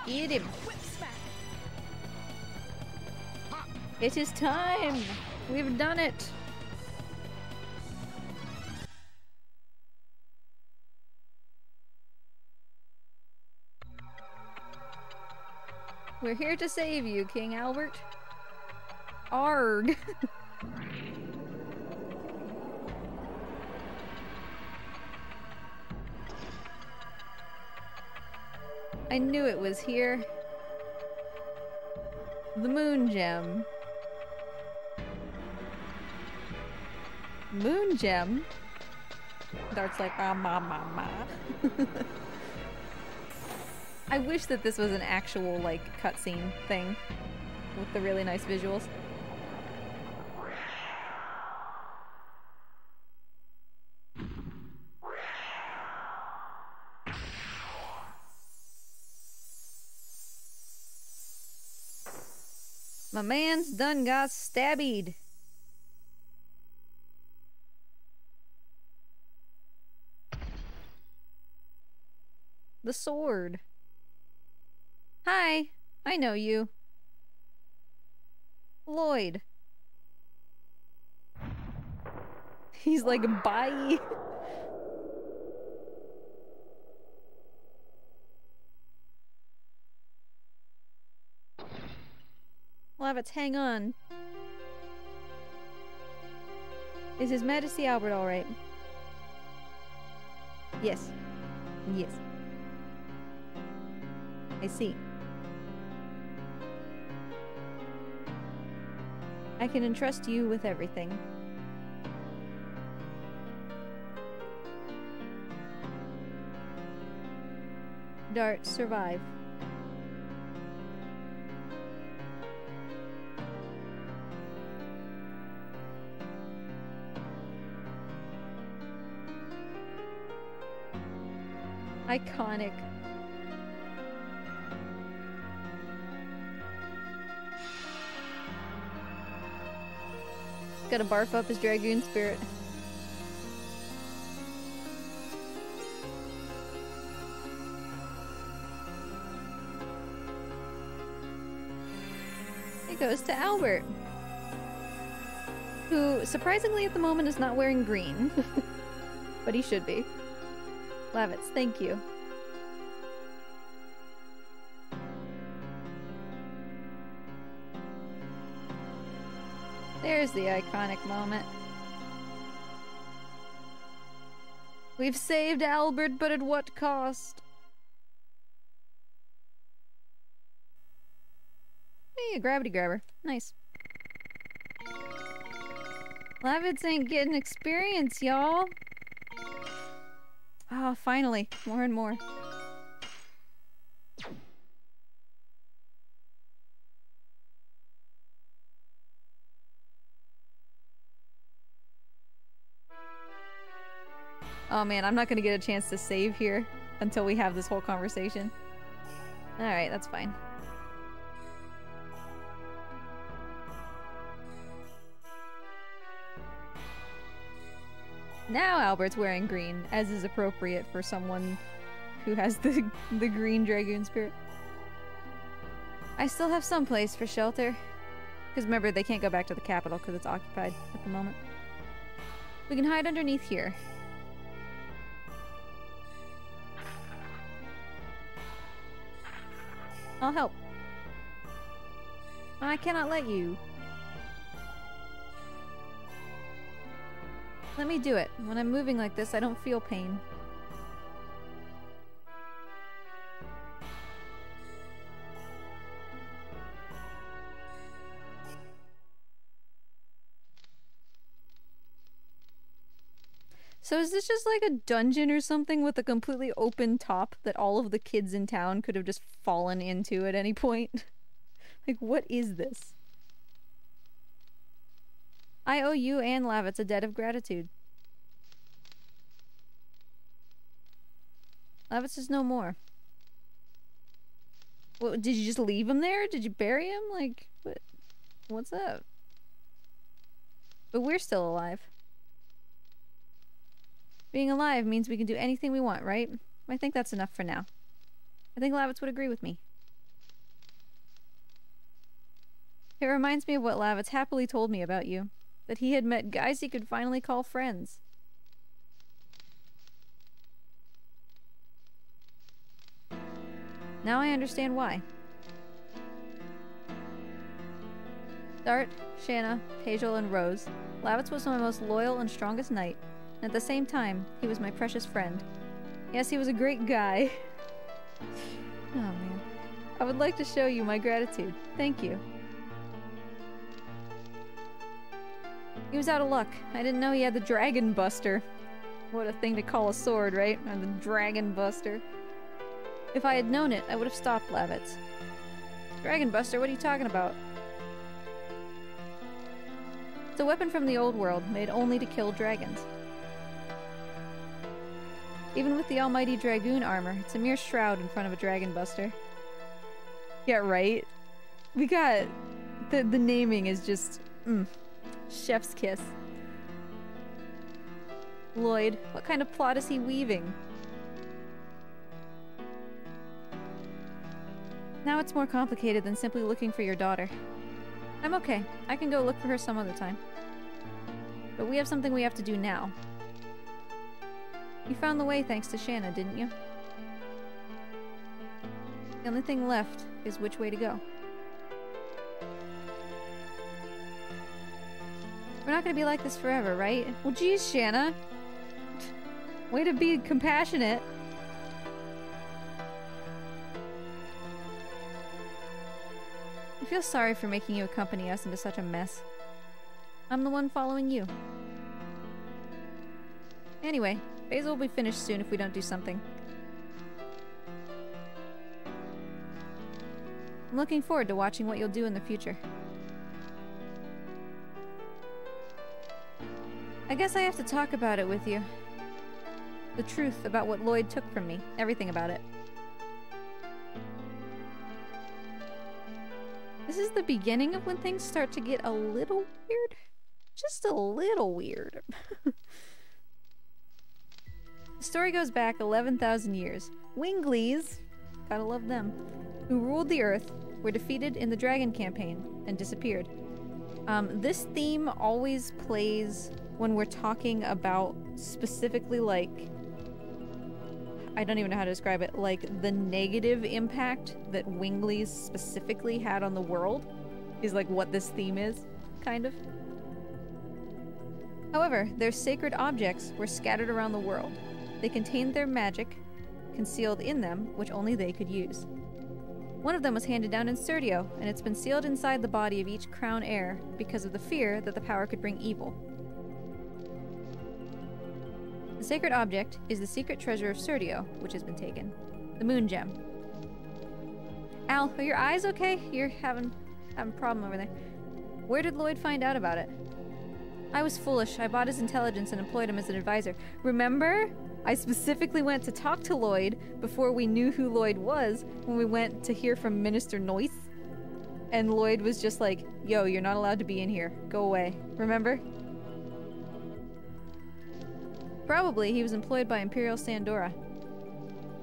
Get him. Whip smack. It is time. We've done it. We're here to save you, King Albert. Arg. I knew it was here. The moon gem. Moon gem? Dart's like, ah, ma, ma, ma. I wish that this was an actual, like, cutscene thing with the really nice visuals. My man's done got stabbied. The sword. Hi, I know you. Lloyd. He's like, bye. Lavitz, hang on. Is His Majesty Albert alright? Yes. Yes. I see. I can entrust you with everything. Dart, survive. Iconic. Gotta barf up his Dragoon spirit. It goes to Albert, who surprisingly at the moment is not wearing green, but he should be. Lavitz, thank you. There's the iconic moment. We've saved Albert, but at what cost? Hey, a gravity grabber. Nice. Lavitz ain't getting experience, y'all. Ah, oh, finally. More and more. Oh man, I'm not gonna get a chance to save here until we have this whole conversation. Alright, that's fine. Now Albert's wearing green, as is appropriate for someone who has the green Dragoon spirit. I still have some place for shelter. Because remember, they can't go back to the capital because it's occupied at the moment. We can hide underneath here. I'll help. I cannot let you. Let me do it. When I'm moving like this, I don't feel pain. So is this just like a dungeon or something with a completely open top that all of the kids in town could have just fallen into at any point? Like, what is this? I owe you and Lavitz a debt of gratitude. Lavitz is no more. What, did you just leave him there? Did you bury him? Like, what's up? But we're still alive. Being alive means we can do anything we want, right? I think that's enough for now. I think Lavitz would agree with me. It reminds me of what Lavitz happily told me about you. That he had met guys he could finally call friends. Now I understand why. Dart, Shanna, Hazel, and Rose. Lavitz was my most loyal and strongest knight. And at the same time, he was my precious friend. Yes, he was a great guy. Oh man. I would like to show you my gratitude. Thank you. He was out of luck. I didn't know he had the Dragon Buster. What a thing to call a sword, right? Or the Dragon Buster. If I had known it, I would have stopped Lavitz. Dragon Buster, what are you talking about? It's a weapon from the old world, made only to kill dragons. Even with the almighty Dragoon armor, it's a mere shroud in front of a Dragon Buster. Yeah, right? We got The naming is just, chef's kiss. Lloyd, what kind of plot is he weaving? Now it's more complicated than simply looking for your daughter. I'm okay. I can go look for her some other time. But we have something we have to do now. You found the way thanks to Shanna, didn't you? The only thing left is which way to go. We're not gonna be like this forever, right? Well, geez, Shanna. Way to be compassionate. I feel sorry for making you accompany us into such a mess. I'm the one following you. Anyway, Basil will be finished soon if we don't do something. I'm looking forward to watching what you'll do in the future. I guess I have to talk about it with you. The truth about what Lloyd took from me. Everything about it. This is the beginning of when things start to get a little weird. Just a little weird. The story goes back 11,000 years. Winglies, gotta love them, who ruled the Earth, were defeated in the Dragon campaign and disappeared. This theme always plays when we're talking about specifically, like, I don't even know how to describe it, like the negative impact that Winglies specifically had on the world is like what this theme is, kind of. However, their sacred objects were scattered around the world. They contained their magic, concealed in them, which only they could use. One of them was handed down in Serdio, and it's been sealed inside the body of each crown heir because of the fear that the power could bring evil. The sacred object is the secret treasure of Serdio, which has been taken. The moon gem. Al, are your eyes okay? You're having a problem over there. Where did Lloyd find out about it? I was foolish. I bought his intelligence and employed him as an advisor. Remember? I specifically went to talk to Lloyd before we knew who Lloyd was when we went to hear from Minister Noyce. And Lloyd was just like, yo, you're not allowed to be in here. Go away. Remember? Probably he was employed by Imperial Sandora.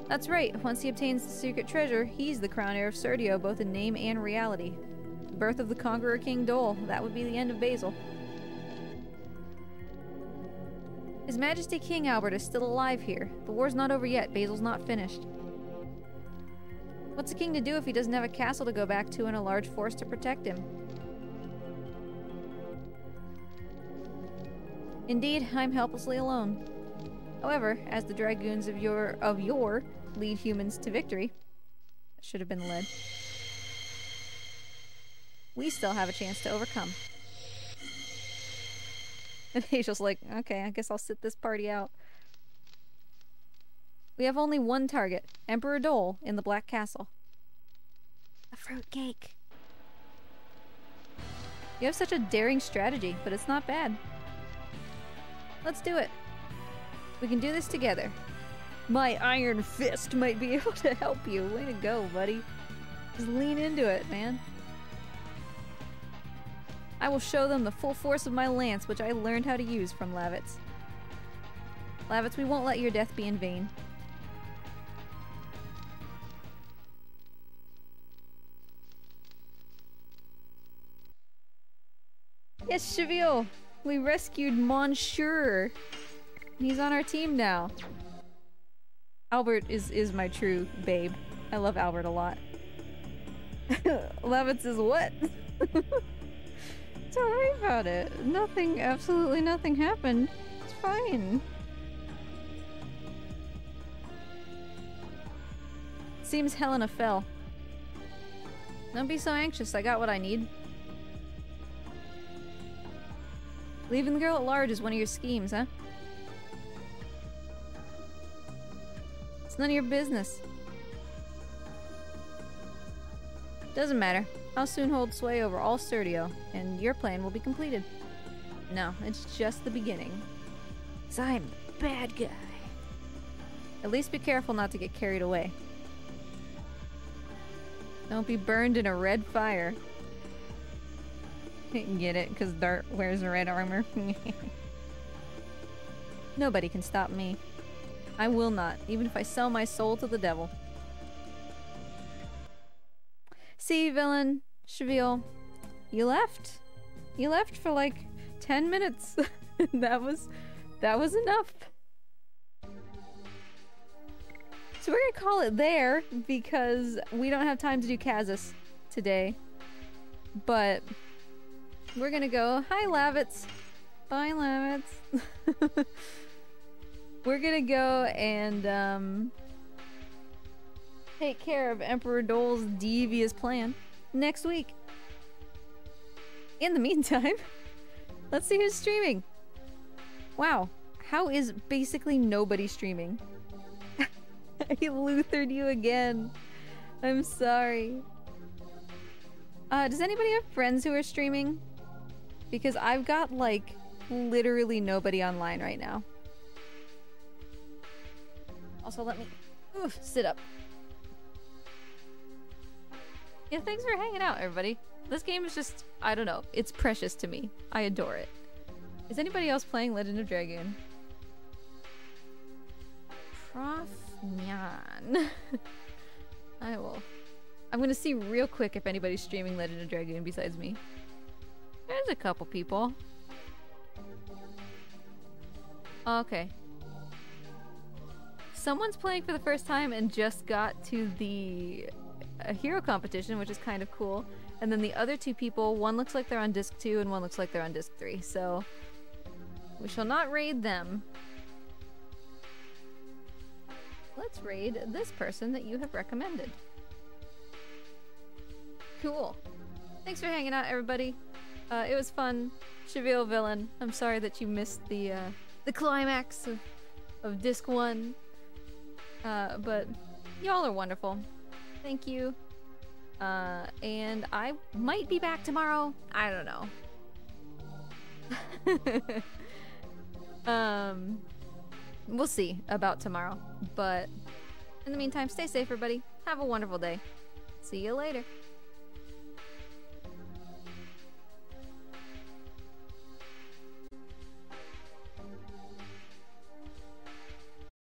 That's right. Once he obtains the secret treasure, he's the crown heir of Serdio, both in name and reality. The birth of the Conqueror King Dole. That would be the end of Basil. His Majesty King Albert is still alive here. The war's not over yet. Basil's not finished. What's a king to do if he doesn't have a castle to go back to and a large force to protect him? Indeed, I'm helplessly alone. However, as the Dragoons of yore lead humans to victory, that should have been led, we still have a chance to overcome. And Hazel's like, okay, I guess I'll sit this party out. We have only one target, Emperor Dole in the Black Castle. A fruit cake. You have such a daring strategy, but it's not bad. Let's do it. We can do this together. My iron fist might be able to help you. Way to go, buddy. Just lean into it, man. I will show them the full force of my lance, which I learned how to use from Lavitz. Lavitz, we won't let your death be in vain. Yes, Cheville! We rescued Monsieur! He's on our team now. Albert is my true babe. I love Albert a lot. Lavitz is what? Don't worry about it. Nothing, absolutely nothing happened. It's fine. Seems Helena fell. Don't be so anxious. I got what I need. Leaving the girl at large is one of your schemes, huh? It's none of your business. Doesn't matter. I'll soon hold sway over all Serdio, and your plan will be completed. No, it's just the beginning. 'Cause I'm the bad guy. At least be careful not to get carried away. Don't be burned in a red fire. Get it? Because Dart wears red armor. Nobody can stop me. I will not, even if I sell my soul to the devil. See, villain, Cheville, you left. You left for like 10 minutes. that was enough. So we're gonna call it there because we don't have time to do Kazus today. But we're gonna go. Hi, Lavitz. Bye, Lavitz. We're gonna go and take care of Emperor Dole's devious plan next week. In the meantime, let's see who's streaming. Wow, how is basically nobody streaming? I luthered you again. I'm sorry. Does anybody have friends who are streaming? Because I've got, like, literally nobody online right now. Also, let me sit up. Yeah, thanks for hanging out, everybody. This game is just, I don't know, it's precious to me. I adore it. Is anybody else playing Legend of Dragoon? Prof Nyan. I will. I'm gonna see real quick if anybody's streaming Legend of Dragoon besides me. There's a couple people. Okay. Someone's playing for the first time and just got to the hero competition, which is kind of cool. And then the other two people, one looks like they're on disc 2 and one looks like they're on disc 3. So we shall not raid them. Let's raid this person that you have recommended. Cool. Thanks for hanging out, everybody. It was fun. Cheville villain, I'm sorry that you missed the climax of disc 1. But y'all are wonderful. Thank you. And I might be back tomorrow. I don't know. We'll see about tomorrow. But in the meantime, stay safe, everybody. Have a wonderful day. See you later.